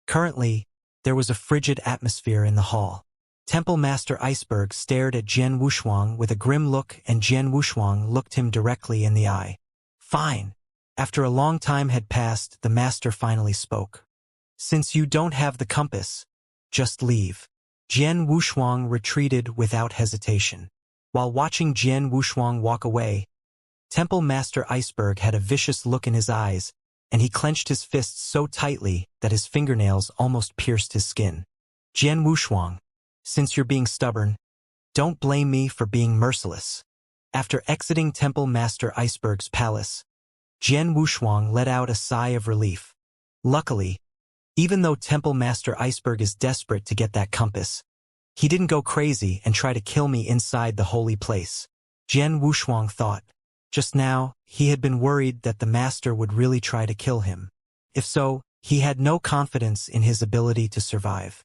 Currently, there was a frigid atmosphere in the hall. Temple Master Iceberg stared at Jian Wushuang with a grim look, and Jian Wushuang looked him directly in the eye. Fine. After a long time had passed, the master finally spoke. Since you don't have the compass, just leave. Jian Wushuang retreated without hesitation. While watching Jian Wushuang walk away, Temple Master Iceberg had a vicious look in his eyes, and he clenched his fists so tightly that his fingernails almost pierced his skin. Jian Wushuang, since you're being stubborn, don't blame me for being merciless. After exiting Temple Master Iceberg's palace, Jian Wushuang let out a sigh of relief. Luckily, even though Temple Master Iceberg is desperate to get that compass, he didn't go crazy and try to kill me inside the holy place. Jian Wushuang thought. Just now, he had been worried that the master would really try to kill him. If so, he had no confidence in his ability to survive.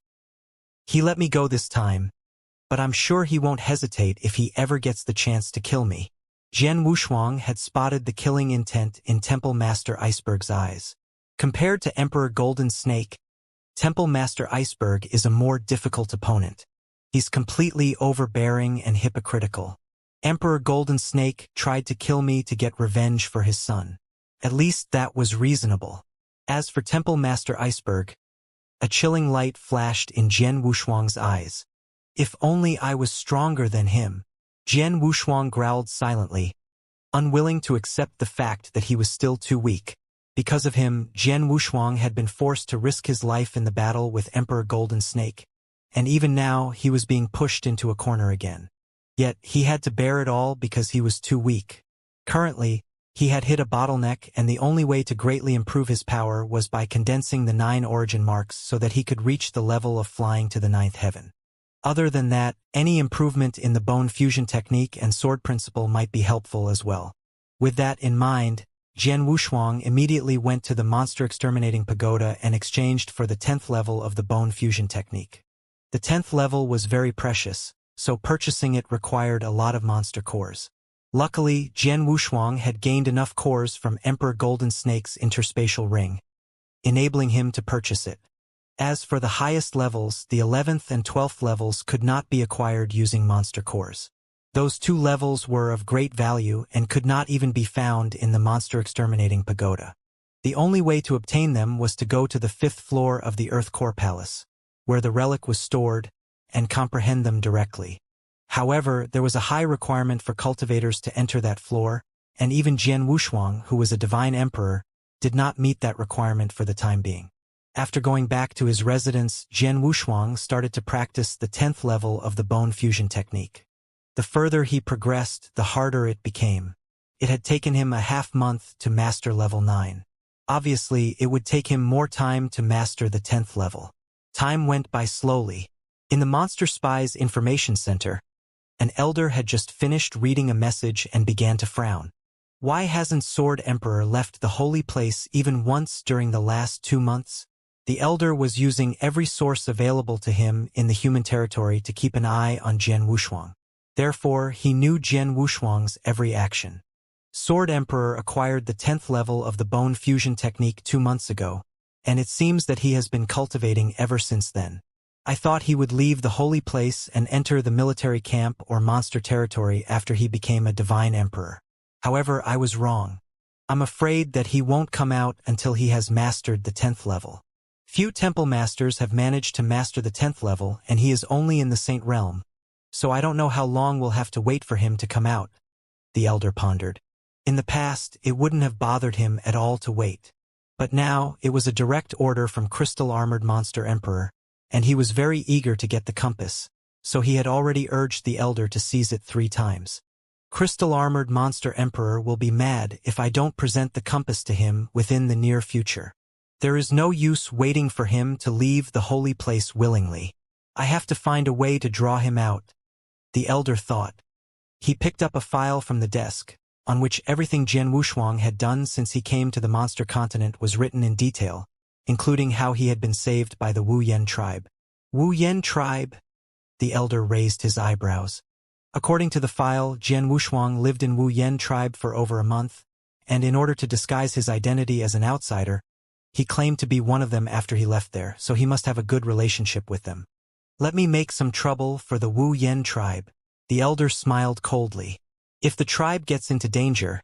He let me go this time, but I'm sure he won't hesitate if he ever gets the chance to kill me. Jian Wushuang had spotted the killing intent in Temple Master Iceberg's eyes. Compared to Emperor Golden Snake, Temple Master Iceberg is a more difficult opponent. He's completely overbearing and hypocritical. Emperor Golden Snake tried to kill me to get revenge for his son. At least that was reasonable. As for Temple Master Iceberg, a chilling light flashed in Jian Wushuang's eyes. If only I was stronger than him. Jian Wushuang growled silently, unwilling to accept the fact that he was still too weak. Because of him, Jian Wushuang had been forced to risk his life in the battle with Emperor Golden Snake. And even now, he was being pushed into a corner again. Yet, he had to bear it all because he was too weak. Currently, he had hit a bottleneck, and the only way to greatly improve his power was by condensing the 9 origin marks so that he could reach the level of flying to the 9th heaven. Other than that, any improvement in the bone fusion technique and sword principle might be helpful as well. With that in mind, Jian Wushuang immediately went to the monster exterminating pagoda and exchanged for the 10th level of the bone fusion technique. The 10th level was very precious, so purchasing it required a lot of monster cores. Luckily, Jian Wushuang had gained enough cores from Emperor Golden Snake's interspatial ring, enabling him to purchase it. As for the highest levels, the 11th and 12th levels could not be acquired using monster cores. Those 2 levels were of great value and could not even be found in the monster exterminating pagoda. The only way to obtain them was to go to the 5th floor of the Earth Core Palace, where the relic was stored, and comprehend them directly. However, there was a high requirement for cultivators to enter that floor, and even Jian Wushuang, who was a divine emperor, did not meet that requirement for the time being. After going back to his residence, Jian Wushuang started to practice the 10th level of the bone fusion technique. The further he progressed, the harder it became. It had taken him a half-month to master level 9. Obviously, it would take him more time to master the 10th level. Time went by slowly. In the Monster Spy's information center, an elder had just finished reading a message and began to frown. Why hasn't Sword Emperor left the holy place even once during the last 2 months? The elder was using every source available to him in the human territory to keep an eye on Jian Wushuang. Therefore, he knew Jian Wushuang's every action. Sword Emperor acquired the 10th level of the bone fusion technique 2 months ago, and it seems that he has been cultivating ever since then. I thought he would leave the holy place and enter the military camp or monster territory after he became a divine emperor. However, I was wrong. I'm afraid that he won't come out until he has mastered the 10th level. Few temple masters have managed to master the 10th level, and he is only in the Saint Realm. So I don't know how long we'll have to wait for him to come out, the elder pondered. In the past, it wouldn't have bothered him at all to wait. But now, it was a direct order from Crystal Armored Monster Emperor, and he was very eager to get the compass, so he had already urged the elder to seize it 3 times. Crystal Armored Monster Emperor will be mad if I don't present the compass to him within the near future. There is no use waiting for him to leave the holy place willingly. I have to find a way to draw him out, the elder thought. He picked up a file from the desk, on which everything Jian Wushuang had done since he came to the monster continent was written in detail, including how he had been saved by the Wu Yen tribe. Wu Yen tribe? The elder raised his eyebrows. According to the file, Jian Wushuang lived in Wu Yen tribe for over a month, and in order to disguise his identity as an outsider, He claimed to be one of them after he left there, so he must have a good relationship with them. Let me make some trouble for the Wu Yen tribe. The elder smiled coldly. If the tribe gets into danger,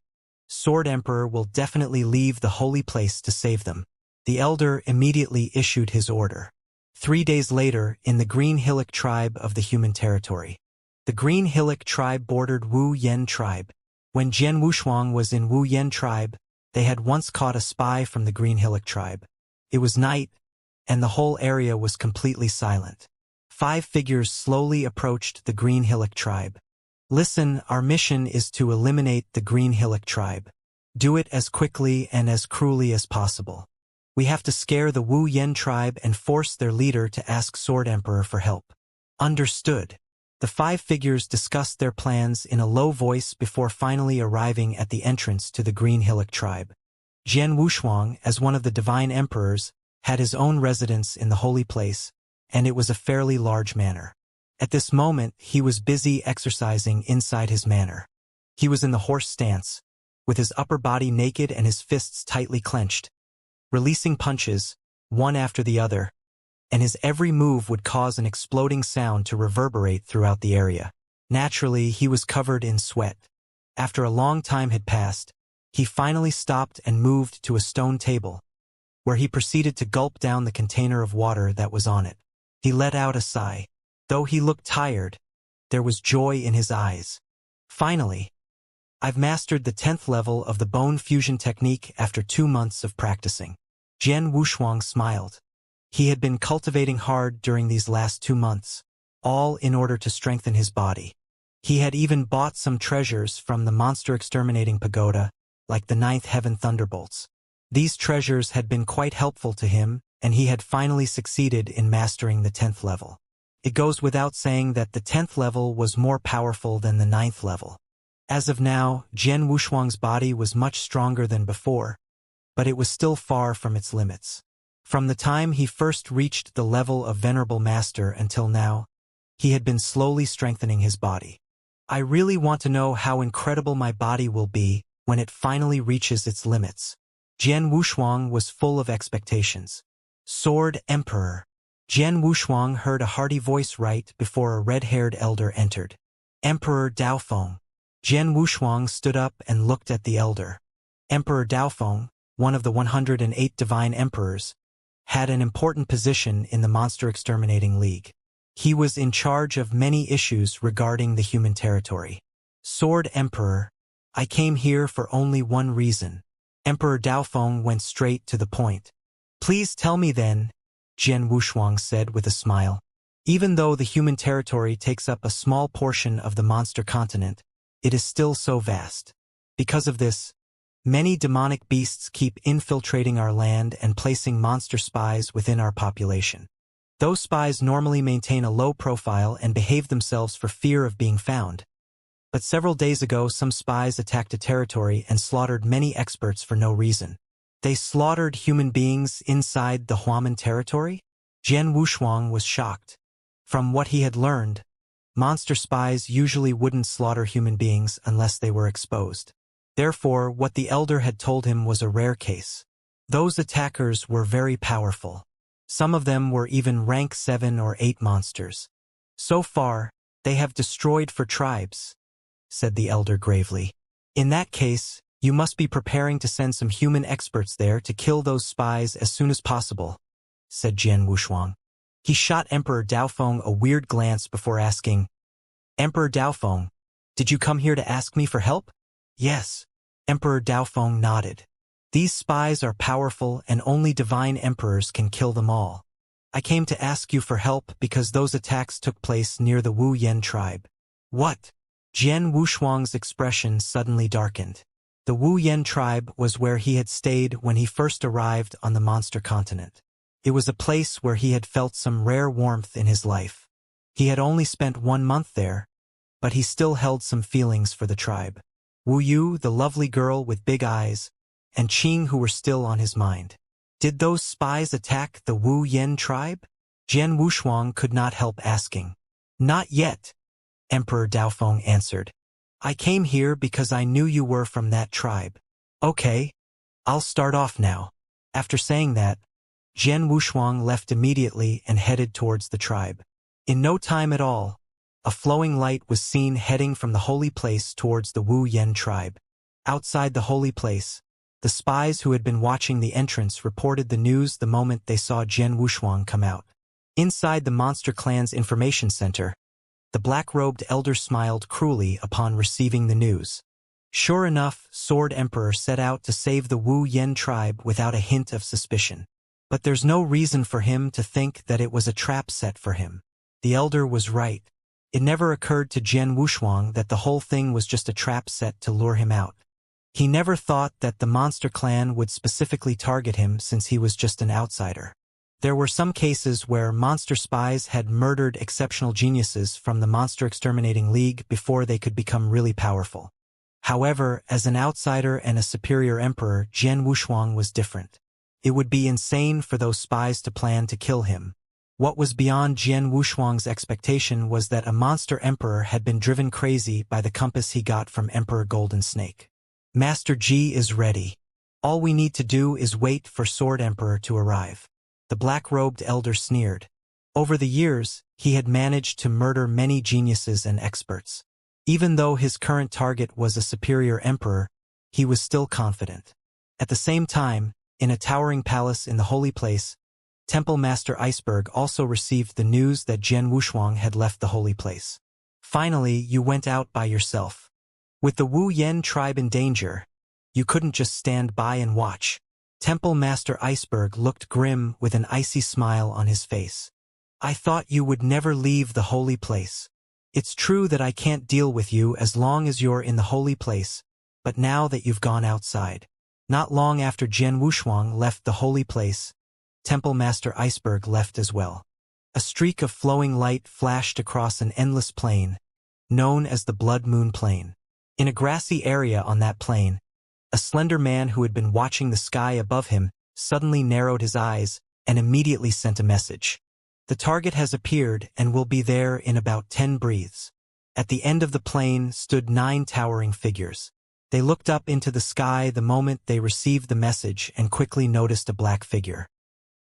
Sword Emperor will definitely leave the holy place to save them. The elder immediately issued his order. 3 days later, in the Green Hillock tribe of the human territory. The Green Hillock tribe bordered Wu Yen tribe. When Jian Wushuang was in Wu Yen tribe, they had once caught a spy from the Green Hillock tribe. It was night, and the whole area was completely silent. 5 figures slowly approached the Green Hillock tribe. Listen, our mission is to eliminate the Green Hillock tribe. Do it as quickly and as cruelly as possible. We have to scare the Wu Yen tribe and force their leader to ask Sword Emperor for help. Understood. The 5 figures discussed their plans in a low voice before finally arriving at the entrance to the Green Hillock tribe. Jian Wushuang, as one of the divine emperors, had his own residence in the holy place, and it was a fairly large manor. At this moment, he was busy exercising inside his manor. He was in the horse stance, with his upper body naked and his fists tightly clenched, releasing punches, one after the other, and his every move would cause an exploding sound to reverberate throughout the area. Naturally, he was covered in sweat. After a long time had passed, he finally stopped and moved to a stone table, where he proceeded to gulp down the container of water that was on it. He let out a sigh. Though he looked tired, there was joy in his eyes. Finally, I've mastered the 10th level of the bone fusion technique after 2 months of practicing. Jian Wushuang smiled. He had been cultivating hard during these last 2 months, all in order to strengthen his body. He had even bought some treasures from the monster-exterminating pagoda, like the 9th Heaven Thunderbolts. These treasures had been quite helpful to him, and he had finally succeeded in mastering the 10th level. It goes without saying that the 10th level was more powerful than the 9th level. As of now, Jian Wushuang's body was much stronger than before, but it was still far from its limits. From the time he first reached the level of Venerable Master until now, he had been slowly strengthening his body. I really want to know how incredible my body will be when it finally reaches its limits. Jian Wushuang was full of expectations. Sword Emperor. Jian Wushuang heard a hearty voice right before a red-haired elder entered. Emperor Daofeng. Jian Wushuang stood up and looked at the elder. Emperor Daofeng, one of the 108 divine emperors, had an important position in the Monster Exterminating League. He was in charge of many issues regarding the human territory. Sword Emperor, I came here for only one reason. Emperor Daofeng went straight to the point. Please tell me then, Jian Wushuang said with a smile. Even though the human territory takes up a small portion of the monster continent, it is still so vast. Because of this, many demonic beasts keep infiltrating our land and placing monster spies within our population. Those spies normally maintain a low profile and behave themselves for fear of being found. But several days ago, some spies attacked a territory and slaughtered many experts for no reason. They slaughtered human beings inside the Huaman territory? Jian Wushuang was shocked. From what he had learned, monster spies usually wouldn't slaughter human beings unless they were exposed. Therefore, what the elder had told him was a rare case. Those attackers were very powerful. Some of them were even rank 7 or 8 monsters. So far, they have destroyed 4 tribes, said the elder gravely. In that case, you must be preparing to send some human experts there to kill those spies as soon as possible, said Jian Wushuang. He shot Emperor Daofeng a weird glance before asking, Emperor Daofeng, did you come here to ask me for help? Yes. Emperor Daofeng nodded. These spies are powerful and only divine emperors can kill them all. I came to ask you for help because those attacks took place near the Wu Yen tribe. What? Jian Wushuang's expression suddenly darkened. The Wu Yen tribe was where he had stayed when he first arrived on the monster continent. It was a place where he had felt some rare warmth in his life. He had only spent 1 month there, but he still held some feelings for the tribe. Wu Yu, the lovely girl with big eyes, and Qing who were still on his mind. Did those spies attack the Wu Yen tribe? Jian Wushuang could not help asking. Not yet, Emperor Daofeng answered. I came here because I knew you were from that tribe. Okay, I'll start off now. After saying that, Jian Wushuang left immediately and headed towards the tribe. In no time at all, a flowing light was seen heading from the holy place towards the Wu Yen tribe. Outside the holy place, the spies who had been watching the entrance reported the news the moment they saw Jian Wushuang come out. Inside the monster clan's information center, the black-robed elder smiled cruelly upon receiving the news. Sure enough, Sword Emperor set out to save the Wu Yen tribe without a hint of suspicion. But there's no reason for him to think that it was a trap set for him. The elder was right. It never occurred to Jian Wushuang that the whole thing was just a trap set to lure him out. He never thought that the monster clan would specifically target him since he was just an outsider. There were some cases where monster spies had murdered exceptional geniuses from the Monster Exterminating League before they could become really powerful. However, as an outsider and a superior emperor, Jian Wushuang was different. It would be insane for those spies to plan to kill him. What was beyond Jian Wushuang's expectation was that a monster emperor had been driven crazy by the compass he got from Emperor Golden Snake. Master Ji is ready. All we need to do is wait for Sword Emperor to arrive. The black-robed elder sneered. Over the years, he had managed to murder many geniuses and experts. Even though his current target was a superior emperor, he was still confident. At the same time, in a towering palace in the holy place, Temple Master Iceberg also received the news that Jian Wushuang had left the holy place. Finally, you went out by yourself. With the Wu Yen tribe in danger, you couldn't just stand by and watch. Temple Master Iceberg looked grim with an icy smile on his face. I thought you would never leave the holy place. It's true that I can't deal with you as long as you're in the holy place, but now that you've gone outside. Not long after Jian Wushuang left the holy place, Temple Master Iceberg left as well. A streak of flowing light flashed across an endless plain, known as the Blood Moon Plain. In a grassy area on that plain, a slender man who had been watching the sky above him suddenly narrowed his eyes and immediately sent a message. The target has appeared and will be there in about 10 breaths. At the end of the plain stood 9 towering figures. They looked up into the sky the moment they received the message and quickly noticed a black figure.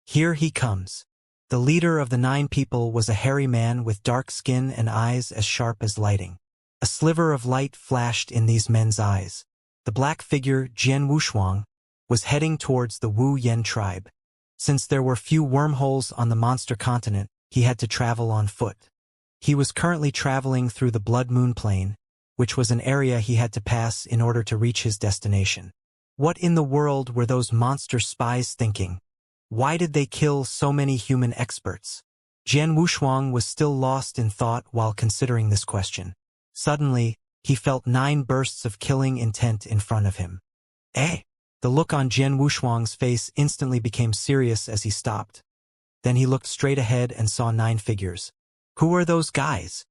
Here he comes. The leader of the 9 people was a hairy man with dark skin and eyes as sharp as lightning. A sliver of light flashed in these men's eyes. The black figure, Jian Wushuang, was heading towards the Wu Yen tribe. Since there were few wormholes on the monster continent, he had to travel on foot. He was currently traveling through the Blood Moon Plain, which was an area he had to pass in order to reach his destination. What in the world were those monster spies thinking? Why did they kill so many human experts? Jian Wushuang was still lost in thought while considering this question. Suddenly, he felt 9 bursts of killing intent in front of him. Eh? The look on Jian Wushuang's face instantly became serious as he stopped. Then he looked straight ahead and saw 9 figures. Who are those guys?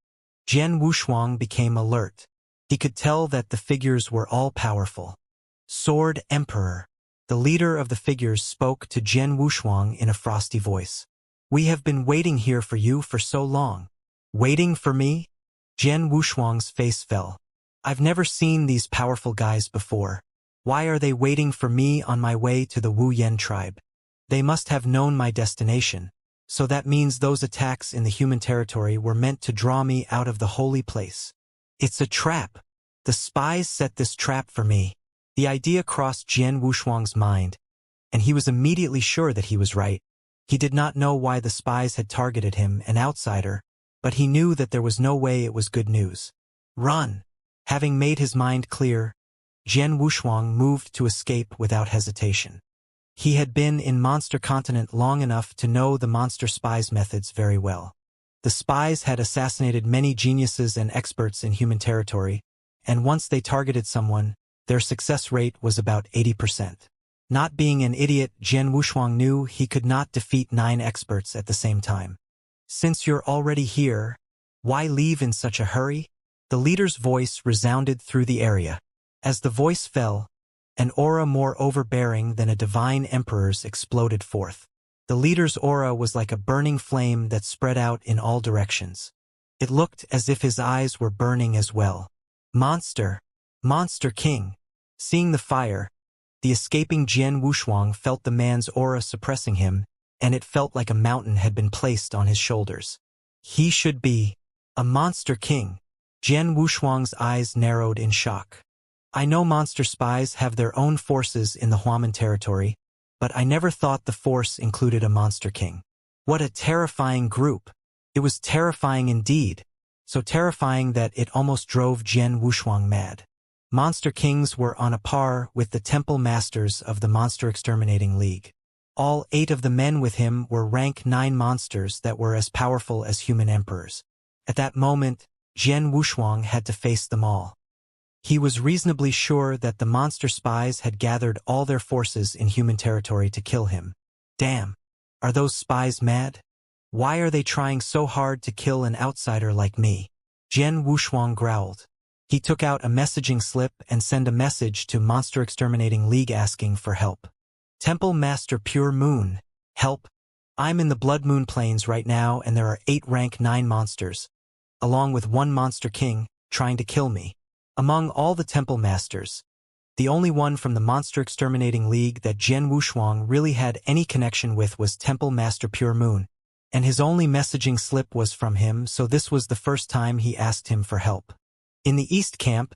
Jian Wushuang became alert. He could tell that the figures were all-powerful. Sword Emperor. The leader of the figures spoke to Jian Wushuang in a frosty voice. We have been waiting here for you for so long. Waiting for me? Jian Wushuang's face fell. I've never seen these powerful guys before. Why are they waiting for me on my way to the Wu Yen tribe? They must have known my destination, so that means those attacks in the human territory were meant to draw me out of the holy place. It's a trap. The spies set this trap for me. The idea crossed Jian Wushuang's mind, and he was immediately sure that he was right. He did not know why the spies had targeted him, an outsider, but he knew that there was no way it was good news. Run! Having made his mind clear, Jian Wushuang moved to escape without hesitation. He had been in Monster Continent long enough to know the monster spies' methods very well. The spies had assassinated many geniuses and experts in human territory, and once they targeted someone, their success rate was about 80%. Not being an idiot, Jian Wushuang knew he could not defeat 9 experts at the same time. Since you're already here, why leave in such a hurry? The leader's voice resounded through the area. As the voice fell, an aura more overbearing than a divine emperor's exploded forth. The leader's aura was like a burning flame that spread out in all directions. It looked as if his eyes were burning as well. Monster! Monster King! Seeing the fire, The escaping Jian Wushuang felt the man's aura suppressing him, and it felt like a mountain had been placed on his shoulders. He should be a monster king. Jian Wushuang's eyes narrowed in shock. I know monster spies have their own forces in the Huaman territory, but I never thought the force included a monster king. What a terrifying group. It was terrifying indeed, so terrifying that it almost drove Jian Wushuang mad. Monster kings were on a par with the temple masters of the Monster Exterminating League. All 8 of the men with him were rank 9 monsters that were as powerful as human emperors. At that moment, Jian Wushuang had to face them all. He was reasonably sure that the monster spies had gathered all their forces in human territory to kill him. Damn, are those spies mad? Why are they trying so hard to kill an outsider like me? Jian Wushuang growled. He took out a messaging slip and sent a message to Monster Exterminating League asking for help. Temple Master Pure Moon, help. I'm in the Blood Moon Plains right now and there are 8 rank 9 monsters, along with 1 monster king, trying to kill me. Among all the temple masters, the only one from the Monster Exterminating League that Jian Wushuang really had any connection with was Temple Master Pure Moon, and his only messaging slip was from him, so this was the first time he asked him for help. In the East Camp,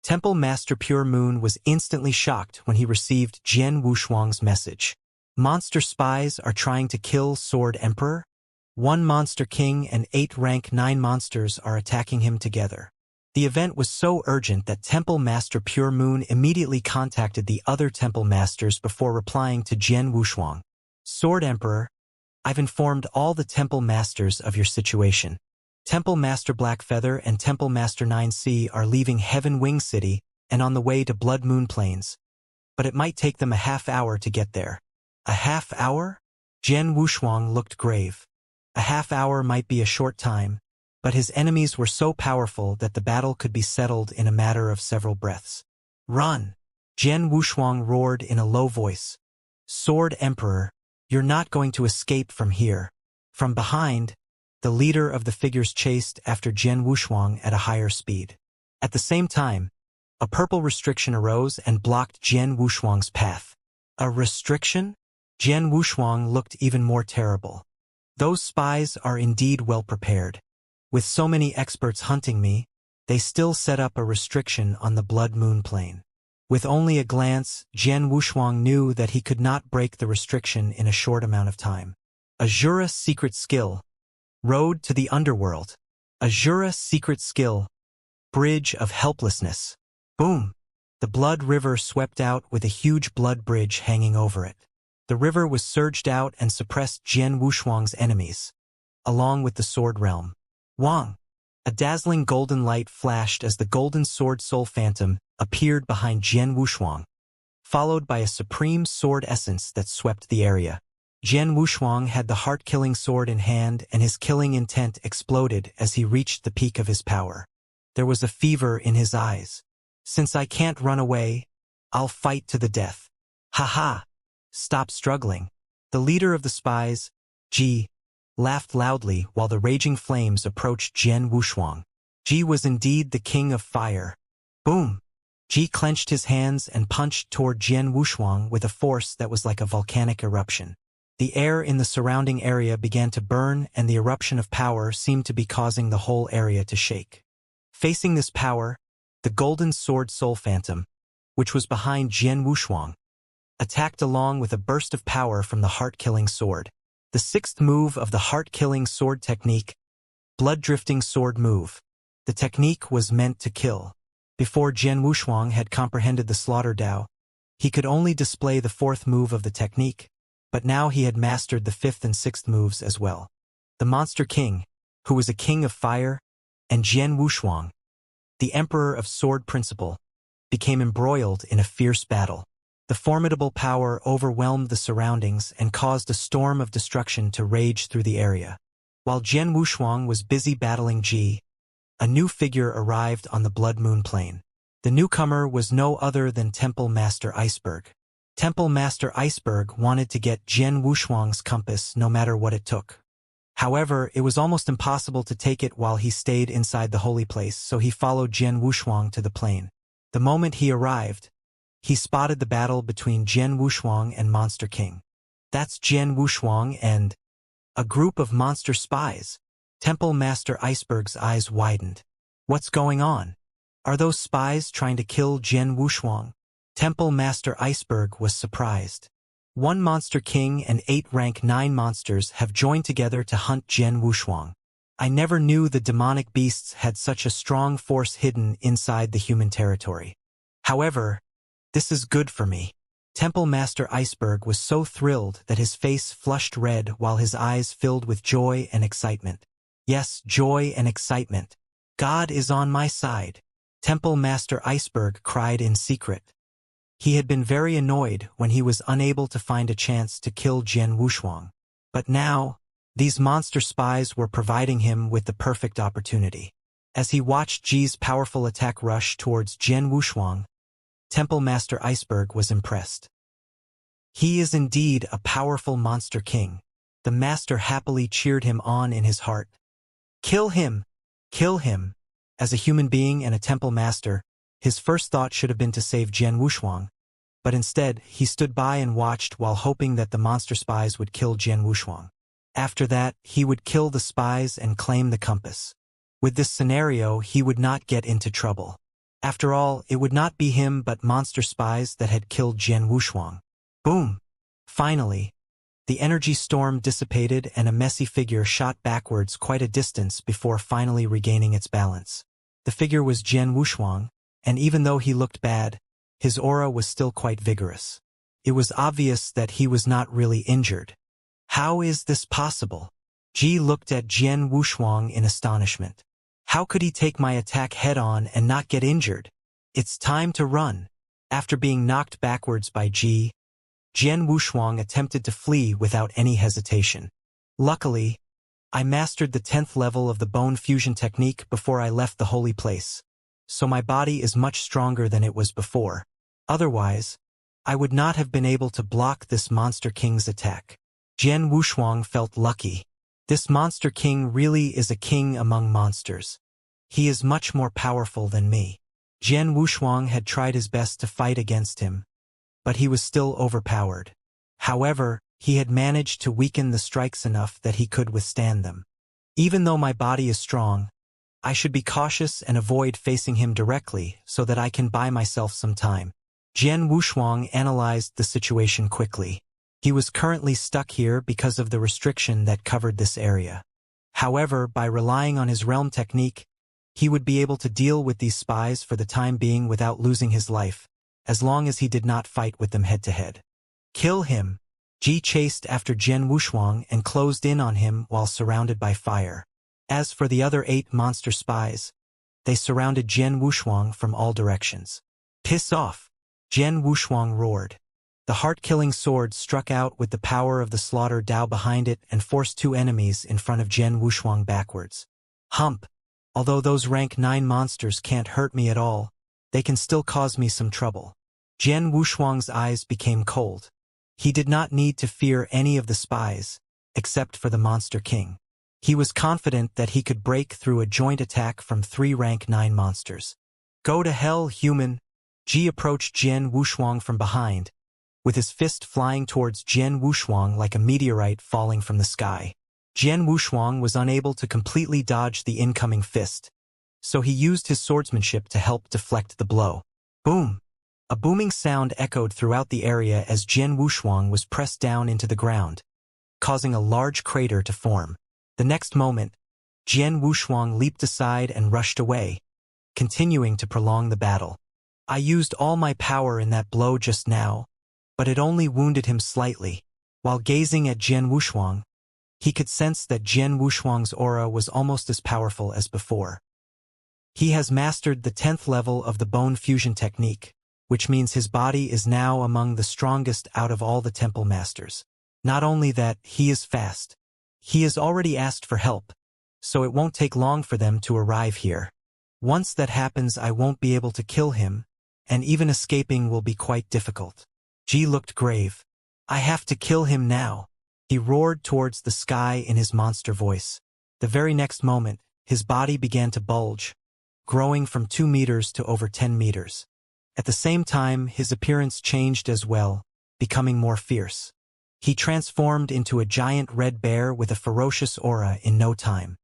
Temple Master Pure Moon was instantly shocked when he received Jian Wushuang's message. Monster spies are trying to kill Sword Emperor? 1 monster king and 8 rank 9 monsters are attacking him together. The event was so urgent that Temple Master Pure Moon immediately contacted the other temple masters before replying to Jian Wushuang. Sword Emperor, I've informed all the temple masters of your situation. Temple Master Blackfeather and Temple Master 9C are leaving Heaven Wing City and on the way to Blood Moon Plains, but it might take them a half-hour to get there. A half-hour? Jian Wushuang looked grave. A half-hour might be a short time, but his enemies were so powerful that the battle could be settled in a matter of several breaths. Run! Jian Wushuang roared in a low voice. Sword Emperor, you're not going to escape from here. From behind, the leader of the figures chased after Jian Wushuang at a higher speed. At the same time, a purple restriction arose and blocked Jian Wushuang's path. A restriction? Jian Wushuang looked even more terrible. Those spies are indeed well prepared. With so many experts hunting me, they still set up a restriction on the Blood Moon Plain. With only a glance, Jian Wushuang knew that he could not break the restriction in a short amount of time. Azura Secret Skill. Road to the Underworld. Azura Secret Skill. Bridge of Helplessness. Boom! The blood river swept out with a huge blood bridge hanging over it. The river was surged out and suppressed Jian Wushuang's enemies, along with the Sword Realm. Wang! A dazzling golden light flashed as the golden sword Soul Phantom appeared behind Jian Wushuang, followed by a supreme sword essence that swept the area. Jian Wushuang had the heart-killing sword in hand and his killing intent exploded as he reached the peak of his power. There was a fever in his eyes. Since I can't run away, I'll fight to the death. Ha ha! Stop struggling. The leader of the spies, Ji, laughed loudly while the raging flames approached Jian Wushuang. Ji was indeed the king of fire. Boom! Ji clenched his hands and punched toward Jian Wushuang with a force that was like a volcanic eruption. The air in the surrounding area began to burn and the eruption of power seemed to be causing the whole area to shake. Facing this power, the golden sword Soul Phantom, which was behind Jian Wushuang, attacked along with a burst of power from the heart-killing sword. The 6th move of the heart-killing sword technique, Blood-Drifting Sword Move. The technique was meant to kill. Before Jian Wushuang had comprehended the Slaughter Dao, he could only display the 4th move of the technique, but now he had mastered the 5th and 6th moves as well. The Monster King, who was a king of fire, and Jian Wushuang, the Emperor of Sword Principle, became embroiled in a fierce battle. The formidable power overwhelmed the surroundings and caused a storm of destruction to rage through the area. While Jian Wushuang was busy battling Ji, a new figure arrived on the Blood Moon Plain. The newcomer was no other than Temple Master Iceberg. Temple Master Iceberg wanted to get Jian Wushuang's compass no matter what it took. However, it was almost impossible to take it while he stayed inside the holy place, so he followed Jian Wushuang to the plain. The moment he arrived, he spotted the battle between Jian Wushuang and Monster King. That's Jian Wushuang and a group of monster spies. Temple Master Iceberg's eyes widened. What's going on? Are those spies trying to kill Jian Wushuang? Temple Master Iceberg was surprised. One Monster King and 8 rank 9 monsters have joined together to hunt Jian Wushuang. I never knew the demonic beasts had such a strong force hidden inside the human territory. However, this is good for me. Temple Master Iceberg was so thrilled that his face flushed red while his eyes filled with joy and excitement. Yes, joy and excitement. God is on my side. Temple Master Iceberg cried in secret. He had been very annoyed when he was unable to find a chance to kill Jian Wushuang. But now, these monster spies were providing him with the perfect opportunity. As he watched Ji's powerful attack rush towards Jian Wushuang, Temple Master Iceberg was impressed. He is indeed a powerful monster king. The master happily cheered him on in his heart. Kill him! Kill him! As a human being and a temple master, his first thought should have been to save Jian Wushuang, but instead, he stood by and watched while hoping that the monster spies would kill Jian Wushuang. After that, he would kill the spies and claim the compass. With this scenario, he would not get into trouble. After all, it would not be him but monster spies that had killed Jian Wushuang. Boom! Finally, the energy storm dissipated and a messy figure shot backwards quite a distance before finally regaining its balance. The figure was Jian Wushuang, and even though he looked bad, his aura was still quite vigorous. It was obvious that he was not really injured. How is this possible? Ji looked at Jian Wushuang in astonishment. How could he take my attack head-on and not get injured? It's time to run. After being knocked backwards by Ji, Jian Wushuang attempted to flee without any hesitation. Luckily, I mastered the 10th level of the bone fusion technique before I left the holy place, so my body is much stronger than it was before. Otherwise, I would not have been able to block this Monster King's attack. Jian Wushuang felt lucky. This Monster King really is a king among monsters. He is much more powerful than me. Jian Wushuang had tried his best to fight against him, but he was still overpowered. However, he had managed to weaken the strikes enough that he could withstand them. Even though my body is strong, I should be cautious and avoid facing him directly so that I can buy myself some time. Jian Wushuang analyzed the situation quickly. He was currently stuck here because of the restriction that covered this area. However, by relying on his realm technique, he would be able to deal with these spies for the time being without losing his life, as long as he did not fight with them head-to-head. Kill him! Ji chased after Jian Wushuang and closed in on him while surrounded by fire. As for the other 8 monster spies, they surrounded Jian Wushuang from all directions. Piss off! Jian Wushuang roared. The heart-killing sword struck out with the power of the slaughter Dao behind it and forced 2 enemies in front of Jian Wushuang backwards. Hump! Although those rank 9 monsters can't hurt me at all, they can still cause me some trouble. Jian Wushuang's eyes became cold. He did not need to fear any of the spies, except for the Monster King. He was confident that he could break through a joint attack from 3 rank 9 monsters. Go to hell, human! Ji approached Jian Wushuang from behind, with his fist flying towards Jian Wushuang like a meteorite falling from the sky. Jian Wushuang was unable to completely dodge the incoming fist, so he used his swordsmanship to help deflect the blow. Boom! A booming sound echoed throughout the area as Jian Wushuang was pressed down into the ground, causing a large crater to form. The next moment, Jian Wushuang leaped aside and rushed away, continuing to prolong the battle. I used all my power in that blow just now, but it only wounded him slightly. While gazing at Jian Wushuang, he could sense that Jian Wushuang's aura was almost as powerful as before. He has mastered the 10th level of the bone fusion technique, which means his body is now among the strongest out of all the temple masters. Not only that, he is fast. He has already asked for help, so it won't take long for them to arrive here. Once that happens, I won't be able to kill him, and even escaping will be quite difficult. Ji looked grave. I have to kill him now. He roared towards the sky in his monster voice. The very next moment, his body began to bulge, growing from 2 meters to over 10 meters. At the same time, his appearance changed as well, becoming more fierce. He transformed into a giant red bear with a ferocious aura in no time.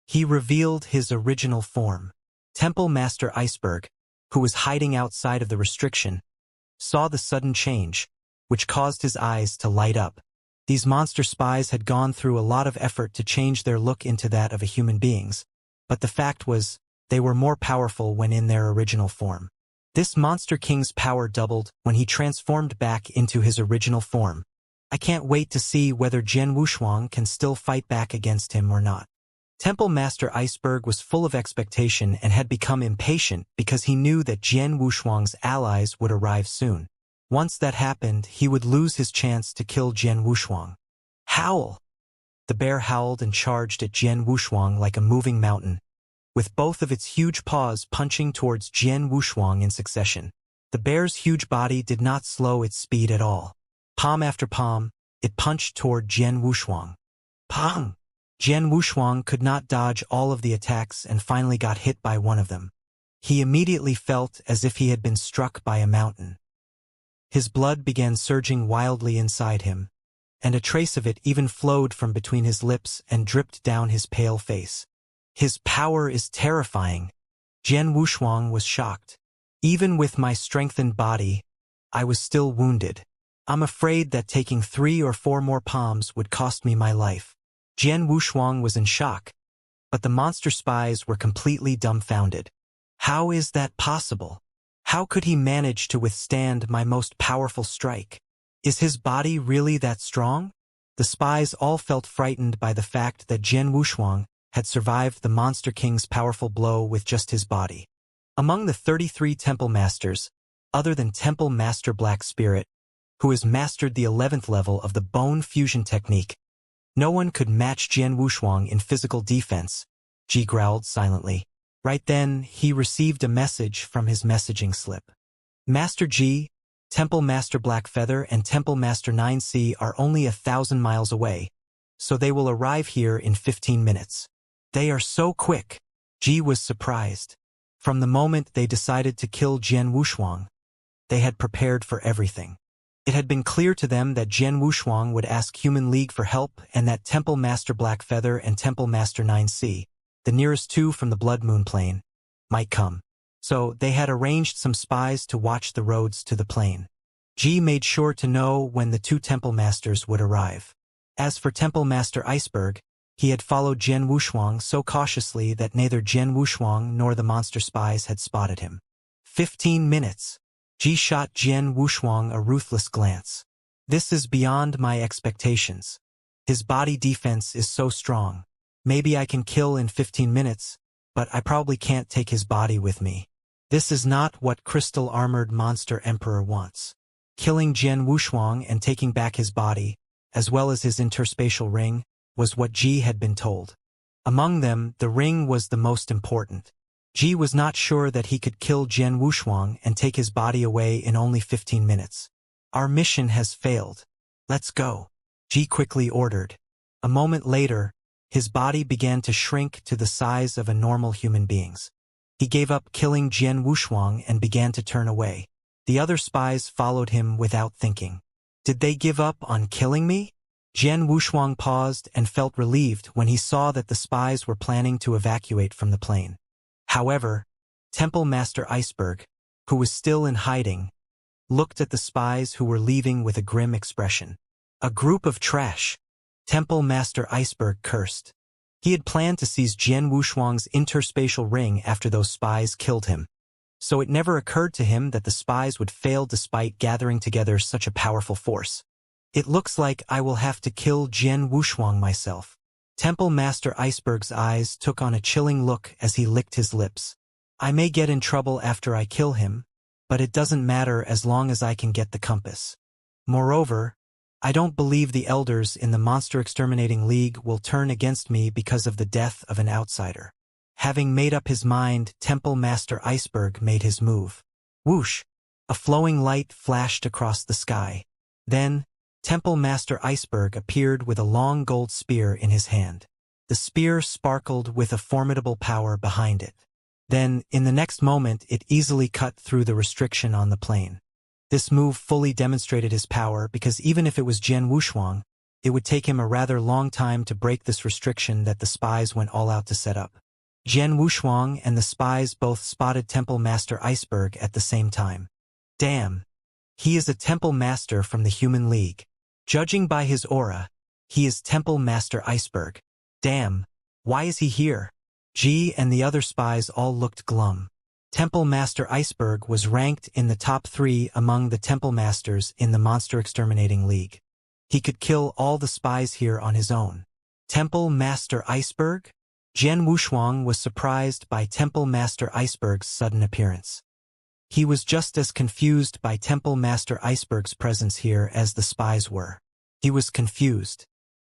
He revealed his original form. Temple Master Iceberg, who was hiding outside of the restriction, saw the sudden change, which caused his eyes to light up. These monster spies had gone through a lot of effort to change their look into that of a human beings, but the fact was, they were more powerful when in their original form. This Monster King's power doubled when he transformed back into his original form. I can't wait to see whether Jian Wushuang can still fight back against him or not. Temple Master Iceberg was full of expectation and had become impatient because he knew that Jian Wushuang's allies would arrive soon. Once that happened, he would lose his chance to kill Jian Wushuang. Howl! The bear howled and charged at Jian Wushuang like a moving mountain, with both of its huge paws punching towards Jian Wushuang in succession. The bear's huge body did not slow its speed at all. Palm after palm, it punched toward Jian Wushuang. Pong! Jian Wushuang could not dodge all of the attacks and finally got hit by one of them. He immediately felt as if he had been struck by a mountain. His blood began surging wildly inside him, and a trace of it even flowed from between his lips and dripped down his pale face. His power is terrifying. Jian Wushuang was shocked. Even with my strengthened body, I was still wounded. I'm afraid that taking 3 or 4 more palms would cost me my life. Jian Wushuang was in shock, but the monster spies were completely dumbfounded. How is that possible? How could he manage to withstand my most powerful strike? Is his body really that strong? The spies all felt frightened by the fact that Jian Wushuang had survived the Monster King's powerful blow with just his body. Among the 33 Temple Masters, other than Temple Master Black Spirit, who has mastered the 11th level of the Bone Fusion Technique, no one could match Jian Wushuang in physical defense. Ji growled silently. Right then, he received a message from his messaging slip. Master Ji, Temple Master Black Feather and Temple Master 9C are only 1,000 miles away, so they will arrive here in 15 minutes. They are so quick. Ji was surprised. From the moment they decided to kill Jian Wushuang, they had prepared for everything. It had been clear to them that Jian Wushuang would ask Human League for help and that Temple Master Black Feather and Temple Master 9C, the nearest 2 from the Blood Moon Plane, might come. So they had arranged some spies to watch the roads to the plane. Ji made sure to know when the 2 Temple Masters would arrive. As for Temple Master Iceberg, he had followed Jian Wushuang so cautiously that neither Jian Wushuang nor the monster spies had spotted him. 15 minutes. Ji shot Jian Wushuang a ruthless glance. This is beyond my expectations. His body defense is so strong. Maybe I can kill in 15 minutes, but I probably can't take his body with me. This is not what crystal-armored monster emperor wants. Killing Jian Wushuang and taking back his body, as well as his interspatial ring, was what Ji had been told. Among them, the ring was the most important. Ji was not sure that he could kill Jian Wushuang and take his body away in only 15 minutes. Our mission has failed. Let's go. Ji quickly ordered. A moment later, his body began to shrink to the size of a normal human being's. He gave up killing Jian Wushuang and began to turn away. The other spies followed him without thinking. Did they give up on killing me? Jian Wushuang paused and felt relieved when he saw that the spies were planning to evacuate from the plane. However, Temple Master Iceberg, who was still in hiding, looked at the spies who were leaving with a grim expression. A group of trash. Temple Master Iceberg cursed. He had planned to seize Jian Wushuang's interspatial ring after those spies killed him, so it never occurred to him that the spies would fail despite gathering together such a powerful force. It looks like I will have to kill Jian Wushuang myself. Temple Master Iceberg's eyes took on a chilling look as he licked his lips. I may get in trouble after I kill him, but it doesn't matter as long as I can get the compass. Moreover, I don't believe the elders in the Monster Exterminating League will turn against me because of the death of an outsider. Having made up his mind, Temple Master Iceberg made his move. Whoosh! A flowing light flashed across the sky. Then, Temple Master Iceberg appeared with a long gold spear in his hand. The spear sparkled with a formidable power behind it. Then, in the next moment, it easily cut through the restriction on the plane. This move fully demonstrated his power because even if it was Jian Wushuang, it would take him a rather long time to break this restriction that the spies went all out to set up. Jian Wushuang and the spies both spotted Temple Master Iceberg at the same time. Damn. He is a Temple Master from the Human League. Judging by his aura, he is Temple Master Iceberg. Damn. Why is he here? Ji and the other spies all looked glum. Temple Master Iceberg was ranked in the top 3 among the Temple Masters in the Monster Exterminating League. He could kill all the spies here on his own. Temple Master Iceberg? Jian Wushuang was surprised by Temple Master Iceberg's sudden appearance. He was just as confused by Temple Master Iceberg's presence here as the spies were. He was confused.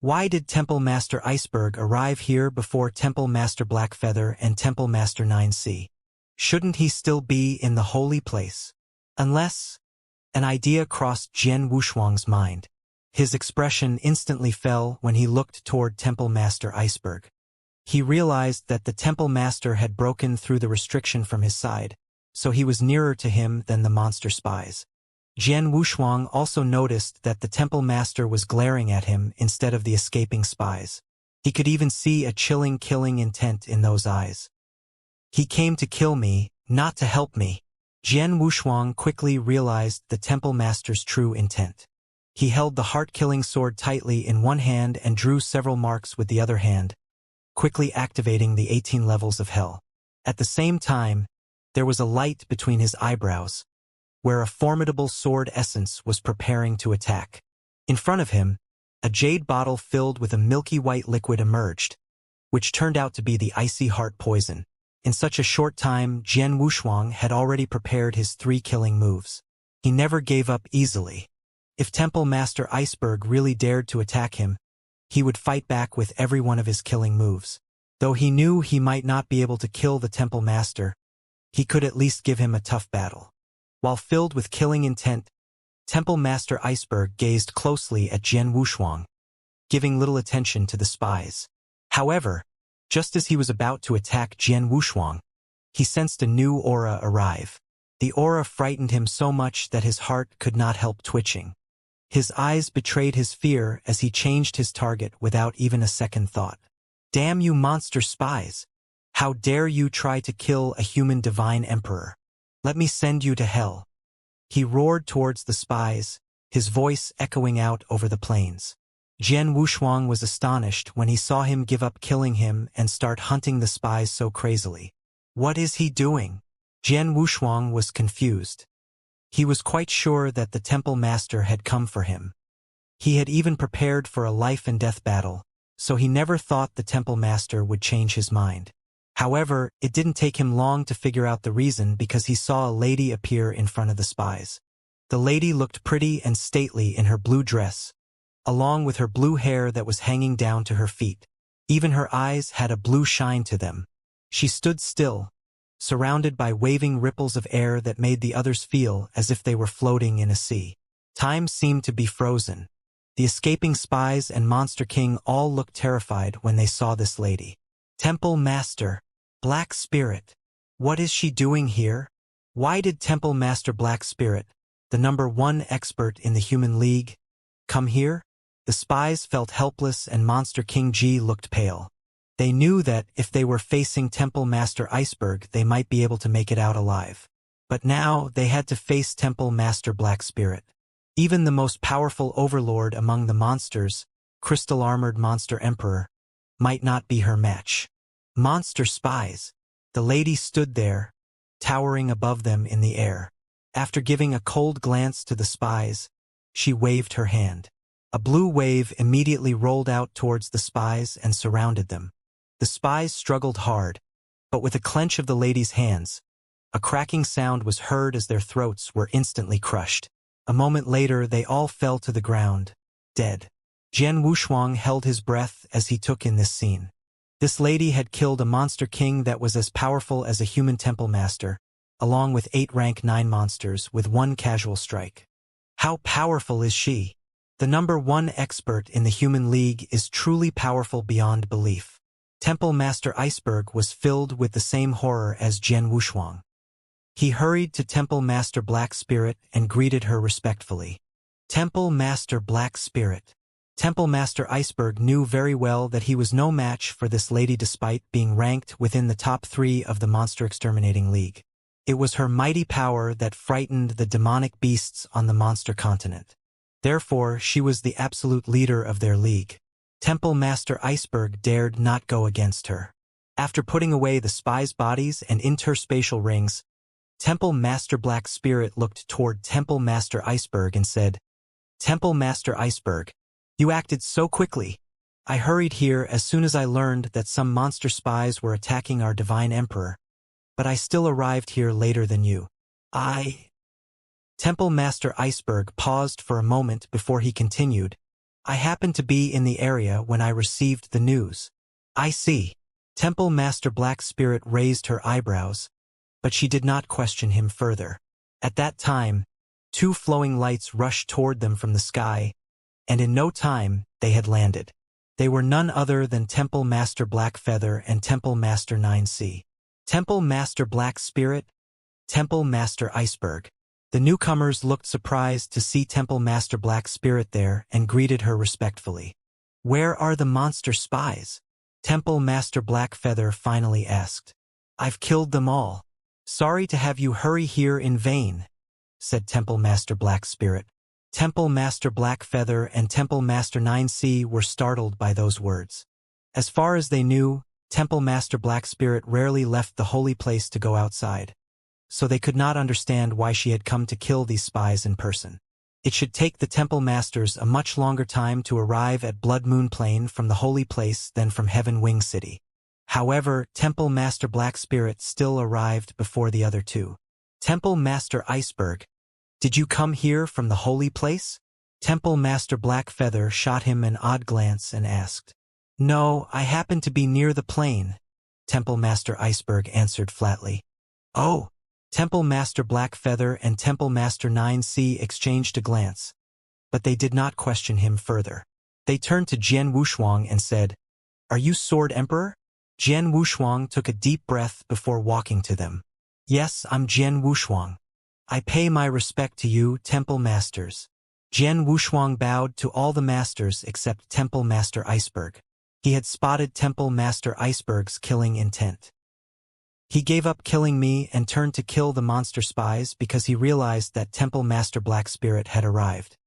Why did Temple Master Iceberg arrive here before Temple Master Blackfeather and Temple Master 9C? Shouldn't he still be in the holy place? Unless... An idea crossed Jian Wushuang's mind. His expression instantly fell when he looked toward Temple Master Iceberg. He realized that the Temple Master had broken through the restriction from his side, so he was nearer to him than the monster spies. Jian Wushuang also noticed that the Temple Master was glaring at him instead of the escaping spies. He could even see a chilling killing intent in those eyes. He came to kill me, not to help me. Jian Wushuang quickly realized the Temple Master's true intent. He held the heart-killing sword tightly in one hand and drew several marks with the other hand, quickly activating the 18 levels of hell. At the same time, there was a light between his eyebrows, where a formidable sword essence was preparing to attack. In front of him, a jade bottle filled with a milky white liquid emerged, which turned out to be the icy heart poison. In such a short time, Jian Wushuang had already prepared his 3 killing moves. He never gave up easily. If Temple Master Iceberg really dared to attack him, he would fight back with every one of his killing moves. Though he knew he might not be able to kill the Temple Master, he could at least give him a tough battle. While filled with killing intent, Temple Master Iceberg gazed closely at Jian Wushuang, giving little attention to the spies. However, just as he was about to attack Jian Wushuang, he sensed a new aura arrive. The aura frightened him so much that his heart could not help twitching. His eyes betrayed his fear as he changed his target without even a second thought. Damn you monster spies! How dare you try to kill a human divine emperor? Let me send you to hell. He roared towards the spies, his voice echoing out over the plains. Jian Wushuang was astonished when he saw him give up killing him and start hunting the spies so crazily. What is he doing? Jian Wushuang was confused. He was quite sure that the Temple Master had come for him. He had even prepared for a life-and-death battle, so he never thought the Temple Master would change his mind. However, it didn't take him long to figure out the reason because he saw a lady appear in front of the spies. The lady looked pretty and stately in her blue dress, along with her blue hair that was hanging down to her feet. Even her eyes had a blue shine to them. She stood still, surrounded by waving ripples of air that made the others feel as if they were floating in a sea. Time seemed to be frozen. The escaping spies and Monster King all looked terrified when they saw this lady. Temple Master, Black Spirit. What is she doing here? Why did Temple Master Black Spirit, the #1 expert in the Human League, come here? The spies felt helpless and Monster King Ji looked pale. They knew that if they were facing Temple Master Iceberg, they might be able to make it out alive. But now they had to face Temple Master Black Spirit. Even the most powerful overlord among the monsters, Crystal-Armored Monster Emperor, might not be her match. Monster spies. The lady stood there, towering above them in the air. After giving a cold glance to the spies, she waved her hand. A blue wave immediately rolled out towards the spies and surrounded them. The spies struggled hard, but with a clench of the lady's hands, a cracking sound was heard as their throats were instantly crushed. A moment later, they all fell to the ground, dead. Jian Wushuang held his breath as he took in this scene. This lady had killed a Monster King that was as powerful as a human Temple Master, along with 8 rank 9 monsters with 1 casual strike. How powerful is she? The #1 expert in the Human League is truly powerful beyond belief. Temple Master Iceberg was filled with the same horror as Jian Wushuang. He hurried to Temple Master Black Spirit and greeted her respectfully. Temple Master Black Spirit. Temple Master Iceberg knew very well that he was no match for this lady despite being ranked within the top 3 of the Monster Exterminating League. It was her mighty power that frightened the demonic beasts on the monster continent. Therefore, she was the absolute leader of their league. Temple Master Iceberg dared not go against her. After putting away the spies' bodies and interspatial rings, Temple Master Black Spirit looked toward Temple Master Iceberg and said, "Temple Master Iceberg, you acted so quickly. I hurried here as soon as I learned that some monster spies were attacking our Divine Emperor, but I still arrived here later than you. Temple Master Iceberg paused for a moment before he continued, "I happened to be in the area when I received the news." "I see." Temple Master Black Spirit raised her eyebrows, but she did not question him further. At that time, 2 flowing lights rushed toward them from the sky, and in no time, they had landed. They were none other than Temple Master Black Feather and Temple Master 9C. Temple Master Black Spirit, Temple Master Iceberg. The newcomers looked surprised to see Temple Master Black Spirit there and greeted her respectfully. "Where are the monster spies?" Temple Master Black Feather finally asked. "I've killed them all. Sorry to have you hurry here in vain," said Temple Master Black Spirit. Temple Master Black Feather and Temple Master 9C were startled by those words. As far as they knew, Temple Master Black Spirit rarely left the holy place to go outside, so they could not understand why she had come to kill these spies in person. It should take the Temple Masters a much longer time to arrive at Blood Moon Plain from the holy place than from Heaven Wing City. However, Temple Master Black Spirit still arrived before the other 2. "Temple Master Iceberg, did you come here from the holy place?" Temple Master Black Feather shot him an odd glance and asked. "No, I happened to be near the plain," Temple Master Iceberg answered flatly. "Oh." Temple Master Black Feather and Temple Master 9C exchanged a glance, but they did not question him further. They turned to Jian Wushuang and said, "Are you Sword Emperor?" Jian Wushuang took a deep breath before walking to them. "Yes, I'm Jian Wushuang. I pay my respect to you, Temple Masters." Jian Wushuang bowed to all the masters except Temple Master Iceberg. He had spotted Temple Master Iceberg's killing intent. He gave up killing me and turned to kill the monster spies because he realized that Temple Master Black Spirit had arrived.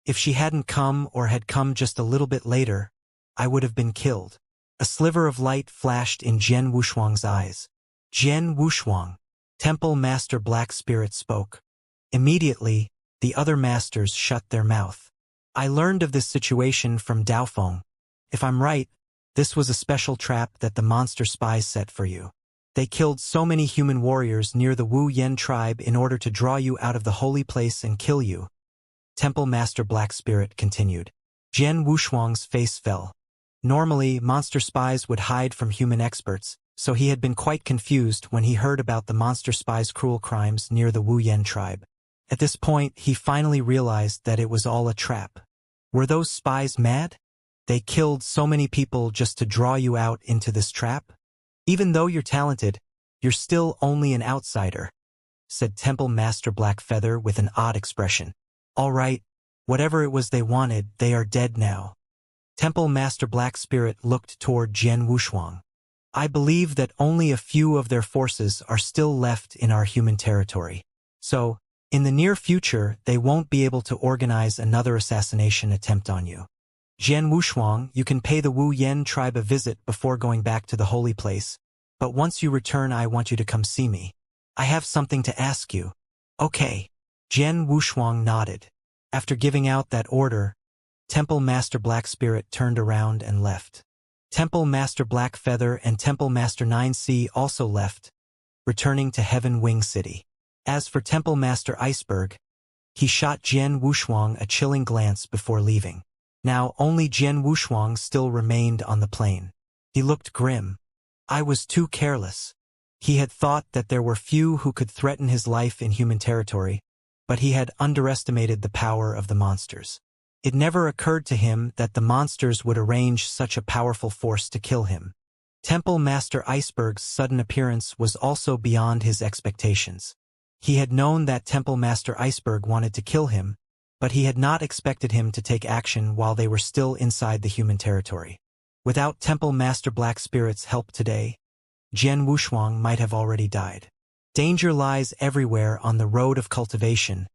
If she hadn't come or had come just a little bit later, I would have been killed. A sliver of light flashed in Jian Wushuang's eyes. "Jian Wushuang," Temple Master Black Spirit spoke. Immediately, the other masters shut their mouth. "I learned of this situation from Daofeng. If I'm right, this was a special trap that the monster spies set for you. They killed so many human warriors near the Wu Yen tribe in order to draw you out of the holy place and kill you," Temple Master Black Spirit continued. Jian Wushuang's face fell. Normally, monster spies would hide from human experts, so he had been quite confused when he heard about the monster spies' cruel crimes near the Wu Yen tribe. At this point, he finally realized that it was all a trap. Were those spies mad? They killed so many people just to draw you out into this trap? "Even though you're talented, you're still only an outsider," said Temple Master Black Feather with an odd expression. "All right, whatever it was they wanted, they are dead now." Temple Master Black Spirit looked toward Jian Wushuang. "I believe that only a few of their forces are still left in our human territory. So, in the near future, they won't be able to organize another assassination attempt on you. Jian Wushuang, you can pay the Wu Yen tribe a visit before going back to the holy place, but once you return I want you to come see me. I have something to ask you." "Okay." Jian Wushuang nodded. After giving out that order, Temple Master Black Spirit turned around and left. Temple Master Black Feather and Temple Master 9C also left, returning to Heaven Wing City. As for Temple Master Iceberg, he shot Jian Wushuang a chilling glance before leaving. Now only Jian Wushuang still remained on the plain. He looked grim. I was too careless. He had thought that there were few who could threaten his life in human territory, but he had underestimated the power of the monsters. It never occurred to him that the monsters would arrange such a powerful force to kill him. Temple Master Iceberg's sudden appearance was also beyond his expectations. He had known that Temple Master Iceberg wanted to kill him, but he had not expected him to take action while they were still inside the human territory. Without Temple Master Black Spirit's help today, Jian Wushuang might have already died. Danger lies everywhere on the road of cultivation,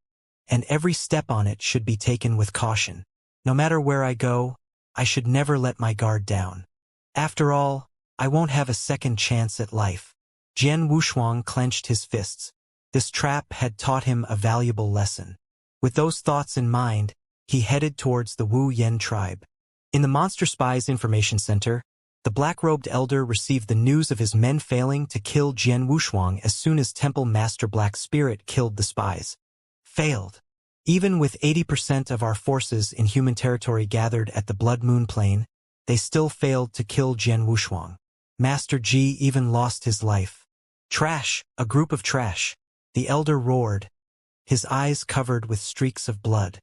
and every step on it should be taken with caution. No matter where I go, I should never let my guard down. After all, I won't have a second chance at life. Jian Wushuang clenched his fists. This trap had taught him a valuable lesson. With those thoughts in mind, he headed towards the Wu Yen tribe. In the Monster Spies Information Center, the black-robed elder received the news of his men failing to kill Jian Wushuang as soon as Temple Master Black Spirit killed the spies. Failed. Even with 80% of our forces in human territory gathered at the Blood Moon Plain, they still failed to kill Jian Wushuang. Master Ji even lost his life. Trash, a group of trash. The elder roared, his eyes covered with streaks of blood.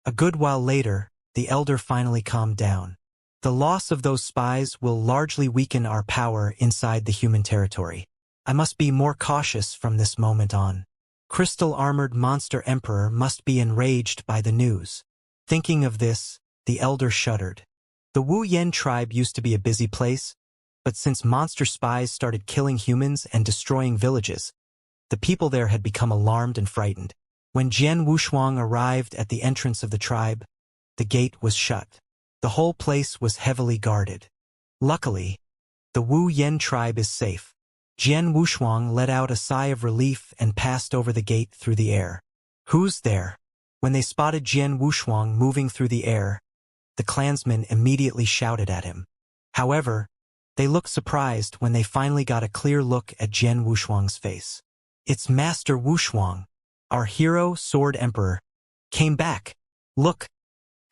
A good while later, the elder finally calmed down. The loss of those spies will largely weaken our power inside the human territory. I must be more cautious from this moment on. Crystal-armored Monster Emperor must be enraged by the news. Thinking of this, the elder shuddered. The Wu Yen tribe used to be a busy place, but since monster spies started killing humans and destroying villages, the people there had become alarmed and frightened. When Jian Wushuang arrived at the entrance of the tribe, the gate was shut. The whole place was heavily guarded. Luckily, the Wu Yen tribe is safe. Jian Wushuang let out a sigh of relief and passed over the gate through the air. Who's there? When they spotted Jian Wushuang moving through the air, the clansmen immediately shouted at him. However, they looked surprised when they finally got a clear look at Jian Wushuang's face. It's Master Wushuang, our hero, Sword Emperor, came back. Look,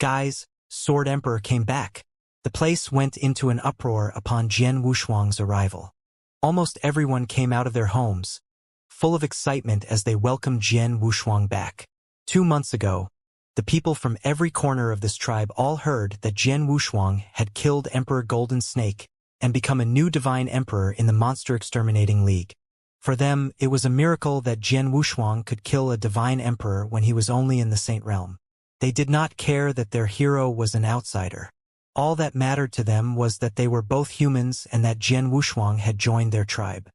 guys, Sword Emperor came back. The place went into an uproar upon Jian Wushuang's arrival. Almost everyone came out of their homes, full of excitement as they welcomed Jian Wushuang back. 2 months ago, the people from every corner of this tribe all heard that Jian Wushuang had killed Emperor Golden Snake and become a new divine emperor in the Monster Exterminating League. For them, it was a miracle that Jian Wushuang could kill a divine emperor when he was only in the Saint Realm. They did not care that their hero was an outsider. All that mattered to them was that they were both humans and that Jian Wushuang had joined their tribe.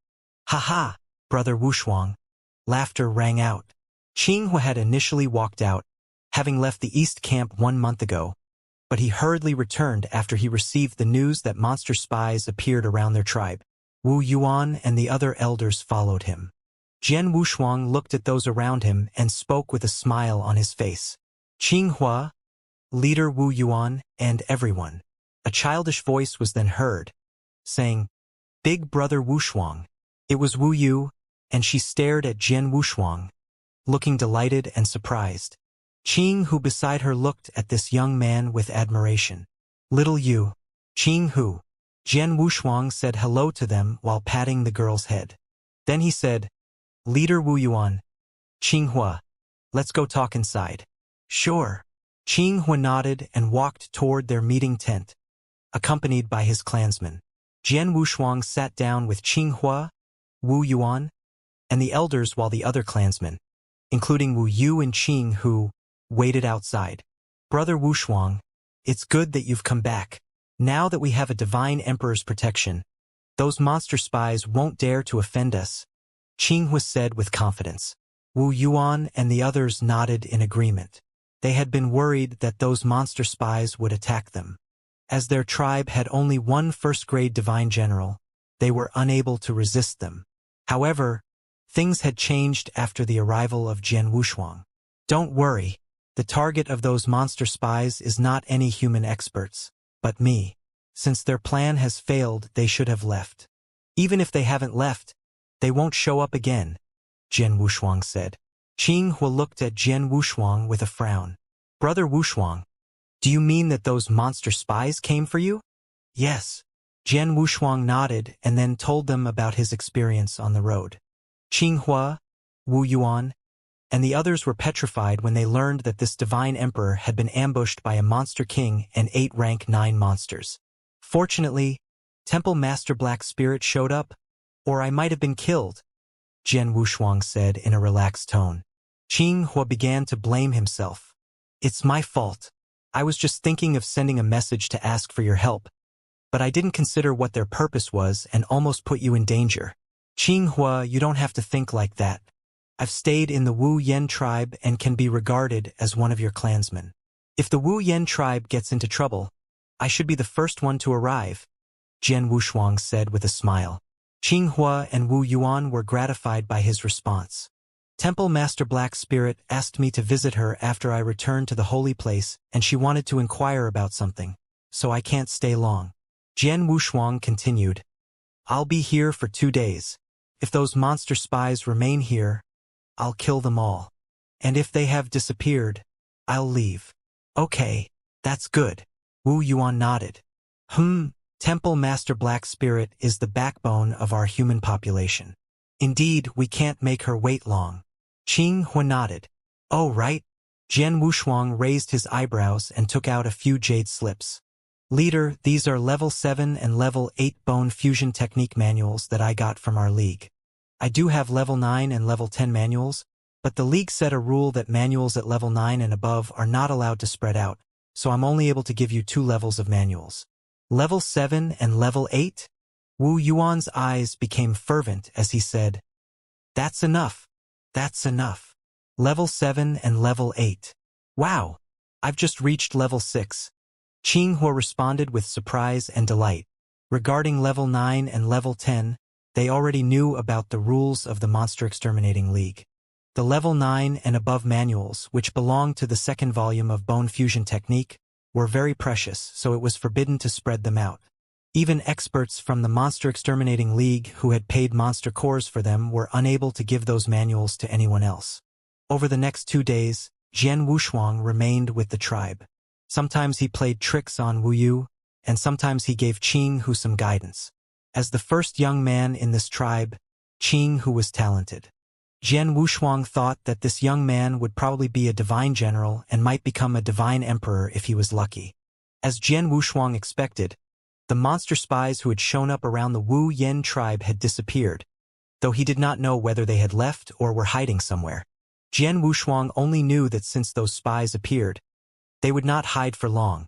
Ha ha, brother Wushuang. Laughter rang out. Qinghua had initially walked out, having left the East Camp 1 month ago, but he hurriedly returned after he received the news that monster spies appeared around their tribe. Wu Yuan and the other elders followed him. Jian Wushuang looked at those around him and spoke with a smile on his face. Qinghua, leader Wu Yuan, and everyone. A childish voice was then heard, saying, Big brother Wushuang. It was Wu Yu, and she stared at Jian Wushuang, looking delighted and surprised. Qing Hu beside her looked at this young man with admiration. Little Yu, Qing Hu. Jian Wushuang said hello to them while patting the girl's head. Then he said, Leader Wu Yuan, Qinghua, let's go talk inside. Sure. Qinghua nodded and walked toward their meeting tent, accompanied by his clansmen. Jian Wushuang sat down with Qinghua, Wu Yuan, and the elders while the other clansmen, including Wu Yu and Qing Hu, waited outside. Brother Wushuang, it's good that you've come back. Now that we have a divine emperor's protection, those monster spies won't dare to offend us, Qinghua said with confidence. Wu Yuan and the others nodded in agreement. They had been worried that those monster spies would attack them. As their tribe had only one first-grade divine general, they were unable to resist them. However, things had changed after the arrival of Jian Wushuang. Don't worry, the target of those monster spies is not any human experts, but me. Since their plan has failed, they should have left. Even if they haven't left, they won't show up again, Jian Wushuang said. Qinghua looked at Jian Wushuang with a frown. Brother Wushuang, do you mean that those monster spies came for you? Yes. Jian Wushuang nodded and then told them about his experience on the road. Qinghua, Wu Yuan, and the others were petrified when they learned that this divine emperor had been ambushed by a monster king and 8 rank 9 monsters. Fortunately, Temple Master Black Spirit showed up? Or I might have been killed, Jian Wushuang said in a relaxed tone. Qing Hua began to blame himself. It's my fault. I was just thinking of sending a message to ask for your help, but I didn't consider what their purpose was and almost put you in danger. Qing Hua, you don't have to think like that. I've stayed in the Wu Yen tribe and can be regarded as one of your clansmen. If the Wu Yen tribe gets into trouble, I should be the first one to arrive, Jian Wushuang said with a smile. Qing Hua and Wu Yuan were gratified by his response. Temple Master Black Spirit asked me to visit her after I returned to the holy place, and she wanted to inquire about something, so I can't stay long. Jian Wushuang continued. I'll be here for 2 days. If those monster spies remain here, I'll kill them all. And if they have disappeared, I'll leave. Okay, that's good. Wu Yuan nodded. Temple Master Black Spirit is the backbone of our human population. Indeed, we can't make her wait long. Qing Hua nodded. Oh, right. Jian Wushuang raised his eyebrows and took out a few jade slips. Leader, these are level 7 and level 8 bone fusion technique manuals that I got from our league. I do have level 9 and level 10 manuals, but the league set a rule that manuals at level 9 and above are not allowed to spread out, so I'm only able to give you 2 levels of manuals. Level 7 and level 8? Wu Yuan's eyes became fervent as he said, That's enough. That's enough. Level 7 and level 8. Wow, I've just reached level 6. Qing Hua responded with surprise and delight. Regarding level 9 and level 10, they already knew about the rules of the Monster Exterminating League. The level 9 and above manuals, which belonged to the second volume of Bone Fusion Technique, were very precious, so it was forbidden to spread them out. Even experts from the Monster Exterminating League who had paid monster cores for them were unable to give those manuals to anyone else. Over the next 2 days, Jian Wushuang remained with the tribe. Sometimes he played tricks on Wu Yu, and sometimes he gave Qing Hu some guidance. As the first young man in this tribe, Qing Hu was talented. Jian Wushuang thought that this young man would probably be a divine general and might become a divine emperor if he was lucky. As Jian Wushuang expected, the monster spies who had shown up around the Wu Yen tribe had disappeared, though he did not know whether they had left or were hiding somewhere. Jian Wushuang only knew that since those spies appeared, they would not hide for long,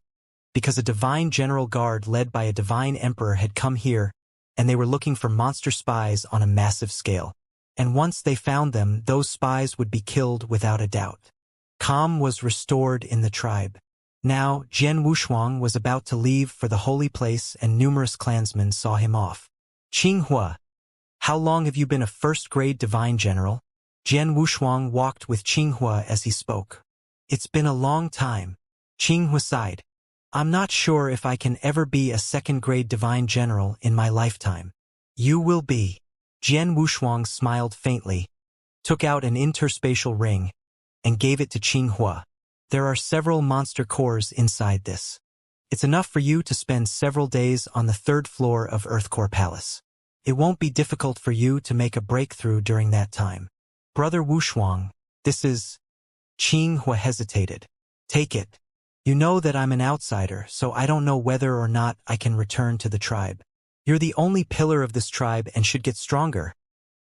because a divine general guard led by a divine emperor had come here, and they were looking for monster spies on a massive scale. And once they found them, those spies would be killed without a doubt. Calm was restored in the tribe. Now, Jian Wushuang was about to leave for the holy place and numerous clansmen saw him off. Qing Hua, how long have you been a first-grade divine general? Jian Wushuang walked with Qing Hua as he spoke. It's been a long time. Qing Hua sighed. I'm not sure if I can ever be a second-grade divine general in my lifetime. You will be. Jian Wushuang smiled faintly, took out an interspatial ring, and gave it to Qing Hua. There are several monster cores inside this. It's enough for you to spend several days on the 3rd floor of Earthcore Palace. It won't be difficult for you to make a breakthrough during that time. Brother Wushuang, this is... Qing Hua hesitated. Take it. You know that I'm an outsider, so I don't know whether or not I can return to the tribe. You're the only pillar of this tribe and should get stronger,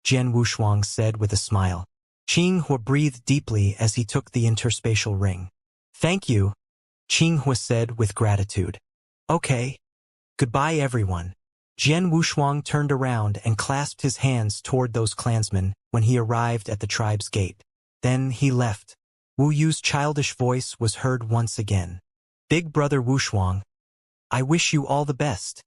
Jian Wushuang said with a smile. Qing Hua breathed deeply as he took the interspatial ring. Thank you, Qing Hua said with gratitude. Okay. Goodbye everyone. Jian Wushuang turned around and clasped his hands toward those clansmen when he arrived at the tribe's gate. Then he left. Wu Yu's childish voice was heard once again. Big brother Wushuang, I wish you all the best.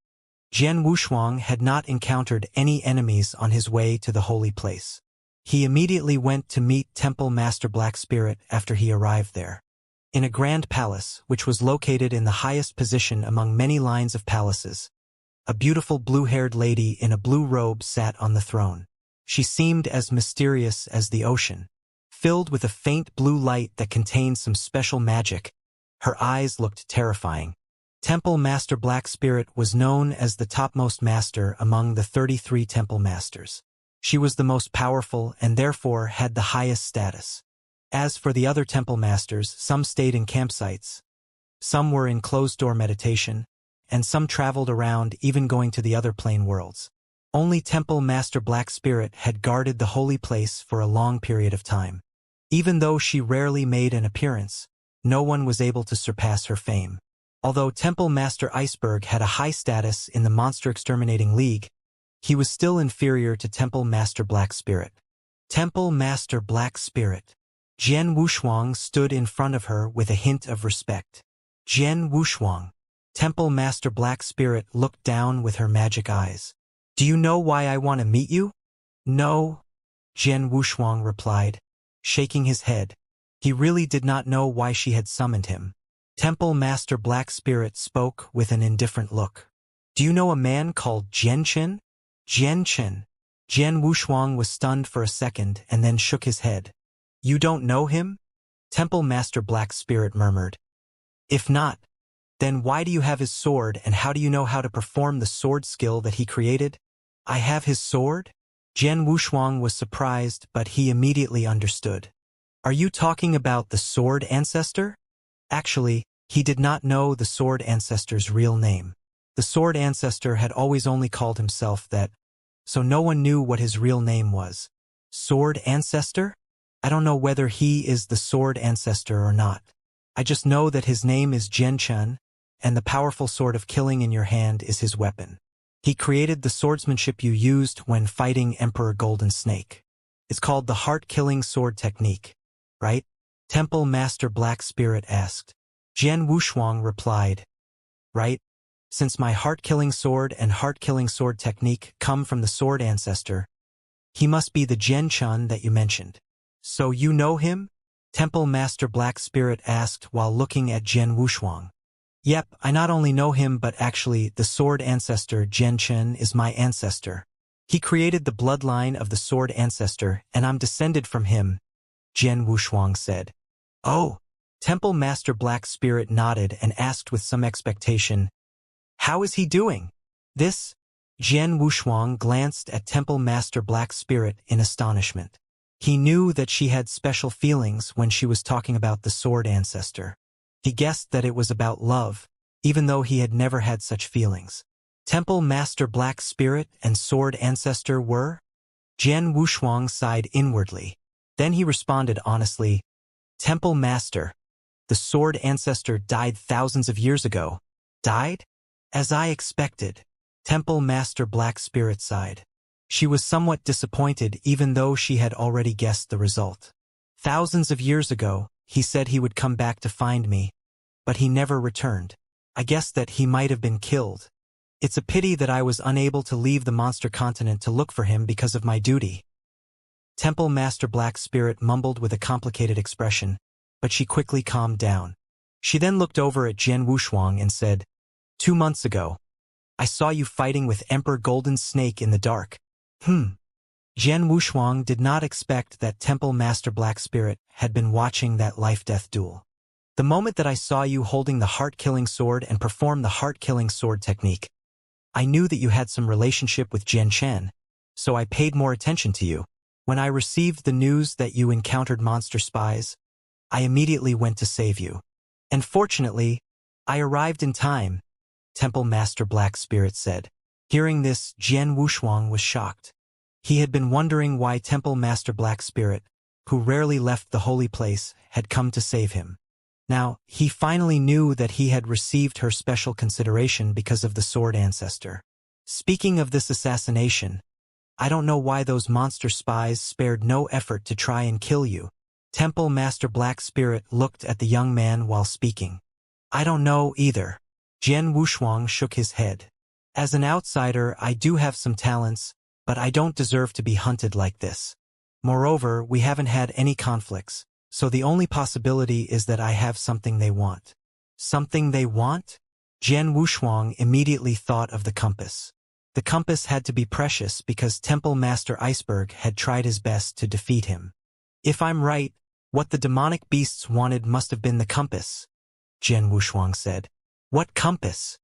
Jian Wushuang had not encountered any enemies on his way to the holy place. He immediately went to meet Temple Master Black Spirit after he arrived there. In a grand palace, which was located in the highest position among many lines of palaces, a beautiful blue-haired lady in a blue robe sat on the throne. She seemed as mysterious as the ocean. Filled with a faint blue light that contained some special magic, her eyes looked terrifying. Temple Master Black Spirit was known as the topmost master among the 33 temple masters. She was the most powerful and therefore had the highest status. As for the other temple masters, some stayed in campsites. Some were in closed-door meditation, and some traveled around, even going to the other plane worlds. Only Temple Master Black Spirit had guarded the holy place for a long period of time. Even though she rarely made an appearance, no one was able to surpass her fame. Although Temple Master Iceberg had a high status in the Monster Exterminating League, he was still inferior to Temple Master Black Spirit. Temple Master Black Spirit. Jian Wushuang stood in front of her with a hint of respect. Jian Wushuang. Temple Master Black Spirit looked down with her magic eyes. Do you know why I want to meet you? No, Jian Wushuang replied, shaking his head. He really did not know why she had summoned him. Temple Master Black Spirit spoke with an indifferent look. Do you know a man called Jianchen? Jianchen. Jian Wushuang was stunned for a second and then shook his head. You don't know him? Temple Master Black Spirit murmured. If not, then why do you have his sword, and how do you know how to perform the sword skill that he created? I have his sword? Jian Wushuang was surprised, but he immediately understood. Are you talking about the Sword Ancestor? Actually, he did not know the Sword Ancestor's real name. The Sword Ancestor had always only called himself that, so no one knew what his real name was. Sword Ancestor? I don't know whether he is the Sword Ancestor or not. I just know that his name is Jianchen, and the powerful sword of killing in your hand is his weapon. He created the swordsmanship you used when fighting Emperor Golden Snake. It's called the heart-killing sword technique, right? Temple Master Black Spirit asked. Jian Wushuang replied, right? Since my heart-killing sword and heart-killing sword technique come from the Sword Ancestor, he must be the Jianchen that you mentioned. So you know him? Temple Master Black Spirit asked while looking at Jian Wushuang. Yep, I not only know him but actually the Sword Ancestor Jianchen is my ancestor. He created the bloodline of the Sword Ancestor and I'm descended from him, Jian Wushuang said. Oh, Temple Master Black Spirit nodded and asked with some expectation, how is he doing? This? Jian Wushuang glanced at Temple Master Black Spirit in astonishment. He knew that she had special feelings when she was talking about the Sword Ancestor. He guessed that it was about love, even though he had never had such feelings. Temple Master Black Spirit and Sword Ancestor were? Jian Wushuang sighed inwardly. Then he responded honestly, Temple Master, the Sword Ancestor died thousands of years ago. Died? As I expected. Temple Master Black Spirit sighed. She was somewhat disappointed even though she had already guessed the result. Thousands of years ago, he said he would come back to find me, but he never returned. I guess that he might have been killed. It's a pity that I was unable to leave the monster continent to look for him because of my duty. Temple Master Black Spirit mumbled with a complicated expression, but she quickly calmed down. She then looked over at Jian Wushuang and said, 2 months ago, I saw you fighting with Emperor Golden Snake in the dark. Jian Wushuang did not expect that Temple Master Black Spirit had been watching that life-death duel. The moment that I saw you holding the heart-killing sword and perform the heart-killing sword technique, I knew that you had some relationship with Jianchen, so I paid more attention to you. When I received the news that you encountered monster spies, I immediately went to save you. And fortunately, I arrived in time, Temple Master Black Spirit said. Hearing this, Jian Wushuang was shocked. He had been wondering why Temple Master Black Spirit, who rarely left the holy place, had come to save him. Now, he finally knew that he had received her special consideration because of the Sword Ancestor. Speaking of this assassination, I don't know why those monster spies spared no effort to try and kill you. Temple Master Black Spirit looked at the young man while speaking. I don't know either. Jian Wushuang shook his head. As an outsider, I do have some talents, but I don't deserve to be hunted like this. Moreover, we haven't had any conflicts, so the only possibility is that I have something they want. Something they want? Jian Wushuang immediately thought of the compass. The compass had to be precious because Temple Master Iceberg had tried his best to defeat him. If I'm right, what the demonic beasts wanted must have been the compass, Jian Wushuang said. What compass?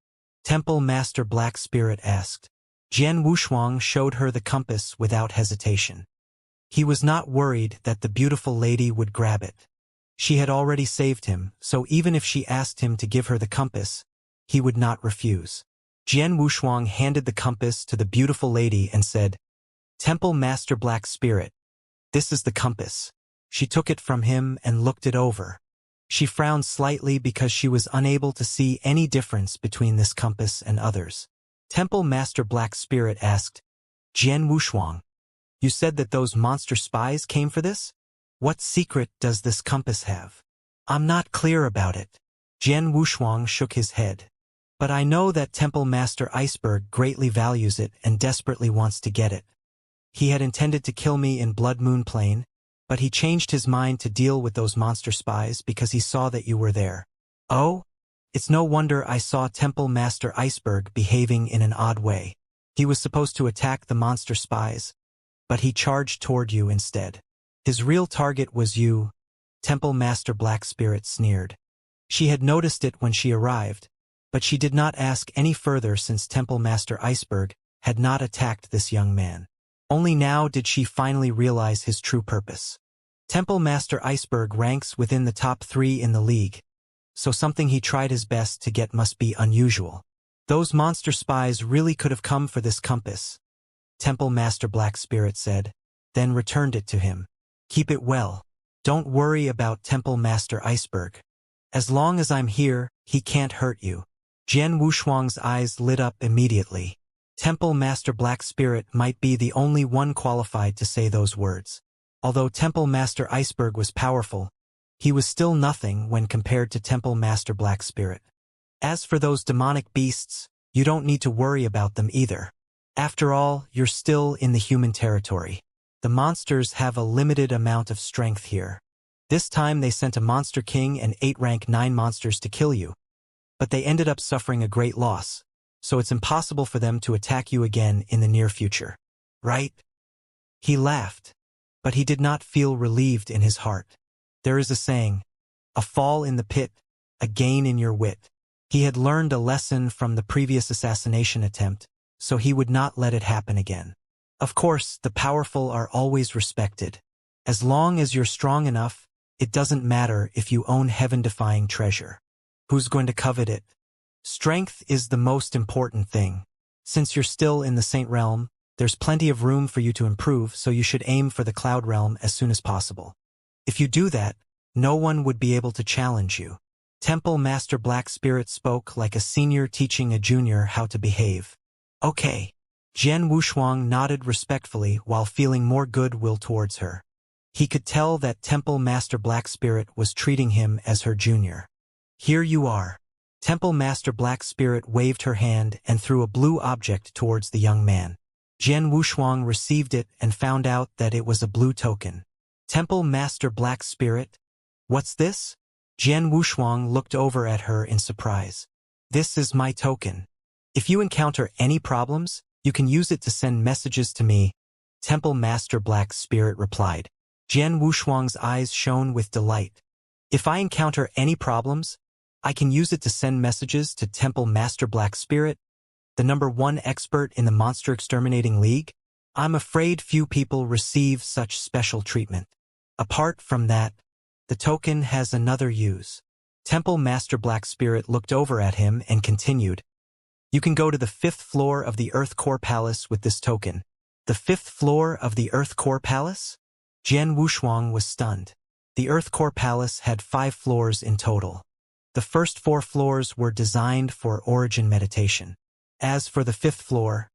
Temple Master Black Spirit asked. Jian Wushuang showed her the compass without hesitation. He was not worried that the beautiful lady would grab it. She had already saved him, so even if she asked him to give her the compass, he would not refuse. Jian Wushuang handed the compass to the beautiful lady and said, "Temple Master Black Spirit, this is the compass." She took it from him and looked it over. She frowned slightly because she was unable to see any difference between this compass and others. Temple Master Black Spirit asked, "Jian Wushuang, you said that those monster spies came for this? What secret does this compass have?" "I'm not clear about it." Jian Wushuang shook his head. "But I know that Temple Master Iceberg greatly values it and desperately wants to get it. He had intended to kill me in Blood Moon Plain, but he changed his mind to deal with those monster spies because he saw that you were there." "Oh? It's no wonder I saw Temple Master Iceberg behaving in an odd way. He was supposed to attack the monster spies, but he charged toward you instead. His real target was you," Temple Master Black Spirit sneered. She had noticed it when she arrived, but she did not ask any further since Temple Master Iceberg had not attacked this young man. Only now did she finally realize his true purpose. Temple Master Iceberg ranks within the top 3 in the league, so something he tried his best to get must be unusual. "Those monster spies really could have come for this compass," Temple Master Black Spirit said, then returned it to him. "Keep it well. Don't worry about Temple Master Iceberg. As long as I'm here, he can't hurt you." Jian Wushuang's eyes lit up immediately. Temple Master Black Spirit might be the only one qualified to say those words. Although Temple Master Iceberg was powerful, he was still nothing when compared to Temple Master Black Spirit. As for those demonic beasts, you don't need to worry about them either. After all, you're still in the human territory. The monsters have a limited amount of strength here. This time they sent a Monster King and 8 rank 9 monsters to kill you, but they ended up suffering a great loss, so it's impossible for them to attack you again in the near future. Right? He laughed, but he did not feel relieved in his heart. There is a saying, "A fall in the pit, a gain in your wit." He had learned a lesson from the previous assassination attempt, so he would not let it happen again. Of course, the powerful are always respected. As long as you're strong enough, it doesn't matter if you own heaven-defying treasure. Who's going to covet it? Strength is the most important thing. Since you're still in the Saint Realm, there's plenty of room for you to improve, so you should aim for the Cloud Realm as soon as possible. If you do that, no one would be able to challenge you. Temple Master Black Spirit spoke like a senior teaching a junior how to behave. "Okay." Jian Wushuang nodded respectfully while feeling more goodwill towards her. He could tell that Temple Master Black Spirit was treating him as her junior. "Here you are." Temple Master Black Spirit waved her hand and threw a blue object towards the young man. Jian Wushuang received it and found out that it was a blue token. "Temple Master Black Spirit? What's this?" Jian Wushuang looked over at her in surprise. "This is my token. If you encounter any problems, you can use it to send messages to me," Temple Master Black Spirit replied. Jian Wushuang's eyes shone with delight. "If I encounter any problems, I can use it to send messages to Temple Master Black Spirit, the #1 expert in the Monster Exterminating League? I'm afraid few people receive such special treatment. Apart from that, the token has another use." Temple Master Black Spirit looked over at him and continued, "You can go to the 5th floor of the Earth Core Palace with this token." "The 5th floor of the Earth Core Palace?" Jian Wushuang was stunned. The Earth Core Palace had 5 floors in total. The first 4 floors were designed for origin meditation. As for the 5th floor,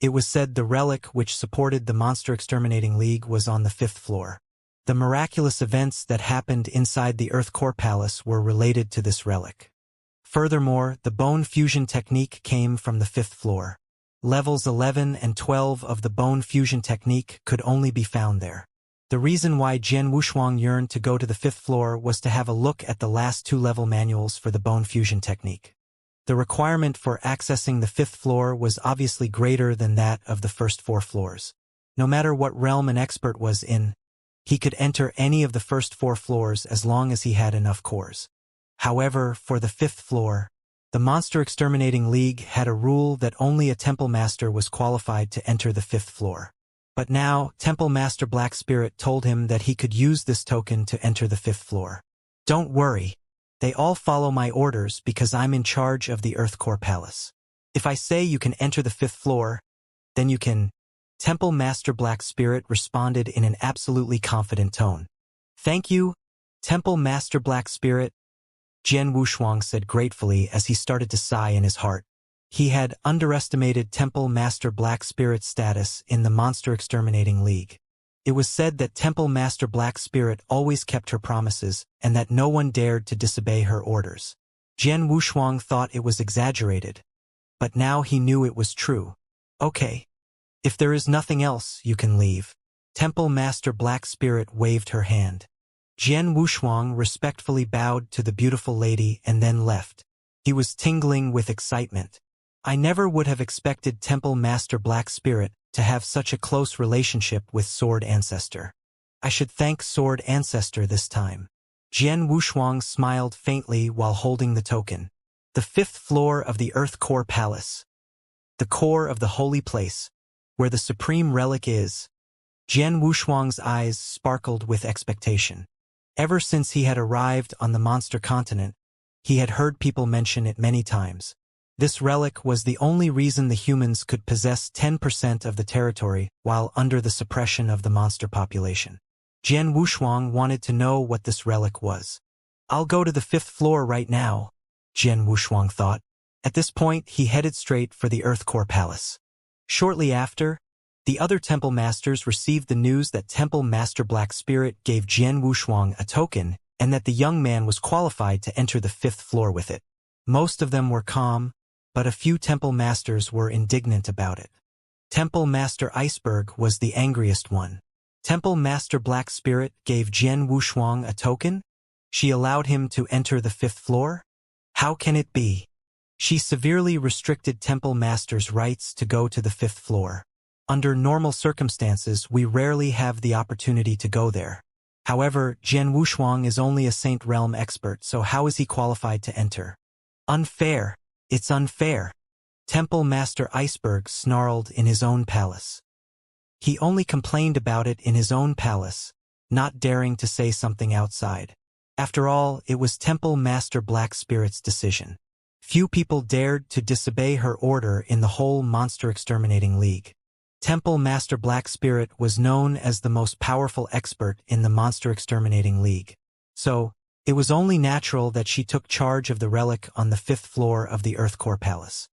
it was said the relic which supported the Monster Exterminating League was on the 5th floor. The miraculous events that happened inside the Earth Core Palace were related to this relic. Furthermore, the bone fusion technique came from the 5th floor. Levels 11 and 12 of the bone fusion technique could only be found there. The reason why Jian Wushuang yearned to go to the 5th floor was to have a look at the last 2 level manuals for the bone fusion technique. The requirement for accessing the 5th floor was obviously greater than that of the first 4 floors. No matter what realm an expert was in, he could enter any of the first 4 floors as long as he had enough cores. However, for the 5th floor, the Monster Exterminating League had a rule that only a Temple Master was qualified to enter the 5th floor. But now, Temple Master Black Spirit told him that he could use this token to enter the 5th floor. "Don't worry. They all follow my orders because I'm in charge of the Earth Core Palace. If I say you can enter the 5th floor, then you can. Temple Master Black Spirit responded in an absolutely confident tone. Thank you, Temple Master Black Spirit, Jian Wushuang said gratefully as he started to sigh in his heart. He had underestimated Temple Master Black Spirit's status in the Monster Exterminating League. It was said that Temple Master Black Spirit always kept her promises and that no one dared to disobey her orders. Jian Wushuang thought it was exaggerated, but now he knew it was true. Okay. If there is nothing else, you can leave. Temple Master Black Spirit waved her hand. Jian Wushuang respectfully bowed to the beautiful lady and then left. He was tingling with excitement. I never would have expected Temple Master Black Spirit to have such a close relationship with Sword Ancestor. I should thank Sword Ancestor this time. Jian Wushuang smiled faintly while holding the token. The 5th floor of the Earth Core Palace. The core of the holy place, where the supreme relic is. Jian Wushuang's eyes sparkled with expectation. Ever since he had arrived on the monster continent, he had heard people mention it many times. This relic was the only reason the humans could possess 10% of the territory while under the suppression of the monster population. Jian Wushuang wanted to know what this relic was. I'll go to the 5th floor right now, Jian Wushuang thought. At this point, he headed straight for the Earth Core Palace. Shortly after, the other temple masters received the news that Temple Master Black Spirit gave Jian Wushuang a token and that the young man was qualified to enter the 5th floor with it. Most of them were calm, but a few temple masters were indignant about it. Temple Master Iceberg was the angriest one. Temple Master Black Spirit gave Jian Wushuang a token? She allowed him to enter the 5th floor? How can it be? She severely restricted Temple Master's rights to go to the 5th floor. Under normal circumstances, we rarely have the opportunity to go there. However, Jian Wushuang is only a Saint Realm expert, so how is he qualified to enter? Unfair. It's unfair. Temple Master Iceberg snarled in his own palace. He only complained about it in his own palace, not daring to say something outside. After all, it was Temple Master Black Spirit's decision. Few people dared to disobey her order in the whole Monster Exterminating League. Temple Master Black Spirit was known as the most powerful expert in the Monster Exterminating League. So, it was only natural that she took charge of the relic on the 5th floor of the Earth Core Palace.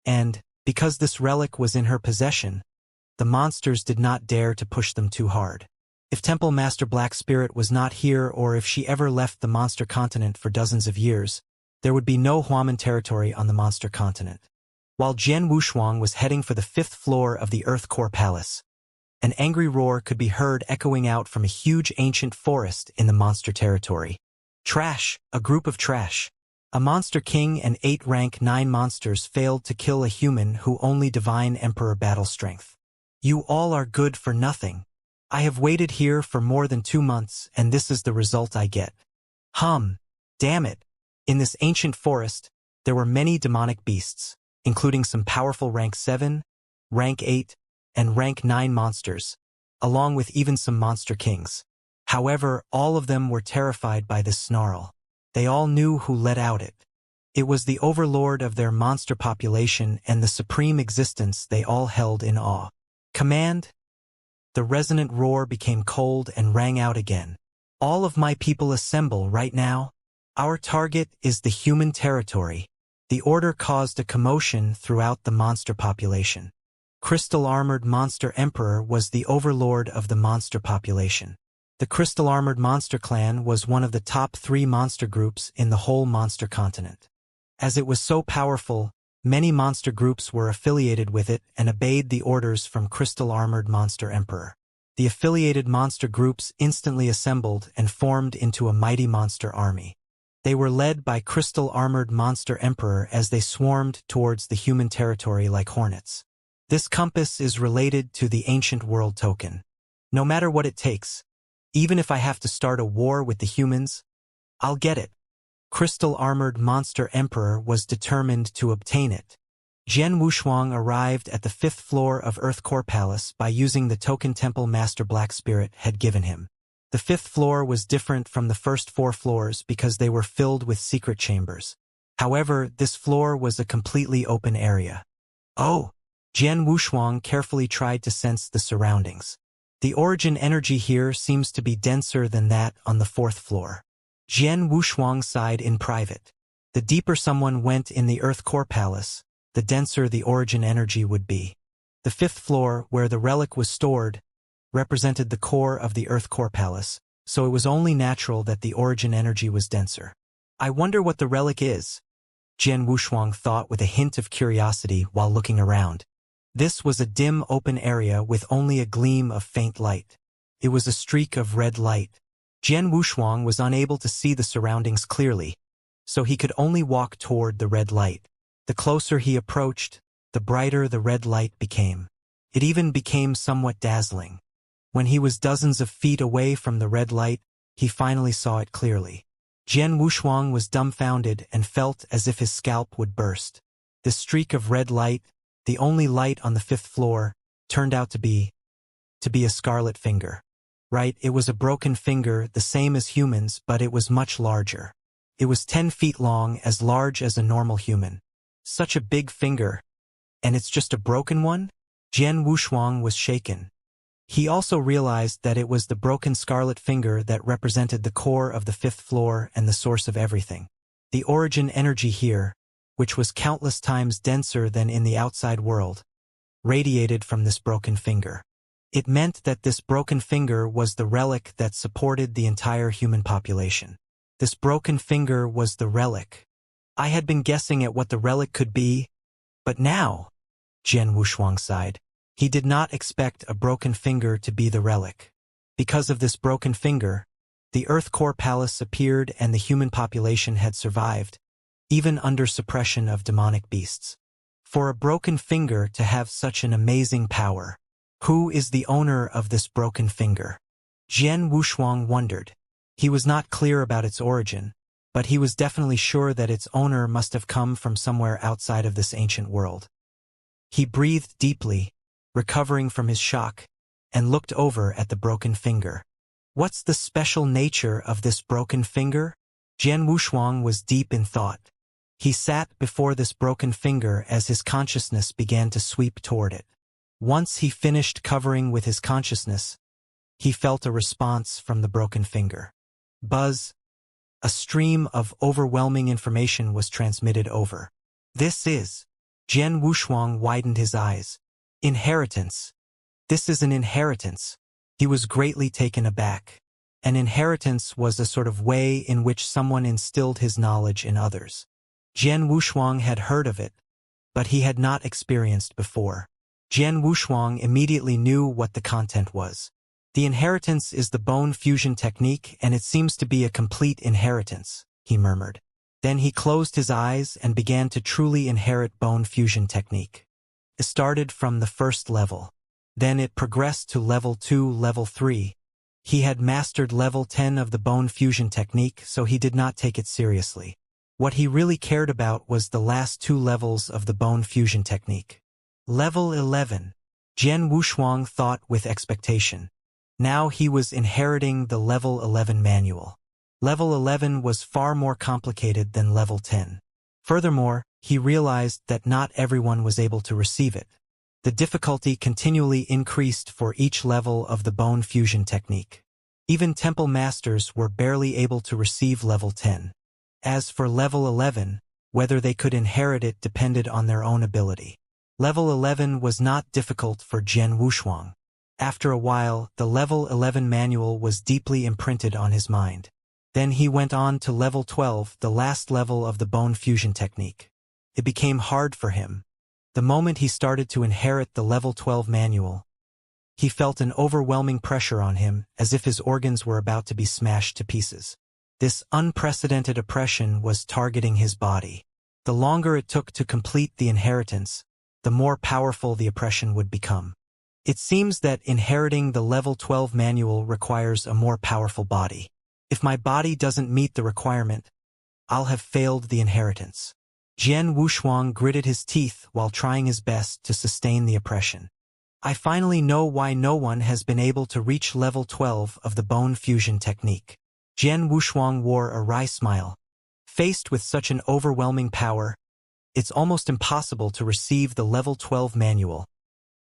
And, because this relic was in her possession, the monsters did not dare to push them too hard. If Temple Master Black Spirit was not here or if she ever left the monster continent for dozens of years, there would be no Huaman territory on the monster continent. While Jian Wushuang was heading for the 5th floor of the Earth Core Palace, an angry roar could be heard echoing out from a huge ancient forest in the monster territory. Trash, a group of trash. A monster king and 8 rank 9 monsters failed to kill a human who only divine emperor battle strength. You all are good for nothing. I have waited here for more than 2 months and this is the result I get. Damn it. In this ancient forest, there were many demonic beasts, including some powerful rank 7, rank 8, and rank 9 monsters, along with even some monster kings. However, all of them were terrified by this snarl. They all knew who let out it. It was the overlord of their monster population and the supreme existence they all held in awe. Command! The resonant roar became cold and rang out again. All of my people assemble right now. Our target is the human territory. The order caused a commotion throughout the monster population. Crystal-armored Monster Emperor was the overlord of the monster population. The Crystal-Armored Monster Clan was one of the top 3 monster groups in the whole monster continent. As it was so powerful, many monster groups were affiliated with it and obeyed the orders from Crystal-Armored Monster Emperor. The affiliated monster groups instantly assembled and formed into a mighty monster army. They were led by Crystal-Armored Monster Emperor as they swarmed towards the human territory like hornets. This compass is related to the Ancient World Token. No matter what it takes, even if I have to start a war with the humans, I'll get it. Crystal-Armored Monster Emperor was determined to obtain it. Jian Wushuang arrived at the 5th floor of Earth Core Palace by using the token Temple Master Black Spirit had given him. The fifth floor was different from the first four floors because they were filled with secret chambers. However, this floor was a completely open area. Oh! Jian Wushuang carefully tried to sense the surroundings. The origin energy here seems to be denser than that on the fourth floor. Jian Wushuang sighed in private. The deeper someone went in the Earth Core Palace, the denser the origin energy would be. The fifth floor, where the relic was stored, represented the core of the Earth Core Palace, so it was only natural that the origin energy was denser. I wonder what the relic is, Jian Wushuang thought with a hint of curiosity while looking around. This was a dim open area with only a gleam of faint light. It was a streak of red light. Jian Wushuang was unable to see the surroundings clearly, so he could only walk toward the red light. The closer he approached, the brighter the red light became. It even became somewhat dazzling. When he was dozens of feet away from the red light, he finally saw it clearly. Jian Wushuang was dumbfounded and felt as if his scalp would burst. This streak of red light, the only light on the fifth floor, turned out to be a scarlet finger. Right, it was a broken finger, the same as humans, but it was much larger. It was 10 feet long, as large as a normal human. Such a big finger. And it's just a broken one? Jian Wushuang was shaken. He also realized that it was the broken scarlet finger that represented the core of the fifth floor and the source of everything. The origin energy here, which was countless times denser than in the outside world, radiated from this broken finger. It meant that this broken finger was the relic that supported the entire human population. This broken finger was the relic. I had been guessing at what the relic could be, but now, Jian Wushuang sighed. He did not expect a broken finger to be the relic. Because of this broken finger, the Earth Core Palace appeared and the human population had survived, even under suppression of demonic beasts. For a broken finger to have such an amazing power, who is the owner of this broken finger? Jian Wushuang wondered. He was not clear about its origin, but he was definitely sure that its owner must have come from somewhere outside of this ancient world. He breathed deeply, recovering from his shock, and looked over at the broken finger. What's the special nature of this broken finger? Jian Wushuang was deep in thought. He sat before this broken finger as his consciousness began to sweep toward it. Once he finished covering with his consciousness, he felt a response from the broken finger. Buzz. A stream of overwhelming information was transmitted over. This is. Jian Wushuang widened his eyes. Inheritance. This is an inheritance. He was greatly taken aback. An inheritance was a sort of way in which someone instilled his knowledge in others. Jian Wushuang had heard of it, but he had not experienced before. Jian Wushuang immediately knew what the content was. The inheritance is the bone fusion technique, and it seems to be a complete inheritance, he murmured. Then he closed his eyes and began to truly inherit bone fusion technique. It started from the first level. Then it progressed to level 2, level 3. He had mastered level 10 of the bone fusion technique, so he did not take it seriously. What he really cared about was the last 2 levels of the bone fusion technique. Level 11. Jian Wushuang thought with expectation. Now he was inheriting the level 11 manual. Level 11 was far more complicated than level 10. Furthermore, he realized that not everyone was able to receive it. The difficulty continually increased for each level of the bone fusion technique. Even temple masters were barely able to receive level 10. As for level 11, whether they could inherit it depended on their own ability. Level 11 was not difficult for Jian Wushuang. After a while, the level 11 manual was deeply imprinted on his mind. Then he went on to level 12, the last level of the bone fusion technique. It became hard for him. The moment he started to inherit the level 12 manual, he felt an overwhelming pressure on him, as if his organs were about to be smashed to pieces. This unprecedented oppression was targeting his body. The longer it took to complete the inheritance, the more powerful the oppression would become. It seems that inheriting the level 12 manual requires a more powerful body. If my body doesn't meet the requirement, I'll have failed the inheritance. Jian Wushuang gritted his teeth while trying his best to sustain the oppression. I finally know why no one has been able to reach level 12 of the bone fusion technique. Jian Wushuang wore a wry smile. Faced with such an overwhelming power, it's almost impossible to receive the level 12 manual,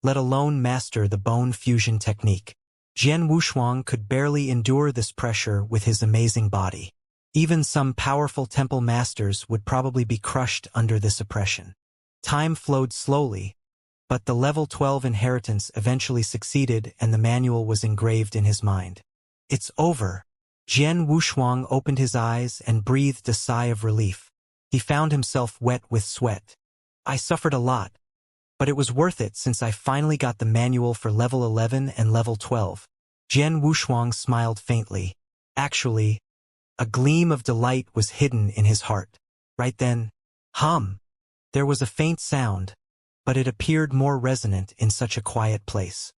let alone master the bone fusion technique. Jian Wushuang could barely endure this pressure with his amazing body. Even some powerful temple masters would probably be crushed under this oppression. Time flowed slowly, but the level 12 inheritance eventually succeeded and the manual was engraved in his mind. It's over. Jian Wushuang opened his eyes and breathed a sigh of relief. He found himself wet with sweat. I suffered a lot, but it was worth it since I finally got the manual for level 11 and level 12. Jian Wushuang smiled faintly. Actually, a gleam of delight was hidden in his heart. Right then, there was a faint sound, but it appeared more resonant in such a quiet place.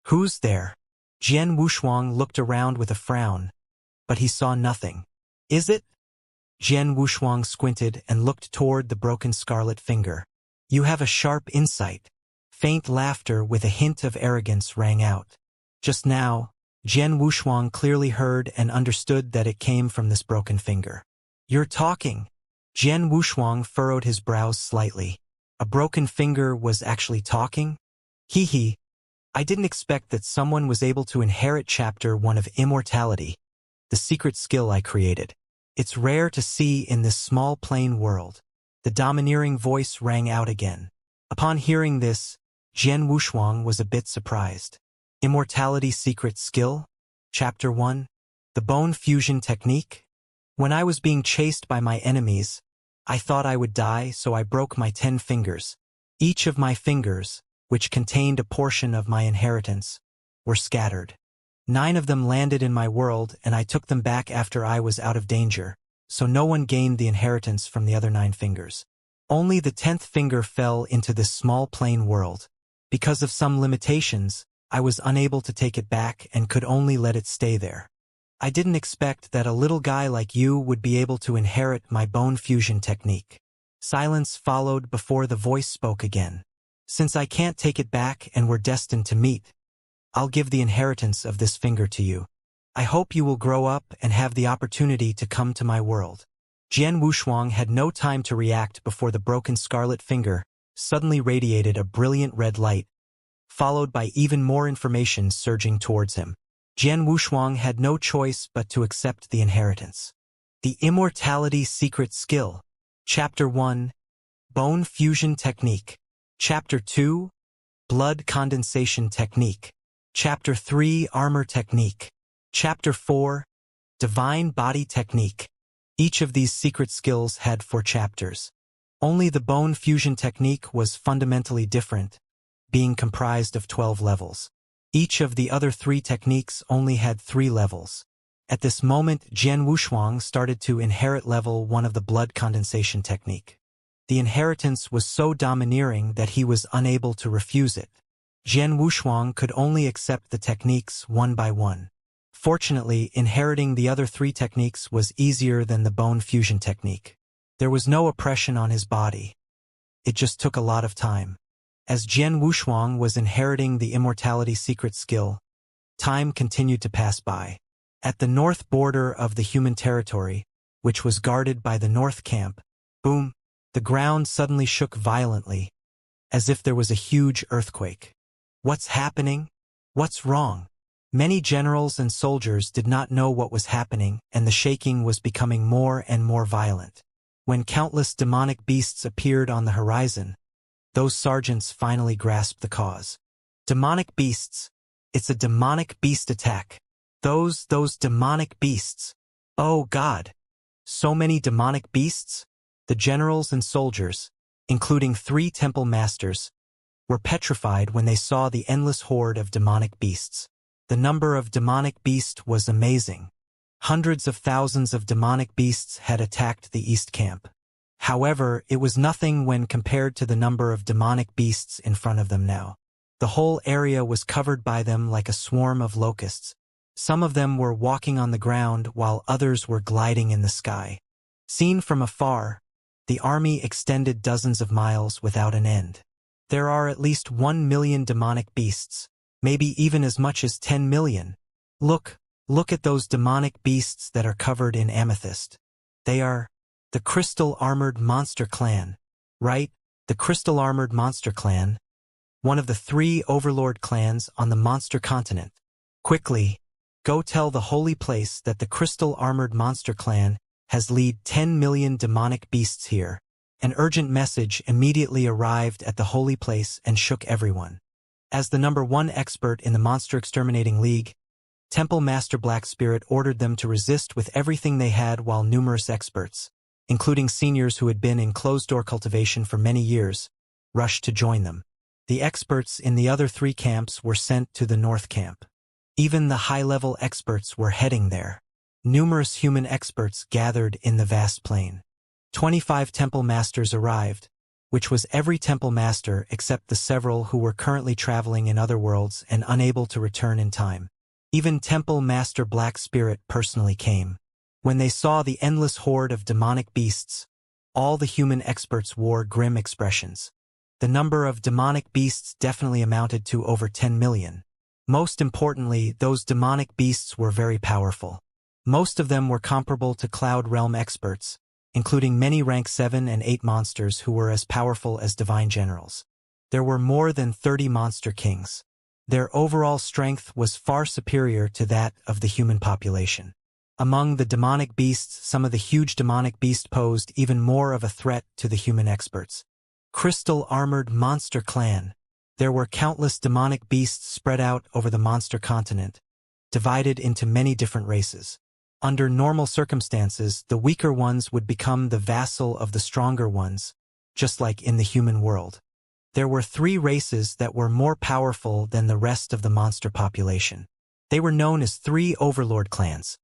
Who's there? Jian Wushuang looked around with a frown, but he saw nothing. Is it? Jian Wushuang squinted and looked toward the broken scarlet finger. You have a sharp insight. Faint laughter with a hint of arrogance rang out. Just now, Jian Wushuang clearly heard and understood that it came from this broken finger. You're talking. Jian Wushuang furrowed his brows slightly. A broken finger was actually talking? Hee. I didn't expect that someone was able to inherit Chapter 1 of Immortality, the secret skill I created. It's rare to see in this small plain world. The domineering voice rang out again. Upon hearing this, Jian Wushuang was a bit surprised. Immortality secret skill? Chapter 1? The bone fusion technique? When I was being chased by my enemies, I thought I would die, so I broke my 10 fingers. Each of my fingers, which contained a portion of my inheritance, were scattered. 9 of them landed in my world and I took them back after I was out of danger, so no one gained the inheritance from the other 9 fingers. Only the 10th finger fell into this small plain world. Because of some limitations, I was unable to take it back and could only let it stay there. I didn't expect that a little guy like you would be able to inherit my bone fusion technique. Silence followed before the voice spoke again. Since I can't take it back and we're destined to meet, I'll give the inheritance of this finger to you. I hope you will grow up and have the opportunity to come to my world. Jian Wushuang had no time to react before the broken scarlet finger suddenly radiated a brilliant red light, followed by even more information surging towards him. Jian Wushuang had no choice but to accept the inheritance. The Immortality Secret Skill. Chapter 1. Bone Fusion Technique. Chapter 2. Blood Condensation Technique. Chapter 3. Armor Technique. Chapter 4. Divine Body Technique. Each of these secret skills had 4 chapters. Only the bone fusion technique was fundamentally different, being comprised of 12 levels. Each of the other 3 techniques only had 3 levels. At this moment, Jian Wushuang started to inherit level 1 of the blood condensation technique. The inheritance was so domineering that he was unable to refuse it. Jian Wushuang could only accept the techniques one by one. Fortunately, inheriting the other 3 techniques was easier than the bone fusion technique. There was no oppression on his body. It just took a lot of time. As Jian Wushuang was inheriting the immortality secret skill, time continued to pass by. At the north border of the human territory, which was guarded by the north camp, boom, the ground suddenly shook violently, as if there was a huge earthquake. What's happening? What's wrong? Many generals and soldiers did not know what was happening, and the shaking was becoming more and more violent. When countless demonic beasts appeared on the horizon, those sergeants finally grasped the cause. Demonic beasts. It's a demonic beast attack. Those demonic beasts. Oh God! So many demonic beasts? The generals and soldiers, including 3 temple masters, were petrified when they saw the endless horde of demonic beasts. The number of demonic beasts was amazing. Hundreds of thousands of demonic beasts had attacked the East Camp. However, it was nothing when compared to the number of demonic beasts in front of them now. The whole area was covered by them like a swarm of locusts. Some of them were walking on the ground while others were gliding in the sky. Seen from afar, the army extended dozens of miles without an end. There are at least 1 million demonic beasts, maybe even as much as 10 million. Look at those demonic beasts that are covered in amethyst. They are the crystal-armored monster clan, right? The crystal-armored monster clan, one of the 3 overlord clans on the monster continent. Quickly, go tell the holy place that the crystal-armored monster clan has lead 10 million demonic beasts here. An urgent message immediately arrived at the holy place and shook everyone. As the #1 expert in the Monster Exterminating League, Temple Master Black Spirit ordered them to resist with everything they had, while numerous experts, including seniors who had been in closed-door cultivation for many years, rushed to join them. The experts in the other 3 camps were sent to the North Camp. Even the high-level experts were heading there. Numerous human experts gathered in the vast plain. 25 Temple Masters arrived, which was every Temple Master except the several who were currently traveling in other worlds and unable to return in time. Even Temple Master Black Spirit personally came. When they saw the endless horde of demonic beasts, all the human experts wore grim expressions. The number of demonic beasts definitely amounted to over 10 million. Most importantly, those demonic beasts were very powerful. Most of them were comparable to Cloud Realm experts, including many rank 7 and 8 monsters who were as powerful as divine generals. There were more than 30 monster kings. Their overall strength was far superior to that of the human population. Among the demonic beasts, some of the huge demonic beasts posed even more of a threat to the human experts. Crystal-armored monster clan. There were countless demonic beasts spread out over the monster continent, divided into many different races. Under normal circumstances, the weaker ones would become the vassal of the stronger ones, just like in the human world. There were 3 races that were more powerful than the rest of the monster population. They were known as 3 overlord clans: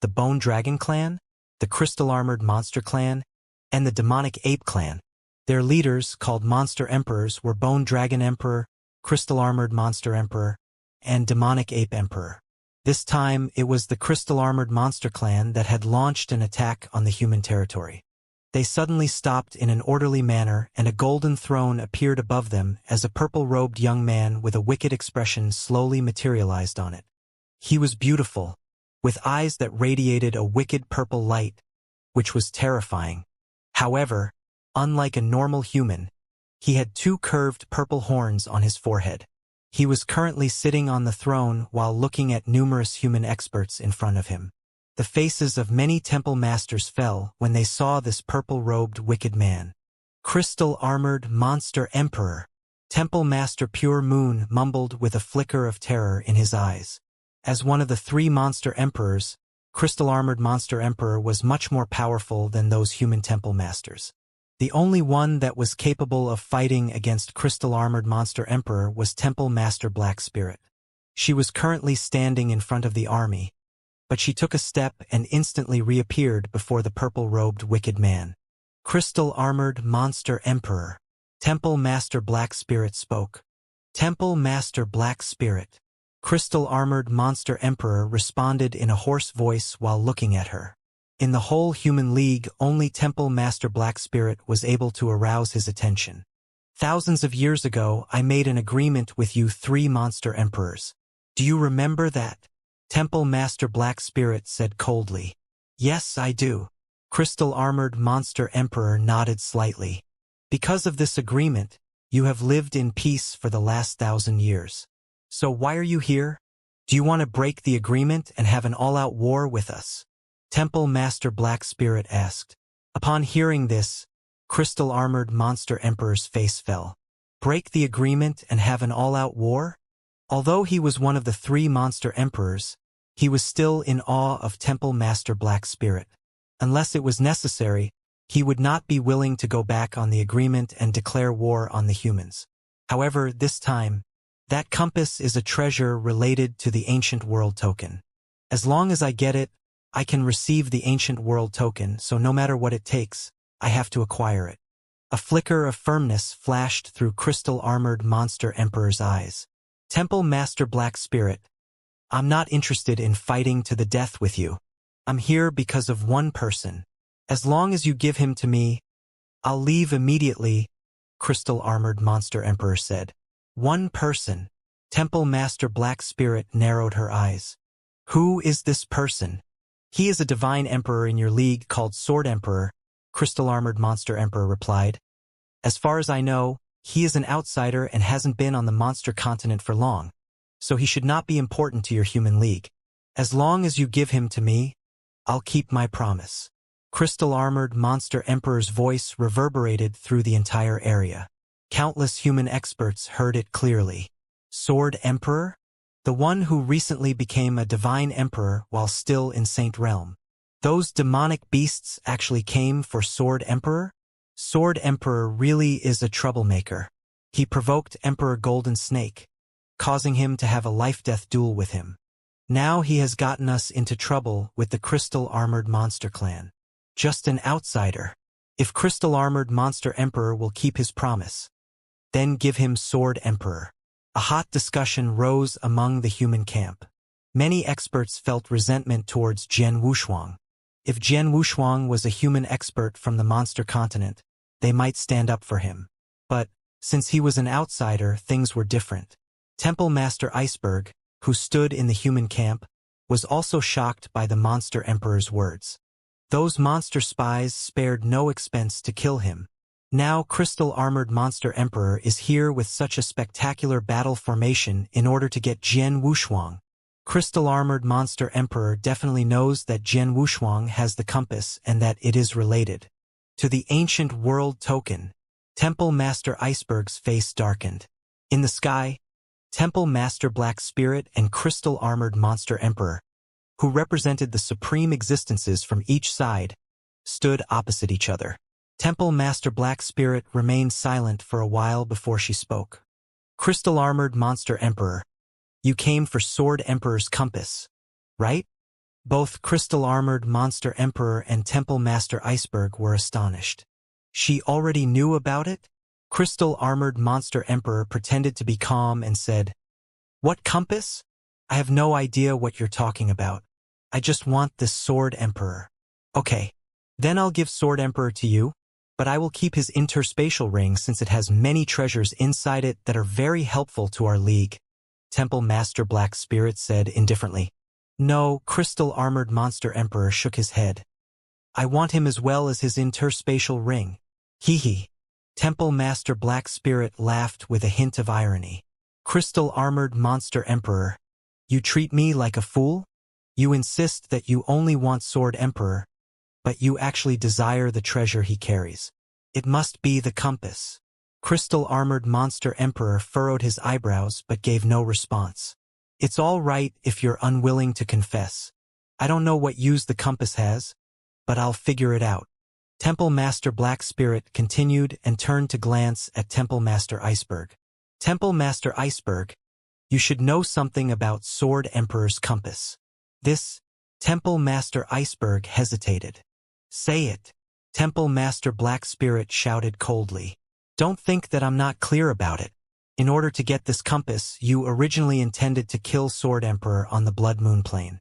the Bone Dragon clan, the Crystal-armored monster clan, and the Demonic Ape clan. Their leaders, called Monster Emperors, were Bone Dragon Emperor, Crystal-armored Monster Emperor, and Demonic Ape Emperor. This time, it was the Crystal-armored monster clan that had launched an attack on the human territory. They suddenly stopped in an orderly manner, and a golden throne appeared above them as a purple-robed young man with a wicked expression slowly materialized on it. He was beautiful, with eyes that radiated a wicked purple light, which was terrifying. However, unlike a normal human, he had 2 curved purple horns on his forehead. He was currently sitting on the throne while looking at numerous human experts in front of him. The faces of many temple masters fell when they saw this purple-robed wicked man. Crystal-armored monster emperor. Temple Master Pure Moon mumbled with a flicker of terror in his eyes. As one of the 3 monster emperors, Crystal-armored monster emperor was much more powerful than those human temple masters. The only one that was capable of fighting against Crystal-armored monster emperor was Temple Master Black Spirit. She was currently standing in front of the army, but she took a step and instantly reappeared before the purple-robed wicked man. Crystal-armored monster emperor. Temple Master Black Spirit spoke. Temple Master Black Spirit. Crystal-armored monster emperor responded in a hoarse voice while looking at her. In the whole human league, only Temple Master Black Spirit was able to arouse his attention. Thousands of years ago, I made an agreement with you 3 monster emperors. Do you remember that? Temple Master Black Spirit said coldly. Yes, I do. Crystal-armored monster emperor nodded slightly. Because of this agreement, you have lived in peace for the last 1,000 years. So why are you here? Do you want to break the agreement and have an all-out war with us? Temple Master Black Spirit asked. Upon hearing this, Crystal-armored monster emperor's face fell. Break the agreement and have an all-out war? Although he was one of the 3 monster emperors, he was still in awe of Temple Master Black Spirit. Unless it was necessary, he would not be willing to go back on the agreement and declare war on the humans. However, this time, that compass is a treasure related to the Ancient World Token. As long as I get it, I can receive the Ancient World Token, so no matter what it takes, I have to acquire it. A flicker of firmness flashed through Crystal-armored monster emperor's eyes. Temple Master Black Spirit, I'm not interested in fighting to the death with you. I'm here because of one person. As long as you give him to me, I'll leave immediately, Crystal-armored monster emperor said. One person. Temple Master Black Spirit narrowed her eyes. Who is this person? He is a divine emperor in your league called Sword Emperor, Crystal-armored monster emperor replied. As far as I know, he is an outsider and hasn't been on the monster continent for long, so he should not be important to your human league. As long as you give him to me, I'll keep my promise. Crystal-armored monster emperor's voice reverberated through the entire area. Countless human experts heard it clearly. Sword Emperor? The one who recently became a divine emperor while still in Saint Realm. Those demonic beasts actually came for Sword Emperor? Sword Emperor really is a troublemaker. He provoked Emperor Golden Snake, causing him to have a life-death duel with him. Now he has gotten us into trouble with the Crystal-armored monster clan. Just an outsider. If Crystal-armored monster emperor will keep his promise, then give him Sword Emperor. A hot discussion rose among the human camp. Many experts felt resentment towards Jian Wushuang. If Jian Wushuang was a human expert from the monster continent, they might stand up for him. But, since he was an outsider, things were different. Temple Master Iceberg, who stood in the human camp, was also shocked by the monster emperor's words. Those monster spies spared no expense to kill him. Now Crystal-armored monster emperor is here with such a spectacular battle formation in order to get Jian Wushuang. Crystal-armored monster emperor definitely knows that Jian Wushuang has the compass and that it is related to the ancient world token. Temple Master Iceberg's face darkened. In the sky, Temple Master Black Spirit and Crystal-armored monster emperor, who represented the supreme existences from each side, stood opposite each other. Temple Master Black Spirit remained silent for a while before she spoke. Crystal-armored monster emperor, you came for Sword Emperor's compass, right? Both Crystal-armored monster emperor and Temple Master Iceberg were astonished. She already knew about it? Crystal-armored monster emperor pretended to be calm and said, What compass? I have no idea what you're talking about. I just want this Sword Emperor. Okay, then I'll give Sword Emperor to you, but I will keep his interspatial ring since it has many treasures inside it that are very helpful to our league. Temple Master Black Spirit said indifferently. No, Crystal-armored monster emperor shook his head. I want him as well as his interspatial ring. Hee hee. Temple Master Black Spirit laughed with a hint of irony. Crystal-armored monster emperor, you treat me like a fool? You insist that you only want Sword Emperor, but you actually desire the treasure he carries. It must be the compass. Crystal-armored monster emperor furrowed his eyebrows but gave no response. It's all right if you're unwilling to confess. I don't know what use the compass has, but I'll figure it out. Temple Master Black Spirit continued and turned to glance at Temple Master Iceberg. Temple Master Iceberg, you should know something about Sword Emperor's compass. This, Temple Master Iceberg hesitated. Say it. Temple Master Black Spirit shouted coldly. Don't think that I'm not clear about it. In order to get this compass, you originally intended to kill Sword Emperor on the Blood Moon Plain.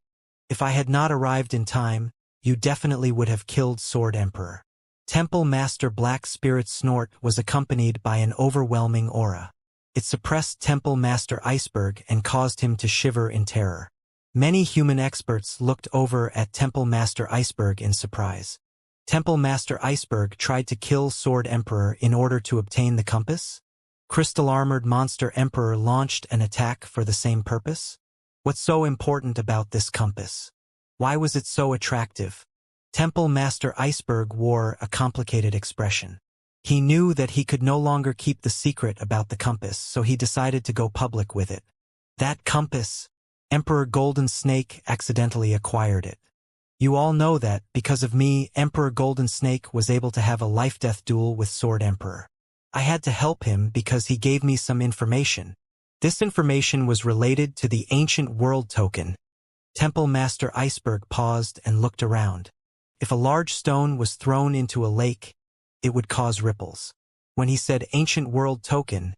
If I had not arrived in time, you definitely would have killed Sword Emperor. Temple Master Black Spirit's snort was accompanied by an overwhelming aura. It suppressed Temple Master Iceberg and caused him to shiver in terror. Many human experts looked over at Temple Master Iceberg in surprise. Temple Master Iceberg tried to kill Sword Emperor in order to obtain the compass? Crystal-armored monster emperor launched an attack for the same purpose? What's so important about this compass? Why was it so attractive? Temple Master Iceberg wore a complicated expression. He knew that he could no longer keep the secret about the compass, so he decided to go public with it. That compass, Emperor Golden Snake accidentally acquired it. You all know that, because of me, Emperor Golden Snake was able to have a life-death duel with Sword Emperor. I had to help him because he gave me some information. This information was related to the ancient world token. Temple Master Iceberg paused and looked around. If a large stone was thrown into a lake, it would cause ripples. When he said ancient world token,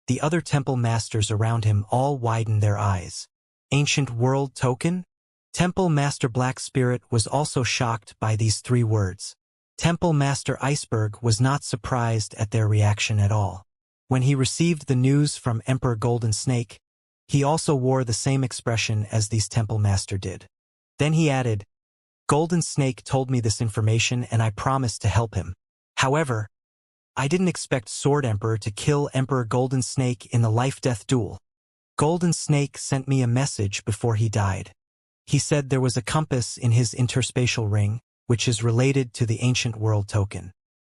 the other temple masters around him all widened their eyes. Ancient world token? Temple Master Black Spirit was also shocked by these three words. Temple Master Iceberg was not surprised at their reaction at all. When he received the news from Emperor Golden Snake, he also wore the same expression as these Temple Master did. Then he added, "Golden Snake told me this information and I promised to help him. However, I didn't expect Sword Emperor to kill Emperor Golden Snake in the life-death duel. Golden Snake sent me a message before he died. He said there was a compass in his interspatial ring, which is related to the Ancient World token.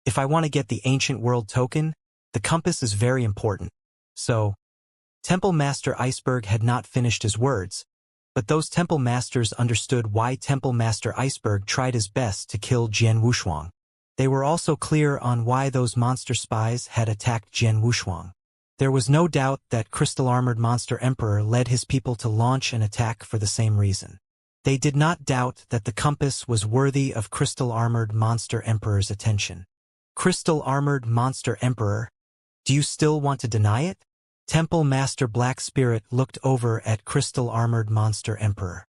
If I want to get the Ancient World token, the compass is very important." So, Temple Master Iceberg had not finished his words, but those Temple Masters understood why Temple Master Iceberg tried his best to kill Jian Wushuang. They were also clear on why those monster spies had attacked Jian Wushuang. There was no doubt that Crystal-Armored Monster Emperor led his people to launch an attack for the same reason. They did not doubt that the compass was worthy of Crystal-Armored Monster Emperor's attention. Crystal-Armored Monster Emperor, do you still want to deny it? Temple Master Black Spirit looked over at Crystal-Armored Monster Emperor.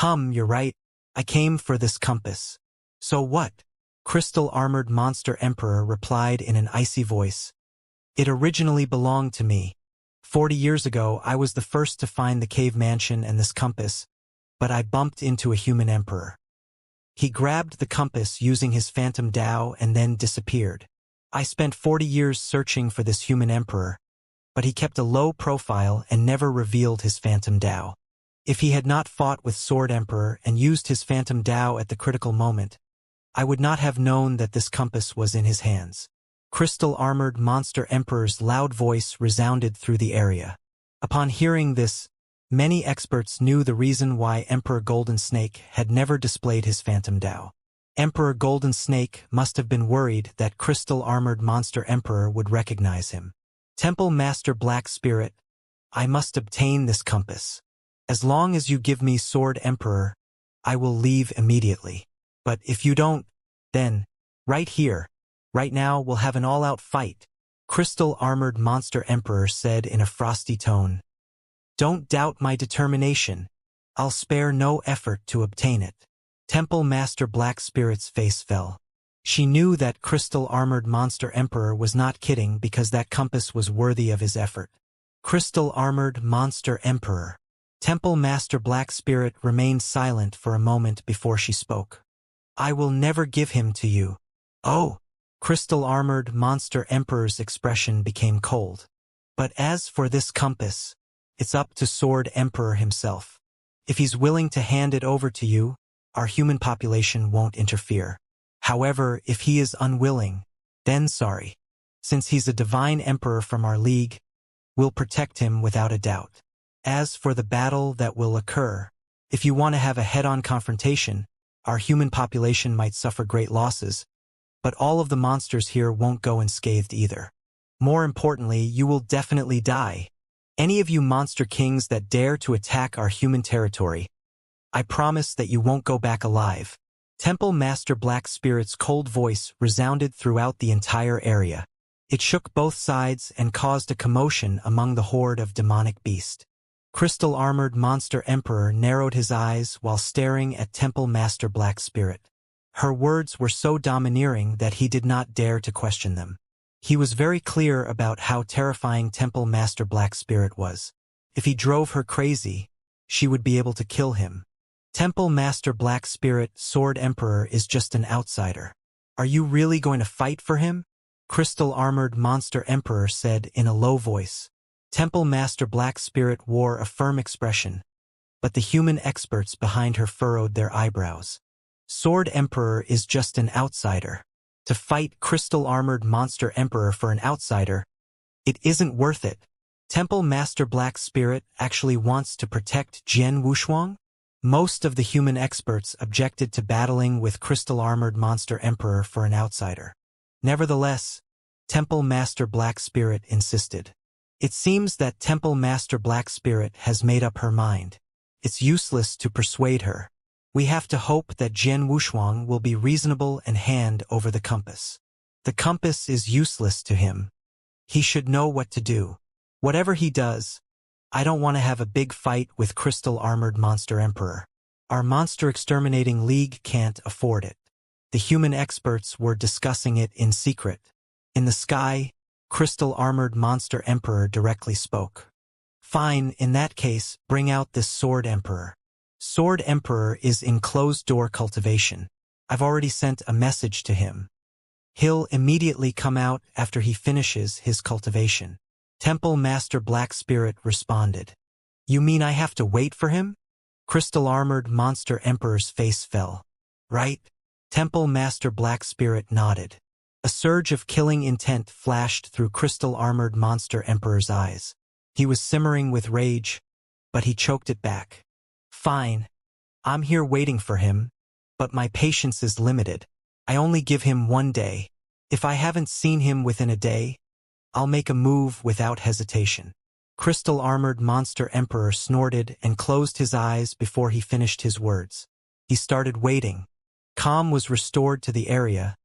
You're right. I came for this compass." "So what?" Crystal-Armored Monster Emperor replied in an icy voice. "It originally belonged to me. 40 years ago, I was the first to find the cave mansion and this compass, but I bumped into a human emperor. He grabbed the compass using his phantom Dao and then disappeared. I spent 40 years searching for this human emperor, but he kept a low profile and never revealed his phantom Dao. If he had not fought with Sword Emperor and used his phantom Dao at the critical moment, I would not have known that this compass was in his hands." Crystal-Armored Monster Emperor's loud voice resounded through the area. Upon hearing this, many experts knew the reason why Emperor Golden Snake had never displayed his phantom Dao. Emperor Golden Snake must have been worried that Crystal-Armored Monster Emperor would recognize him. "Temple Master Black Spirit, I must obtain this compass. As long as you give me Sword Emperor, I will leave immediately. But if you don't, then, right here, right now we'll have an all-out fight," Crystal-Armored Monster Emperor said in a frosty tone. "Don't doubt my determination. I'll spare no effort to obtain it." Temple Master Black Spirit's face fell. She knew that Crystal-Armored Monster Emperor was not kidding because that compass was worthy of his effort. Crystal-Armored Monster Emperor. Temple Master Black Spirit remained silent for a moment before she spoke. "I will never give him to you." "Oh!" Crystal-Armored Monster Emperor's expression became cold. "But as for this compass, it's up to Sword Emperor himself. If he's willing to hand it over to you, our human population won't interfere. However, if he is unwilling, then sorry. Since he's a divine emperor from our league, we'll protect him without a doubt. As for the battle that will occur, if you want to have a head-on confrontation, our human population might suffer great losses, but all of the monsters here won't go unscathed either. More importantly, you will definitely die. Any of you monster kings that dare to attack our human territory, I promise that you won't go back alive." Temple Master Black Spirit's cold voice resounded throughout the entire area. It shook both sides and caused a commotion among the horde of demonic beasts. Crystal-Armored Monster Emperor narrowed his eyes while staring at Temple Master Black Spirit. Her words were so domineering that he did not dare to question them. He was very clear about how terrifying Temple Master Black Spirit was. If he drove her crazy, she would be able to kill him. Temple Master Black Spirit Sword Emperor is just an outsider. Are you really going to fight for him? Crystal-Armored Monster Emperor said in a low voice. Temple Master Black Spirit wore a firm expression, but the human experts behind her furrowed their eyebrows. Sword Emperor is just an outsider. To fight Crystal-Armored Monster Emperor for an outsider, it isn't worth it. Temple Master Black Spirit actually wants to protect Jian Wushuang? Most of the human experts objected to battling with Crystal-Armored Monster Emperor for an outsider. Nevertheless, Temple Master Black Spirit insisted. It seems that Temple Master Black Spirit has made up her mind. It's useless to persuade her. We have to hope that Jian Wushuang will be reasonable and hand over the compass. The compass is useless to him. He should know what to do. Whatever he does, I don't want to have a big fight with Crystal-Armored Monster Emperor. Our monster exterminating league can't afford it. The human experts were discussing it in secret. In the sky, crystal-armored Monster Emperor directly spoke. Fine, in that case, bring out this Sword Emperor. Sword Emperor is in closed-door cultivation. I've already sent a message to him. He'll immediately come out after he finishes his cultivation. Temple Master Black Spirit responded. You mean I have to wait for him? Crystal-armored Monster Emperor's face fell. Right? Temple Master Black Spirit nodded. A surge of killing intent flashed through crystal-armored Monster Emperor's eyes. He was simmering with rage, but he choked it back. Fine. I'm here waiting for him, but my patience is limited. I only give him 1 day. If I haven't seen him within a day, I'll make a move without hesitation. Crystal-armored Monster Emperor snorted and closed his eyes before he finished his words. He started waiting. Calm was restored to the area,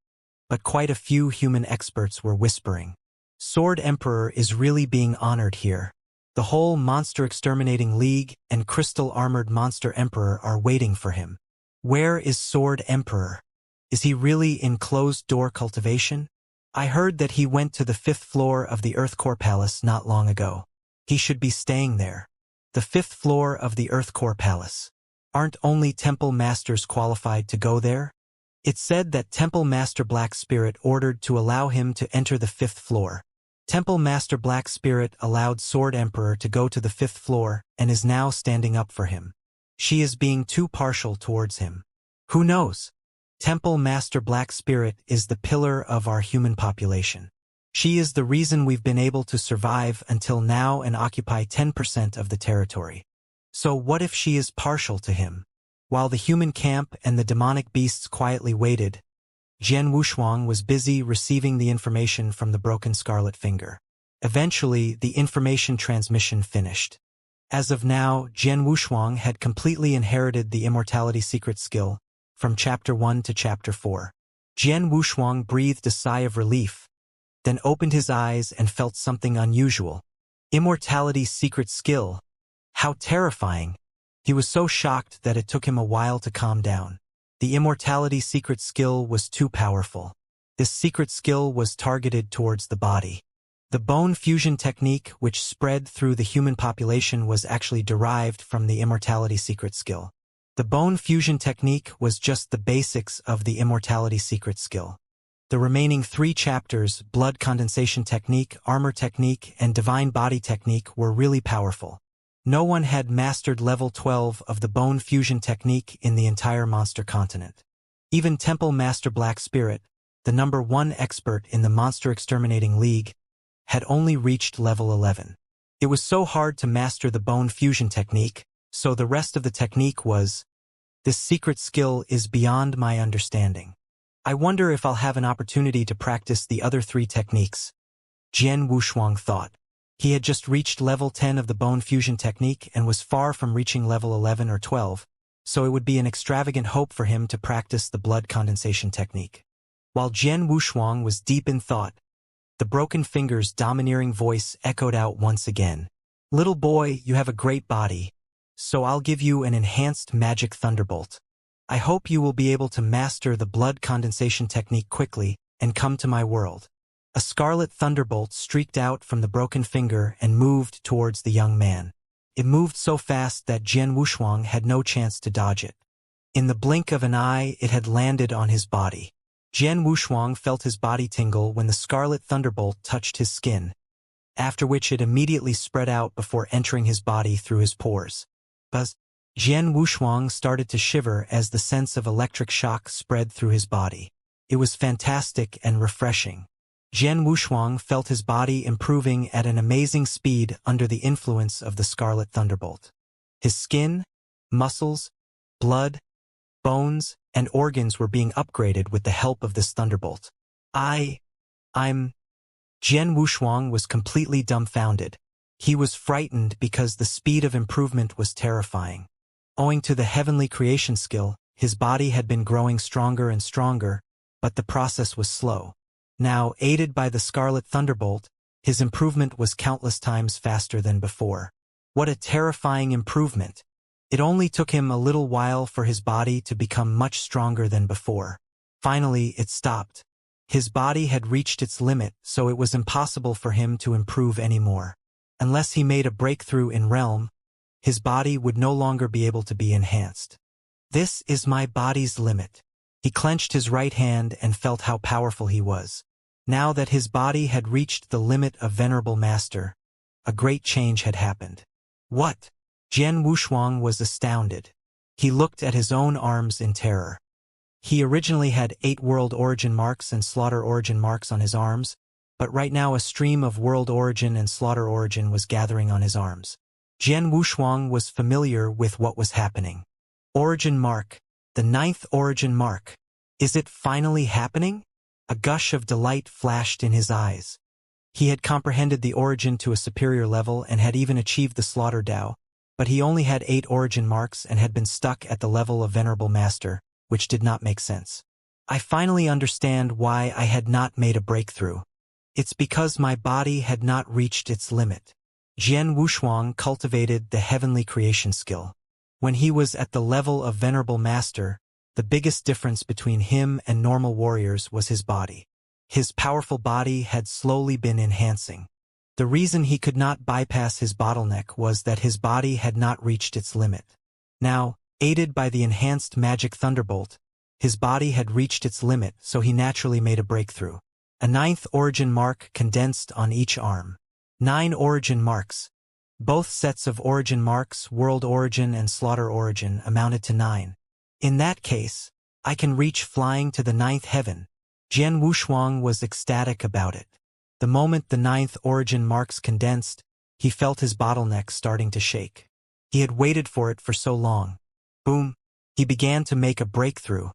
but quite a few human experts were whispering. Sword Emperor is really being honored here. The whole Monster Exterminating League and Crystal-armored Monster Emperor are waiting for him. Where is Sword Emperor? Is he really in closed-door cultivation? I heard that he went to the 5th floor of the Earth Core Palace not long ago. He should be staying there. The 5th floor of the Earth Core Palace. Aren't only Temple Masters qualified to go there? It said that Temple Master Black Spirit ordered to allow him to enter the 5th floor. Temple Master Black Spirit allowed Sword Emperor to go to the 5th floor and is now standing up for him. She is being too partial towards him. Who knows? Temple Master Black Spirit is the pillar of our human population. She is the reason we've been able to survive until now and occupy 10% of the territory. So what if she is partial to him? While the human camp and the demonic beasts quietly waited, Jian Wushuang was busy receiving the information from the broken scarlet finger. Eventually, the information transmission finished. As of now, Jian Wushuang had completely inherited the immortality secret skill, from Chapter 1 to Chapter 4. Jian Wushuang breathed a sigh of relief, then opened his eyes and felt something unusual. Immortality secret skill. How terrifying. He was so shocked that it took him a while to calm down. The immortality secret skill was too powerful. This secret skill was targeted towards the body. The bone fusion technique which spread through the human population was actually derived from the immortality secret skill. The bone fusion technique was just the basics of the immortality secret skill. The remaining 3 chapters, blood condensation technique, armor technique, and divine body technique, were really powerful. No one had mastered level 12 of the bone fusion technique in the entire monster continent. Even Temple Master Black Spirit, the number 1 expert in the Monster Exterminating League, had only reached level 11. It was so hard to master the bone fusion technique, so the rest of the technique was, this secret skill is beyond my understanding. I wonder if I'll have an opportunity to practice the other 3 techniques. Jian Wushuang thought. He had just reached level 10 of the bone fusion technique and was far from reaching level 11 or 12, so it would be an extravagant hope for him to practice the blood condensation technique. While Jian Wushuang was deep in thought, the broken finger's domineering voice echoed out once again. Little boy, you have a great body, so I'll give you an enhanced magic thunderbolt. I hope you will be able to master the blood condensation technique quickly and come to my world. A scarlet thunderbolt streaked out from the broken finger and moved towards the young man. It moved so fast that Jian Wushuang had no chance to dodge it. In the blink of an eye, it had landed on his body. Jian Wushuang felt his body tingle when the scarlet thunderbolt touched his skin, after which it immediately spread out before entering his body through his pores. Buzz! Jian Wushuang started to shiver as the sense of electric shock spread through his body. It was fantastic and refreshing. Jian Wushuang felt his body improving at an amazing speed under the influence of the Scarlet Thunderbolt. His skin, muscles, blood, bones, and organs were being upgraded with the help of this thunderbolt. I'm... Jian Wushuang was completely dumbfounded. He was frightened because the speed of improvement was terrifying. Owing to the heavenly creation skill, his body had been growing stronger and stronger, but the process was slow. Now, aided by the Scarlet Thunderbolt, his improvement was countless times faster than before. What a terrifying improvement! It only took him a little while for his body to become much stronger than before. Finally, it stopped. His body had reached its limit, so it was impossible for him to improve anymore. Unless he made a breakthrough in realm, his body would no longer be able to be enhanced. This is my body's limit. He clenched his right hand and felt how powerful he was. Now that his body had reached the limit of Venerable Master, a great change had happened. What? Jian Wushuang was astounded. He looked at his own arms in terror. He originally had 8 world origin marks and slaughter origin marks on his arms, but right now a stream of world origin and slaughter origin was gathering on his arms. Jian Wushuang was familiar with what was happening. Origin mark, the 9th origin mark. Is it finally happening? A gush of delight flashed in his eyes. He had comprehended the origin to a superior level and had even achieved the slaughter Dao, but he only had 8 origin marks and had been stuck at the level of Venerable Master, which did not make sense. I finally understand why I had not made a breakthrough. It's because my body had not reached its limit. Jian Wushuang cultivated the heavenly creation skill. When he was at the level of Venerable Master, the biggest difference between him and normal warriors was his body. His powerful body had slowly been enhancing. The reason he could not bypass his bottleneck was that his body had not reached its limit. Now, aided by the enhanced magic thunderbolt, his body had reached its limit, so he naturally made a breakthrough. A 9th origin mark condensed on each arm. 9 origin marks. Both sets of origin marks, world origin and slaughter origin, amounted to 9. In that case, I can reach flying to the 9th heaven. Jian Wushuang was ecstatic about it. The moment the 9th origin marks condensed, he felt his bottleneck starting to shake. He had waited for it for so long. Boom! He began to make a breakthrough.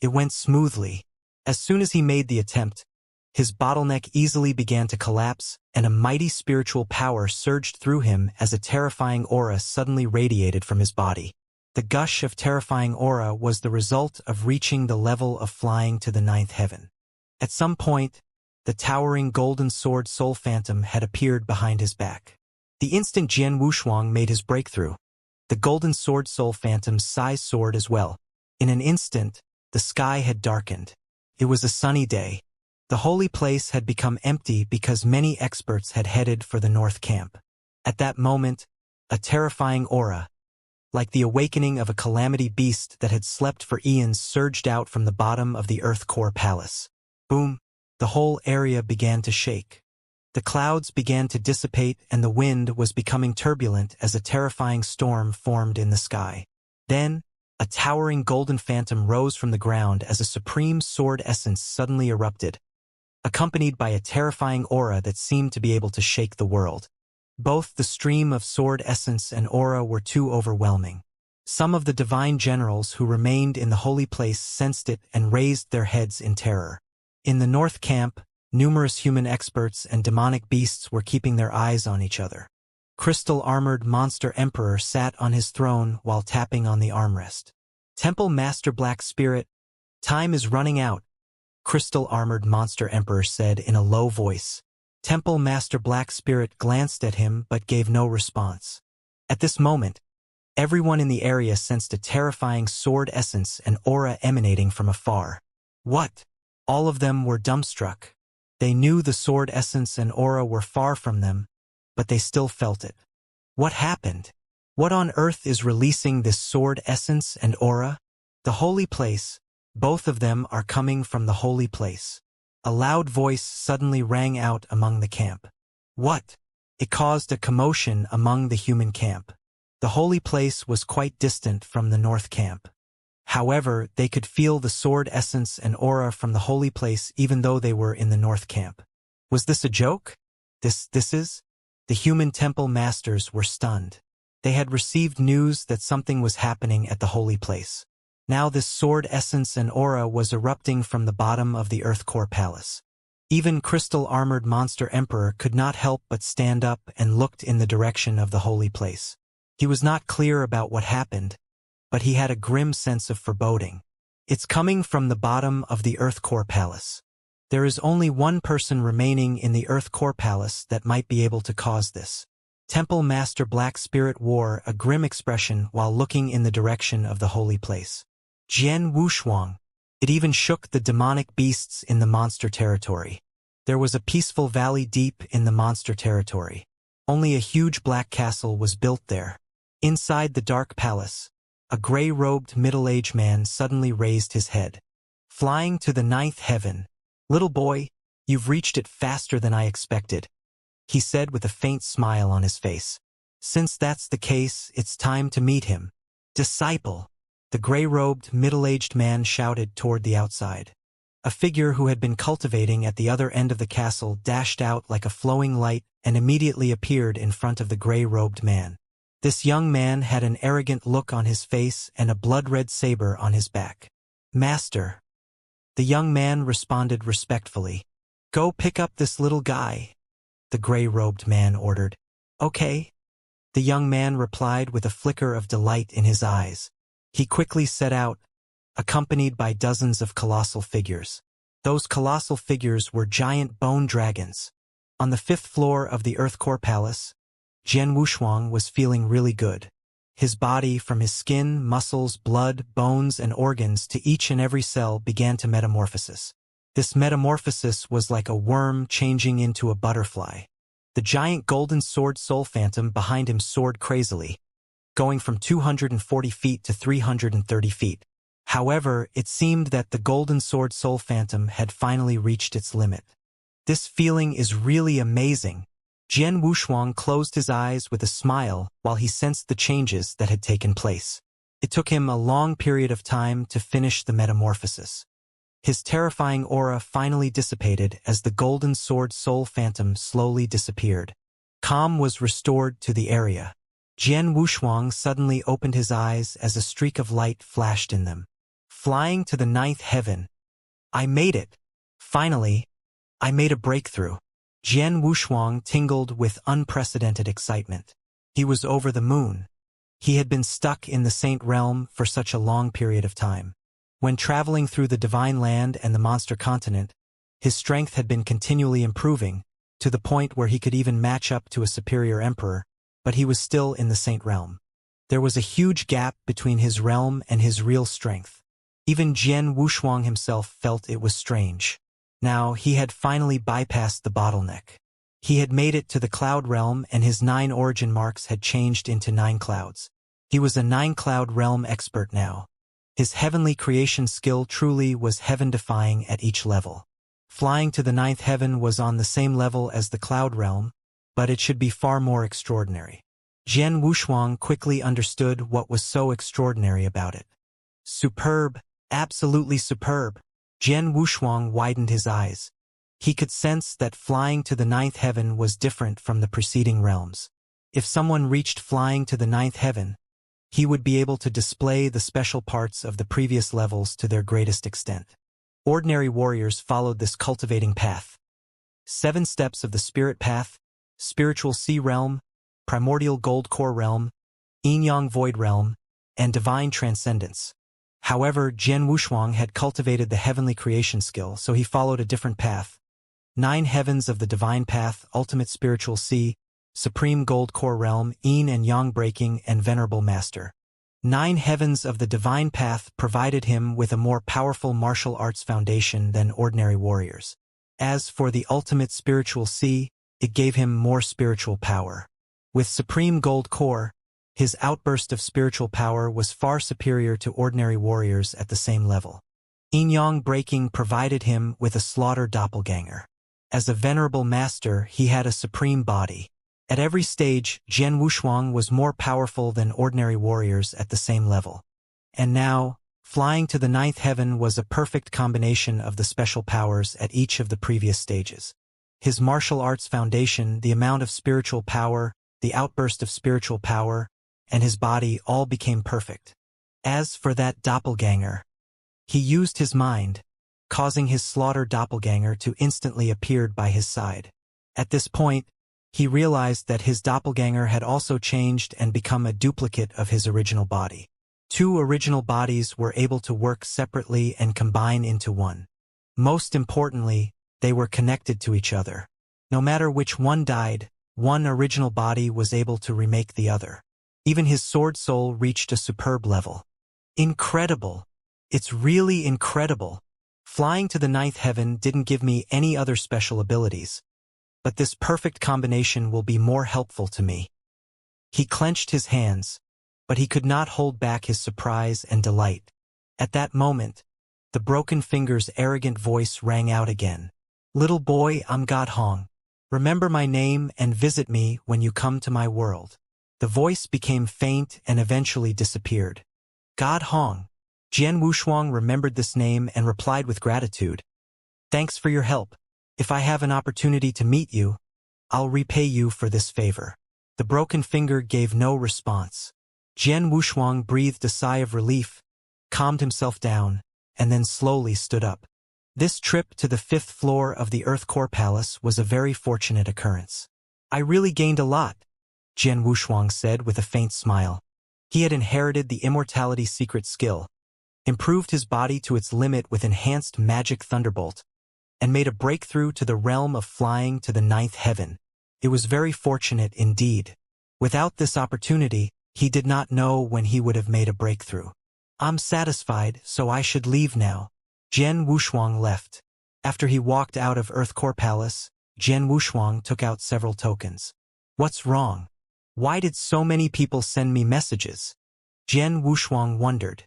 It went smoothly. As soon as he made the attempt, his bottleneck easily began to collapse, and a mighty spiritual power surged through him as a terrifying aura suddenly radiated from his body. The gush of terrifying aura was the result of reaching the level of flying to the 9th heaven. At some point, the towering golden sword Soul Phantom had appeared behind his back. The instant Jian Wushuang made his breakthrough, the golden sword Soul Phantom size soared as well. In an instant, the sky had darkened. It was a sunny day. The holy place had become empty because many experts had headed for the North Camp. At that moment, a terrifying aura, like the awakening of a calamity beast that had slept for eons, surged out from the bottom of the Earth Core Palace. Boom! The whole area began to shake. The clouds began to dissipate and the wind was becoming turbulent as a terrifying storm formed in the sky. Then, a towering golden phantom rose from the ground as a supreme sword essence suddenly erupted, accompanied by a terrifying aura that seemed to be able to shake the world. Both the stream of sword essence and aura were too overwhelming. Some of the divine generals who remained in the holy place sensed it and raised their heads in terror. In the North Camp, numerous human experts and demonic beasts were keeping their eyes on each other. Crystal-armored Monster Emperor sat on his throne while tapping on the armrest. Temple Master Black Spirit, time is running out, Crystal-armored Monster Emperor said in a low voice. Temple Master Black Spirit glanced at him but gave no response. At this moment, everyone in the area sensed a terrifying sword essence and aura emanating from afar. What? All of them were dumbstruck. They knew the sword essence and aura were far from them, but they still felt it. What happened? What on earth is releasing this sword essence and aura? The holy place. Both of them are coming from the holy place. A loud voice suddenly rang out among the camp. What? It caused a commotion among the human camp. The holy place was quite distant from the North Camp. However, they could feel the sword essence and aura from the holy place even though they were in the North Camp. Was this a joke? This is? The human temple masters were stunned. They had received news that something was happening at the holy place. Now this sword essence and aura was erupting from the bottom of the Earth Core Palace. Even crystal-armored Monster Emperor could not help but stand up and looked in the direction of the holy place. He was not clear about what happened, but he had a grim sense of foreboding. It's coming from the bottom of the Earth Core Palace. There is only one person remaining in the Earth Core Palace that might be able to cause this. Temple Master Black Spirit wore a grim expression while looking in the direction of the holy place. Jian Wushuang. It even shook the demonic beasts in the monster territory. There was a peaceful valley deep in the monster territory. Only a huge black castle was built there. Inside the dark palace, a gray-robed middle-aged man suddenly raised his head. Flying to the ninth heaven. "Little boy, you've reached it faster than I expected," he said with a faint smile on his face. "Since that's the case, it's time to meet him." "Disciple," the gray-robed, middle-aged man shouted toward the outside. A figure who had been cultivating at the other end of the castle dashed out like a flowing light and immediately appeared in front of the gray-robed man. This young man had an arrogant look on his face and a blood-red saber on his back. "Master," the young man responded respectfully. "Go pick up this little guy," the gray-robed man ordered. "Okay," the young man replied with a flicker of delight in his eyes. He quickly set out, accompanied by dozens of colossal figures. Those colossal figures were giant bone dragons. On the 5th floor of the Earth Core Palace, Jian Wushuang was feeling really good. His body, from his skin, muscles, blood, bones, and organs to each and every cell, began to metamorphosis. This metamorphosis was like a worm changing into a butterfly. The giant golden sword soul phantom behind him soared crazily, going from 240 feet to 330 feet. However, it seemed that the golden sword soul phantom had finally reached its limit. "This feeling is really amazing." Jian Wushuang closed his eyes with a smile while he sensed the changes that had taken place. It took him a long period of time to finish the metamorphosis. His terrifying aura finally dissipated as the golden sword soul phantom slowly disappeared. Calm was restored to the area. Jian Wushuang suddenly opened his eyes as a streak of light flashed in them. "Flying to the ninth heaven. I made it. Finally, I made a breakthrough." Jian Wushuang tingled with unprecedented excitement. He was over the moon. He had been stuck in the Saint Realm for such a long period of time. When traveling through the Divine Land and the Monster Continent, his strength had been continually improving, to the point where he could even match up to a superior emperor, but he was still in the Saint Realm. There was a huge gap between his realm and his real strength. Even Jian Wushuang himself felt it was strange. Now, he had finally bypassed the bottleneck. He had made it to the cloud realm and his 9 origin marks had changed into 9 clouds. He was a 9-cloud realm expert now. His heavenly creation skill truly was heaven-defying at each level. Flying to the 9th heaven was on the same level as the cloud realm, but it should be far more extraordinary. Jian Wushuang quickly understood what was so extraordinary about it. Superb, absolutely superb. Jian Wushuang widened his eyes. He could sense that flying to the 9th heaven was different from the preceding realms. If someone reached flying to the 9th heaven, he would be able to display the special parts of the previous levels to their greatest extent. Ordinary warriors followed this cultivating path. 7 steps of the spirit path, spiritual sea realm, primordial gold core realm, yin-yang void realm, and divine transcendence. However, Jian Wushuang had cultivated the heavenly creation skill, so he followed a different path. 9 heavens of the divine path, ultimate spiritual sea, supreme gold core realm, yin and yang breaking, and venerable master. 9 heavens of the divine path provided him with a more powerful martial arts foundation than ordinary warriors. As for the ultimate spiritual sea, it gave him more spiritual power. With supreme gold core, his outburst of spiritual power was far superior to ordinary warriors at the same level. Yin-yang breaking provided him with a slaughter doppelganger. As a venerable master, he had a supreme body. At every stage, Jian Wushuang was more powerful than ordinary warriors at the same level. And now, flying to the 9th heaven was a perfect combination of the special powers at each of the previous stages. His martial arts foundation, the amount of spiritual power, the outburst of spiritual power, and his body all became perfect. As for that doppelganger, he used his mind, causing his slaughter doppelganger to instantly appear by his side. At this point, he realized that his doppelganger had also changed and become a duplicate of his original body. 2 original bodies were able to work separately and combine into one. Most importantly, they were connected to each other. No matter which one died, one original body was able to remake the other. Even his sword soul reached a superb level. Incredible! It's really incredible. Flying to the ninth heaven didn't give me any other special abilities, but this perfect combination will be more helpful to me. He clenched his hands, but he could not hold back his surprise and delight. At that moment, the broken finger's arrogant voice rang out again. Little boy, I'm God Hong. Remember my name and visit me when you come to my world. The voice became faint and eventually disappeared. God Hong. Jian Wushuang remembered this name and replied with gratitude. Thanks for your help. If I have an opportunity to meet you, I'll repay you for this favor. The broken finger gave no response. Jian Wushuang breathed a sigh of relief, calmed himself down, and then slowly stood up. This trip to the 5th floor of the Earth Core Palace was a very fortunate occurrence. I really gained a lot, Jian Wushuang said with a faint smile. He had inherited the immortality secret skill, improved his body to its limit with enhanced magic thunderbolt, and made a breakthrough to the realm of flying to the 9th heaven. It was very fortunate indeed. Without this opportunity, he did not know when he would have made a breakthrough. I'm satisfied, so I should leave now. Jian Wushuang left. After he walked out of Earth Core Palace, Jian Wushuang took out several tokens. What's wrong? Why did so many people send me messages? Jian Wushuang wondered.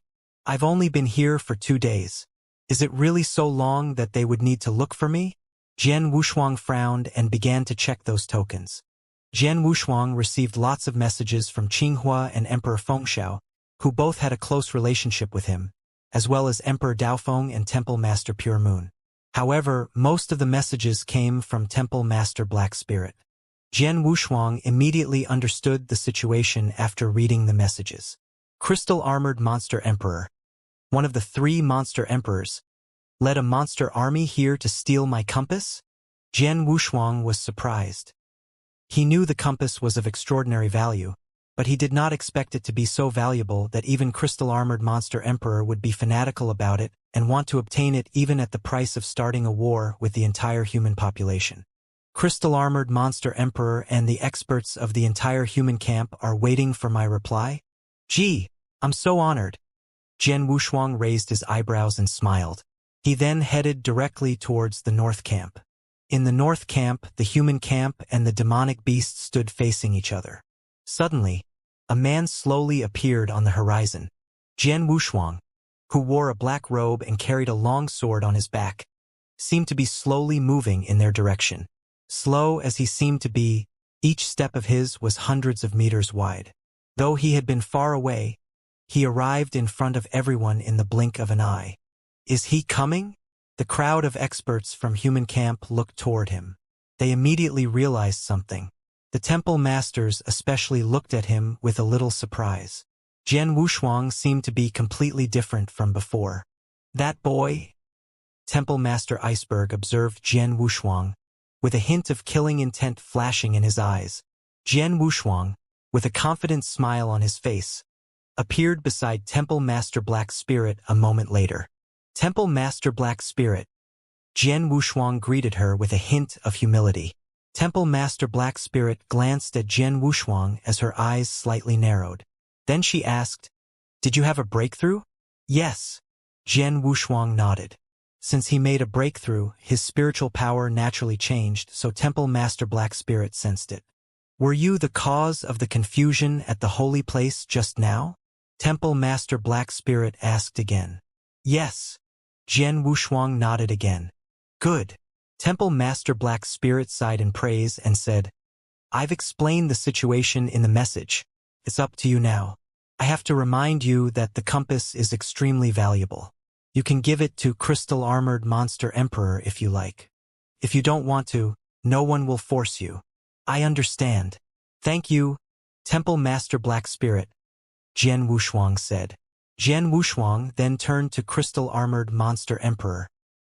I've only been here for 2 days. Is it really so long that they would need to look for me? Jian Wushuang frowned and began to check those tokens. Jian Wushuang received lots of messages from Qinghua and Emperor Fengxiao, who both had a close relationship with him, as well as Emperor Daofeng and Temple Master Pure Moon. However, most of the messages came from Temple Master Black Spirit. Jian Wushuang immediately understood the situation after reading the messages. Crystal Armored Monster Emperor, one of the 3 monster emperors, led a monster army here to steal my compass? Jian Wushuang was surprised. He knew the compass was of extraordinary value, but he did not expect it to be so valuable that even Crystal Armored Monster Emperor would be fanatical about it and want to obtain it even at the price of starting a war with the entire human population. Crystal Armored Monster Emperor and the experts of the entire human camp are waiting for my reply? Gee, I'm so honored. Jian Wushuang raised his eyebrows and smiled. He then headed directly towards the North Camp. In the North Camp, the human camp and the demonic beast stood facing each other. Suddenly, a man slowly appeared on the horizon. Jian Wushuang, who wore a black robe and carried a long sword on his back, seemed to be slowly moving in their direction. Slow as he seemed to be, each step of his was hundreds of meters wide. Though he had been far away, he arrived in front of everyone in the blink of an eye. Is he coming? The crowd of experts from human camp looked toward him. They immediately realized something. The temple masters especially looked at him with a little surprise. Jian Wushuang seemed to be completely different from before. That boy? Temple Master Iceberg observed Jian Wushuang, with a hint of killing intent flashing in his eyes. Jian Wushuang, with a confident smile on his face, appeared beside Temple Master Black Spirit a moment later. Temple Master Black Spirit. Jian Wushuang greeted her with a hint of humility. Temple Master Black Spirit glanced at Jian Wushuang as her eyes slightly narrowed. Then she asked, "Did you have a breakthrough?" "Yes." Jian Wushuang nodded. Since he made a breakthrough, his spiritual power naturally changed, so Temple Master Black Spirit sensed it. "Were you the cause of the confusion at the holy place just now?" Temple Master Black Spirit asked again. "Yes." Jian Wushuang nodded again. "Good." Temple Master Black Spirit sighed in praise and said, "I've explained the situation in the message. It's up to you now. I have to remind you that the compass is extremely valuable. You can give it to Crystal Armored Monster Emperor if you like. If you don't want to, no one will force you." "I understand. Thank you, Temple Master Black Spirit," Jian Wushuang said. Jian Wushuang then turned to Crystal Armored Monster Emperor,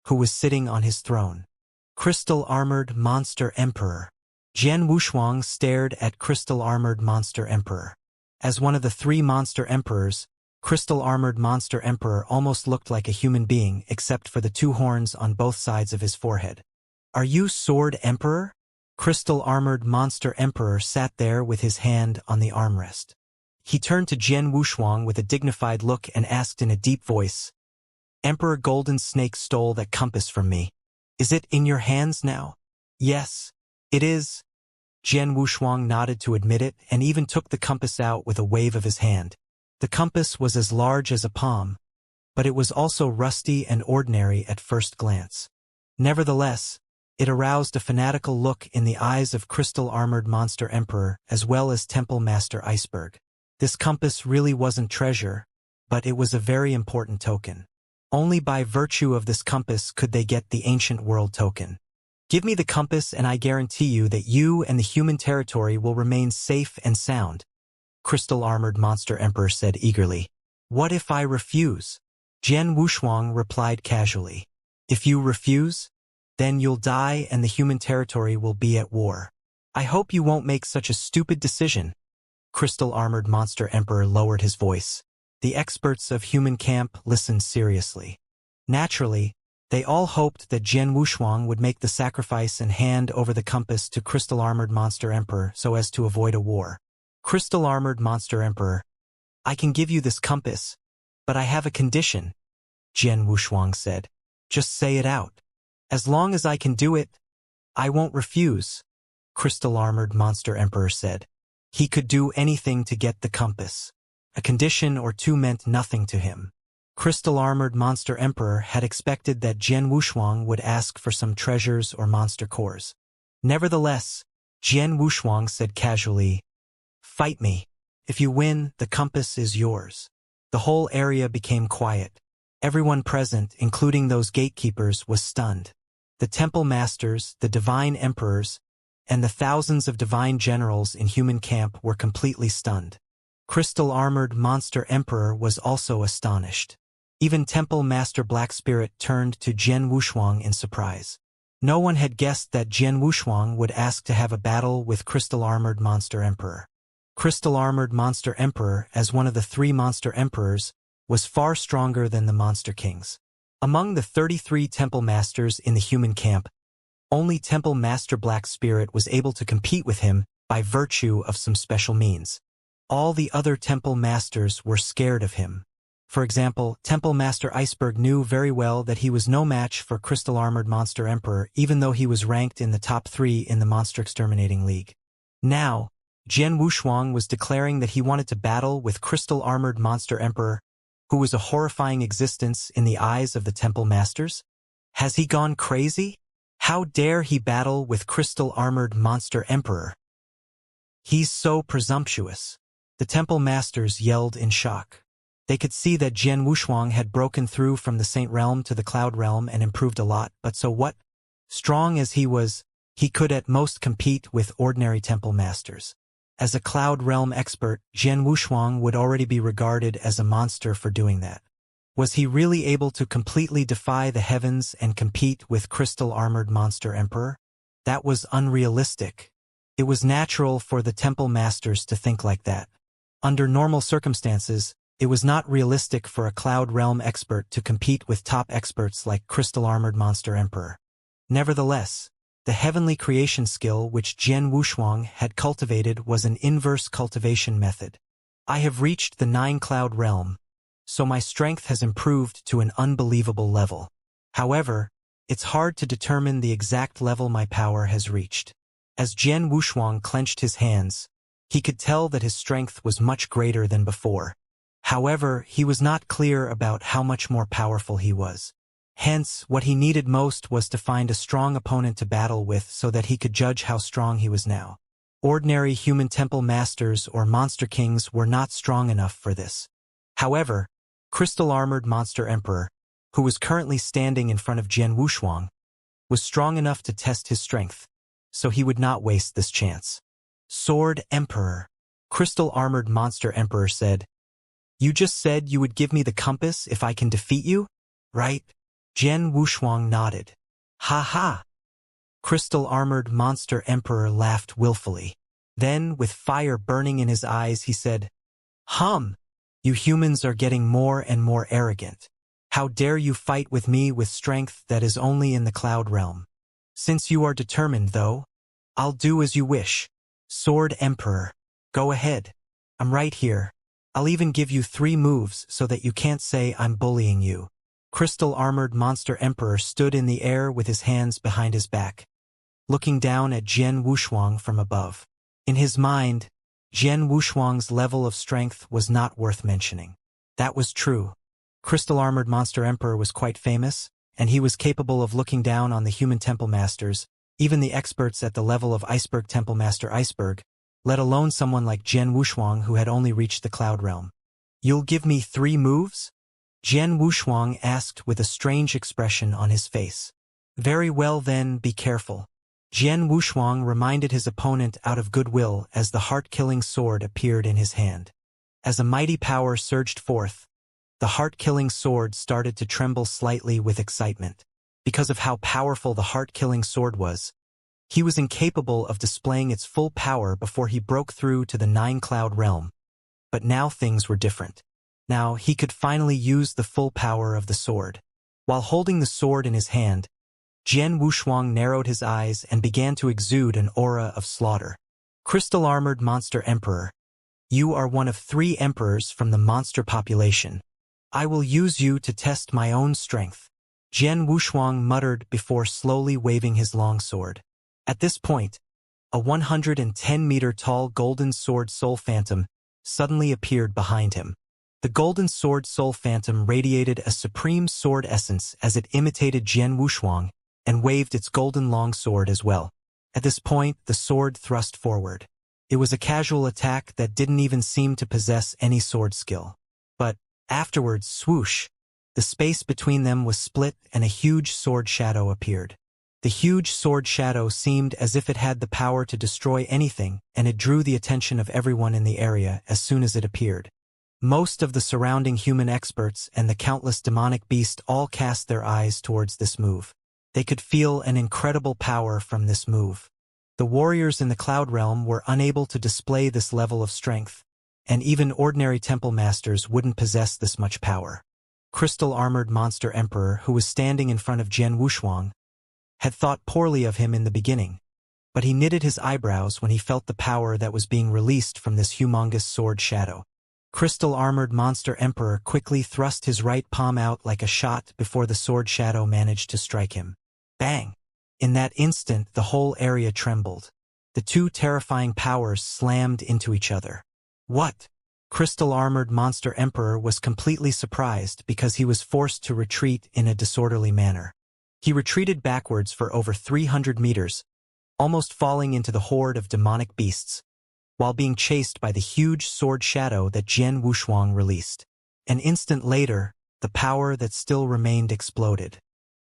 who was sitting on his throne. Crystal Armored Monster Emperor. Jian Wushuang stared at Crystal Armored Monster Emperor. As one of the 3 monster emperors, Crystal Armored Monster Emperor almost looked like a human being except for the 2 horns on both sides of his forehead. "Are you Sword Emperor?" Crystal Armored Monster Emperor sat there with his hand on the armrest. He turned to Jian Wushuang with a dignified look and asked in a deep voice, Emperor Golden Snake stole that compass from me. Is it in your hands now? Yes, it is. Jian Wushuang nodded to admit it and even took the compass out with a wave of his hand. The compass was as large as a palm, but it was also rusty and ordinary at first glance. Nevertheless, it aroused a fanatical look in the eyes of crystal-armored monster emperor as well as temple master Iceberg. This compass really wasn't treasure, but it was a very important token. Only by virtue of this compass could they get the ancient world token. Give me the compass and I guarantee you that you and the human territory will remain safe and sound, crystal-armored monster emperor said eagerly. What if I refuse? Jian Wushuang replied casually. If you refuse, then you'll die and the human territory will be at war. I hope you won't make such a stupid decision. Crystal-armored monster emperor lowered his voice. The experts of human camp listened seriously. Naturally, they all hoped that Jian Wushuang would make the sacrifice and hand over the compass to crystal-armored monster emperor so as to avoid a war. Crystal-armored monster emperor, I can give you this compass, but I have a condition, Jian Wushuang said. Just say it out. As long as I can do it, I won't refuse, crystal-armored monster emperor said. He could do anything to get the compass. A condition or two meant nothing to him. Crystal-armored monster emperor had expected that Jian Wushuang would ask for some treasures or monster cores. Nevertheless, Jian Wushuang said casually, Fight me. If you win, the compass is yours. The whole area became quiet. Everyone present, including those gatekeepers, was stunned. The temple masters, the divine emperors, and the thousands of divine generals in human camp were completely stunned. Crystal-armored monster emperor was also astonished. Even Temple Master Black Spirit turned to Jian Wushuang in surprise. No one had guessed that Jian Wushuang would ask to have a battle with crystal-armored monster emperor. Crystal-armored monster emperor, as one of the 3 monster emperors, was far stronger than the monster kings. Among the 33 temple masters in the human camp, only Temple Master Black Spirit was able to compete with him by virtue of some special means. All the other temple masters were scared of him. For example, Temple Master Iceberg knew very well that he was no match for crystal-armored monster emperor even though he was ranked in the top 3 in the Monster Exterminating League. Now, Jian Wushuang was declaring that he wanted to battle with crystal-armored monster emperor, who was a horrifying existence in the eyes of the temple masters. Has he gone crazy? How dare he battle with crystal-armored monster emperor? He's so presumptuous. The temple masters yelled in shock. They could see that Jian Wushuang had broken through from the Saint Realm to the Cloud Realm and improved a lot, but so what? Strong as he was, he could at most compete with ordinary temple masters. As a Cloud Realm expert, Jian Wushuang would already be regarded as a monster for doing that. Was he really able to completely defy the heavens and compete with crystal-armored monster emperor? That was unrealistic. It was natural for the temple masters to think like that. Under normal circumstances, it was not realistic for a Cloud Realm expert to compete with top experts like crystal-armored monster emperor. Nevertheless, the heavenly creation skill which Jian Wushuang had cultivated was an inverse cultivation method. I have reached the 9 Cloud Realm, so my strength has improved to an unbelievable level. However, it's hard to determine the exact level my power has reached. As Jian Wushuang clenched his hands, he could tell that his strength was much greater than before. However, he was not clear about how much more powerful he was. Hence, what he needed most was to find a strong opponent to battle with so that he could judge how strong he was now. Ordinary human temple masters or monster kings were not strong enough for this. However, crystal-armored monster emperor, who was currently standing in front of Jian Wushuang, was strong enough to test his strength, so he would not waste this chance. Sword Emperor, crystal-armored monster emperor said, You just said you would give me the compass if I can defeat you, right? Jian Wushuang nodded. Ha ha! Crystal-armored monster emperor laughed willfully. Then, with fire burning in his eyes, he said, You humans are getting more and more arrogant. How dare you fight with me with strength that is only in the Cloud Realm? Since you are determined, though, I'll do as you wish. Sword Emperor, go ahead. I'm right here. I'll even give you 3 moves so that you can't say I'm bullying you. Crystal-armored monster emperor stood in the air with his hands behind his back, looking down at Jian Wushuang from above. In his mind, Jian Wushuang's level of strength was not worth mentioning. That was true. Crystal-armored monster emperor was quite famous, and he was capable of looking down on the human temple masters, even the experts at the level of Iceberg Temple Master Iceberg, let alone someone like Jian Wushuang who had only reached the cloud realm. "You'll give me 3 moves?" Jian Wushuang asked with a strange expression on his face. "Very well then, be careful." Jian Wushuang reminded his opponent out of goodwill as the heart-killing sword appeared in his hand. As a mighty power surged forth, the heart-killing sword started to tremble slightly with excitement. Because of how powerful the heart-killing sword was, he was incapable of displaying its full power before he broke through to the 9-cloud realm. But now things were different. Now he could finally use the full power of the sword. While holding the sword in his hand, Jian Wushuang narrowed his eyes and began to exude an aura of slaughter. "Crystal-armored monster emperor, you are one of 3 emperors from the monster population. I will use you to test my own strength," Jian Wushuang muttered before slowly waving his long sword. At this point, a 110-meter-tall golden sword soul phantom suddenly appeared behind him. The golden sword soul phantom radiated a supreme sword essence as it imitated Jian Wushuang and waved its golden long sword as well. At this point, the sword thrust forward. It was a casual attack that didn't even seem to possess any sword skill. But afterwards, swoosh, the space between them was split and a huge sword shadow appeared. The huge sword shadow seemed as if it had the power to destroy anything, and it drew the attention of everyone in the area as soon as it appeared. Most of the surrounding human experts and the countless demonic beasts all cast their eyes towards this move. They could feel an incredible power from this move. The warriors in the cloud realm were unable to display this level of strength, and even ordinary temple masters wouldn't possess this much power. Crystal-armored monster emperor, who was standing in front of Jian Wushuang, had thought poorly of him in the beginning, but he knitted his eyebrows when he felt the power that was being released from this humongous sword shadow. Crystal-armored monster emperor quickly thrust his right palm out like a shot before the sword shadow managed to strike him. Bang! In that instant, the whole area trembled. The 2 terrifying powers slammed into each other. What? Crystal-armored monster emperor was completely surprised because he was forced to retreat in a disorderly manner. He retreated backwards for over 300 meters, almost falling into the horde of demonic beasts, while being chased by the huge sword shadow that Jian Wushuang released. An instant later, the power that still remained exploded.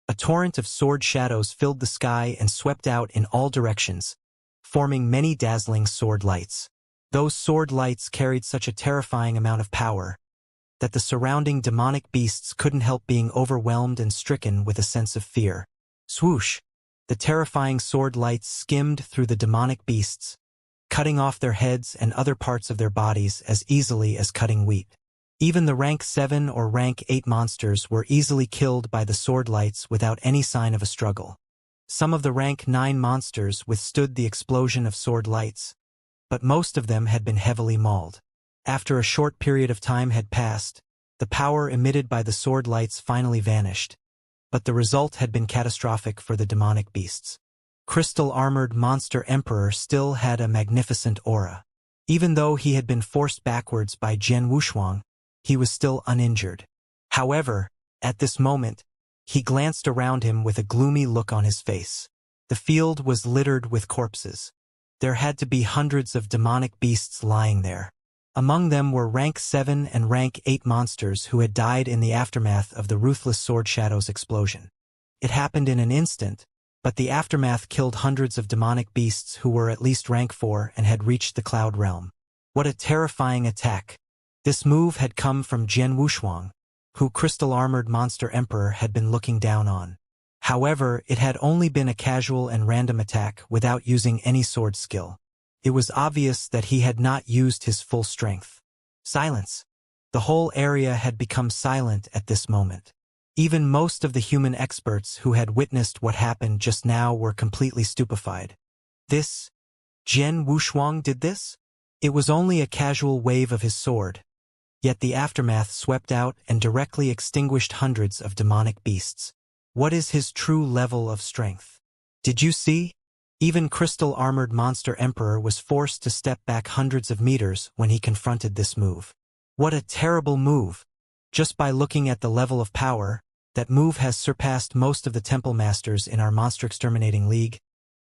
A torrent of sword shadows filled the sky and swept out in all directions, forming many dazzling sword lights. Those sword lights carried such a terrifying amount of power that the surrounding demonic beasts couldn't help being overwhelmed and stricken with a sense of fear. Swoosh! The terrifying sword lights skimmed through the demonic beasts, cutting off their heads and other parts of their bodies as easily as cutting wheat. Even the rank 7 or rank 8 monsters were easily killed by the sword lights without any sign of a struggle. Some of the rank 9 monsters withstood the explosion of sword lights, but most of them had been heavily mauled. After a short period of time had passed, the power emitted by the sword lights finally vanished, but the result had been catastrophic for the demonic beasts. Crystal-armored monster emperor still had a magnificent aura. Even though he had been forced backwards by Jian Wushuang, he was still uninjured. However, at this moment, he glanced around him with a gloomy look on his face. The field was littered with corpses. There had to be hundreds of demonic beasts lying there. Among them were rank 7 and rank 8 monsters who had died in the aftermath of the ruthless Sword Shadow's explosion. It happened in an instant, but the aftermath killed hundreds of demonic beasts who were at least rank 4 and had reached the Cloud Realm. What a terrifying attack! This move had come from Jian Wushuang, who Crystal-armored monster emperor had been looking down on. However, it had only been a casual and random attack without using any sword skill. It was obvious that he had not used his full strength. Silence. The whole area had become silent at this moment. Even most of the human experts who had witnessed what happened just now were completely stupefied. This? Jian Wushuang did this? It was only a casual wave of his sword. Yet the aftermath swept out and directly extinguished hundreds of demonic beasts. What is his true level of strength? Did you see? Even crystal-armored Monster Emperor was forced to step back hundreds of meters when he confronted this move. What a terrible move! Just by looking at the level of power, that move has surpassed most of the Temple Masters in our Monster Exterminating League,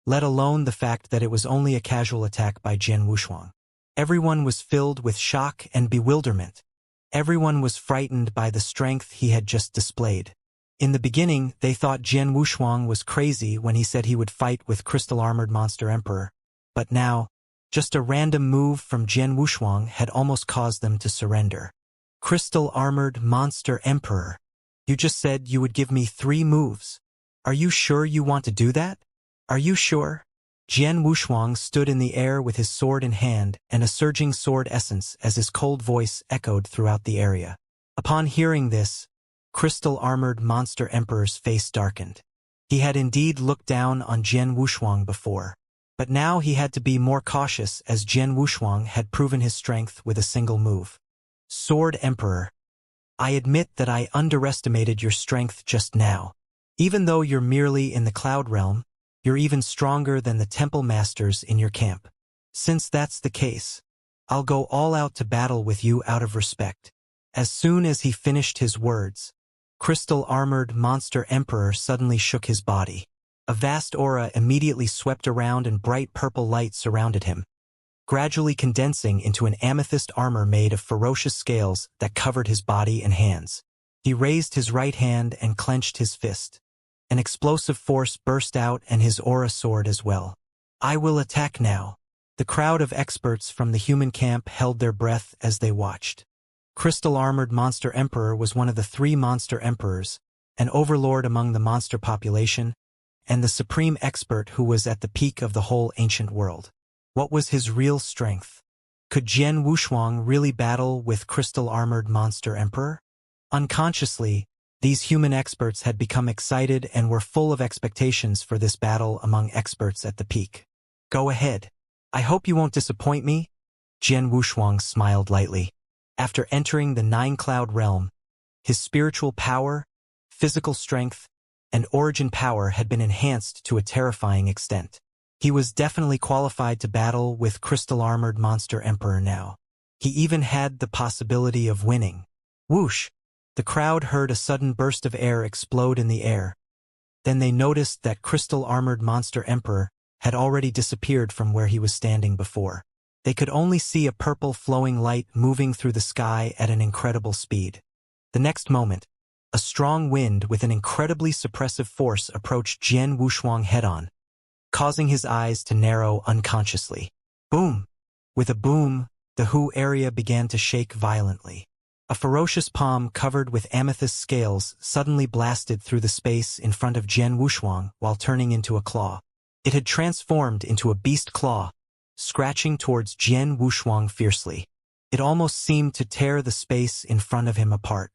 let alone the fact that it was only a casual attack by Jian Wushuang. Everyone was filled with shock and bewilderment. Everyone was frightened by the strength he had just displayed. In the beginning, they thought Jian Wushuang was crazy when he said he would fight with crystal-armored Monster Emperor. But now, just a random move from Jian Wushuang had almost caused them to surrender. Crystal-armored Monster Emperor. You just said you would give me 3 moves. Are you sure you want to do that? Are you sure? Jian Wushuang stood in the air with his sword in hand and a surging sword essence as his cold voice echoed throughout the area. Upon hearing this, crystal-armored Monster Emperor's face darkened. He had indeed looked down on Jian Wushuang before, but now he had to be more cautious as Jian Wushuang had proven his strength with a single move. Sword Emperor, I admit that I underestimated your strength just now. Even though you're merely in the Cloud Realm, you're even stronger than the Temple Masters in your camp. Since that's the case, I'll go all out to battle with you out of respect. As soon as he finished his words, crystal-armored Monster Emperor suddenly shook his body. A vast aura immediately swept around and bright purple light surrounded him, gradually condensing into an amethyst armor made of ferocious scales that covered his body and hands. He raised his right hand and clenched his fist. An explosive force burst out and his aura soared as well. I will attack now. The crowd of experts from the human camp held their breath as they watched. Crystal-armored Monster Emperor was one of the 3 Monster Emperors, an overlord among the monster population, and the supreme expert who was at the peak of the whole ancient world. What was his real strength? Could Jian Wushuang really battle with crystal-armored Monster Emperor? Unconsciously, these human experts had become excited and were full of expectations for this battle among experts at the peak. Go ahead. I hope you won't disappoint me. Jian Wushuang smiled lightly. After entering the 9-Cloud Realm, his spiritual power, physical strength, and origin power had been enhanced to a terrifying extent. He was definitely qualified to battle with crystal-armored Monster Emperor now. He even had the possibility of winning. Whoosh! The crowd heard a sudden burst of air explode in the air. Then they noticed that crystal-armored Monster Emperor had already disappeared from where he was standing before. They could only see a purple flowing light moving through the sky at an incredible speed. The next moment, a strong wind with an incredibly suppressive force approached Jian Wushuang head-on, causing his eyes to narrow unconsciously. Boom! With a boom, the Hu area began to shake violently. A ferocious palm covered with amethyst scales suddenly blasted through the space in front of Jian Wushuang while turning into a claw. It had transformed into a beast claw, scratching towards Jian Wushuang fiercely. It almost seemed to tear the space in front of him apart.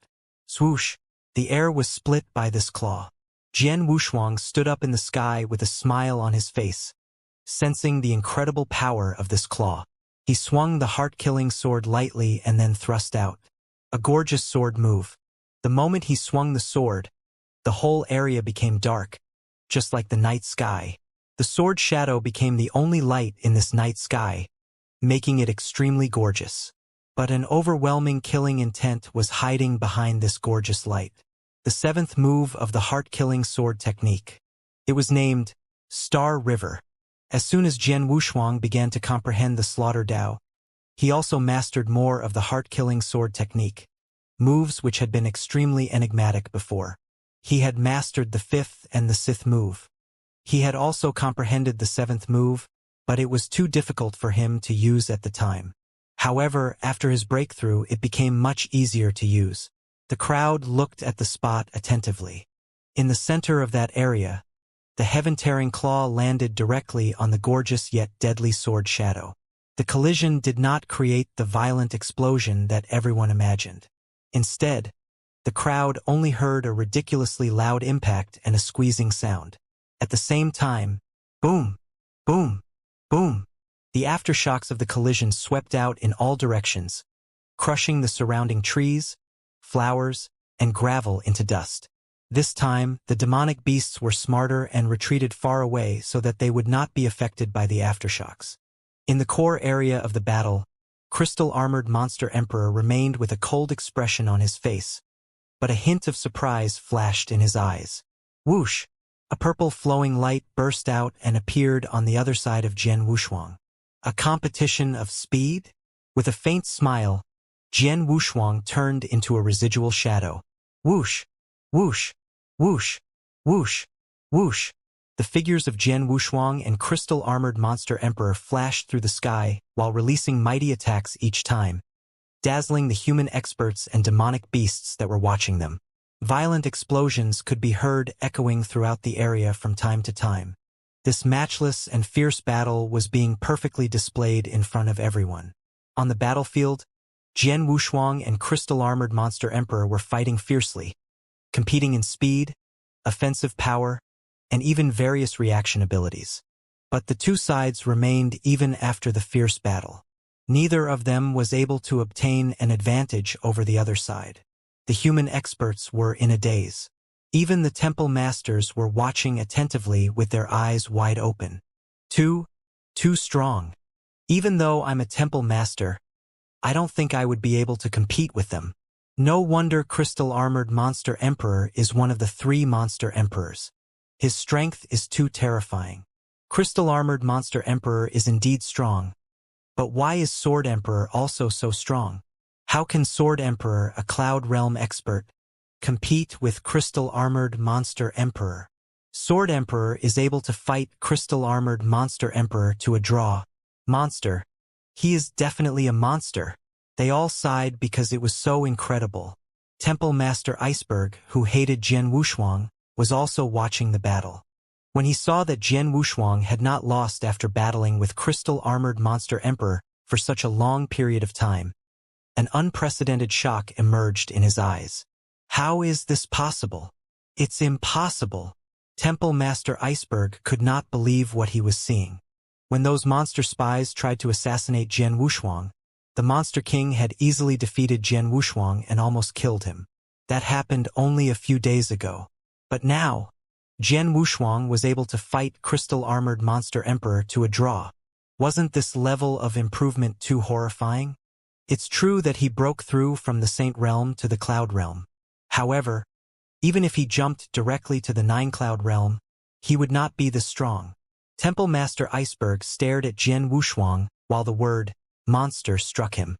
Swoosh! The air was split by this claw. Jian Wushuang stood up in the sky with a smile on his face, sensing the incredible power of this claw. He swung the heart-killing sword lightly and then thrust out. A gorgeous sword move. The moment he swung the sword, the whole area became dark, just like the night sky. The sword shadow became the only light in this night sky, making it extremely gorgeous. But an overwhelming killing intent was hiding behind this gorgeous light. The 7th move of the heart-killing sword technique. It was named Star River. As soon as Jian Wushuang began to comprehend the Slaughter Dao, he also mastered more of the heart-killing sword technique, moves which had been extremely enigmatic before. He had mastered the 5th and the 6th move. He had also comprehended the 7th move, but it was too difficult for him to use at the time. However, after his breakthrough, it became much easier to use. The crowd looked at the spot attentively. In the center of that area, the heaven-tearing claw landed directly on the gorgeous yet deadly sword shadow. The collision did not create the violent explosion that everyone imagined. Instead, the crowd only heard a ridiculously loud impact and a squeezing sound. At the same time, boom, boom, boom. The aftershocks of the collision swept out in all directions, crushing the surrounding trees, flowers, and gravel into dust. This time, the demonic beasts were smarter and retreated far away so that they would not be affected by the aftershocks. In the core area of the battle, crystal-armored Monster Emperor remained with a cold expression on his face, but a hint of surprise flashed in his eyes. Whoosh! A purple flowing light burst out and appeared on the other side of Jian Wushuang. A competition of speed? With a faint smile, Jian Wushuang turned into a residual shadow. Whoosh! Whoosh! Whoosh! Whoosh! Whoosh! The figures of Jian Wushuang and crystal-armored Monster Emperor flashed through the sky while releasing mighty attacks each time, dazzling the human experts and demonic beasts that were watching them. Violent explosions could be heard echoing throughout the area from time to time. This matchless and fierce battle was being perfectly displayed in front of everyone. On the battlefield, Jian Wushuang and crystal-armored Monster Emperor were fighting fiercely, competing in speed, offensive power, and even various reaction abilities. But the two sides remained even after the fierce battle. Neither of them was able to obtain an advantage over the other side. The human experts were in a daze. Even the temple masters were watching attentively with their eyes wide open. Too strong. Even though I'm a temple master, I don't think I would be able to compete with them. No wonder crystal-armored Monster Emperor is one of the 3 Monster Emperors. His strength is too terrifying. Crystal-armored Monster Emperor is indeed strong. But why is Sword Emperor also so strong? How can Sword Emperor, a Cloud Realm expert, compete with crystal-armored Monster Emperor? Sword Emperor is able to fight crystal-armored Monster Emperor to a draw. Monster. He is definitely a monster. They all sighed because it was so incredible. Temple Master Iceberg, who hated Jian Wushuang, was also watching the battle. When he saw that Jian Wushuang had not lost after battling with crystal-armored Monster Emperor for such a long period of time, an unprecedented shock emerged in his eyes. How is this possible? It's impossible. Temple Master Iceberg could not believe what he was seeing. When those monster spies tried to assassinate Jian Wushuang, the Monster King had easily defeated Jian Wushuang and almost killed him. That happened only a few days ago. But now, Jian Wushuang was able to fight crystal-armored Monster Emperor to a draw. Wasn't this level of improvement too horrifying? It's true that he broke through from the Saint Realm to the Cloud Realm. However, even if he jumped directly to the 9 Cloud Realm, he would not be this strong. Temple Master Iceberg stared at Jian Wushuang while the word monster struck him.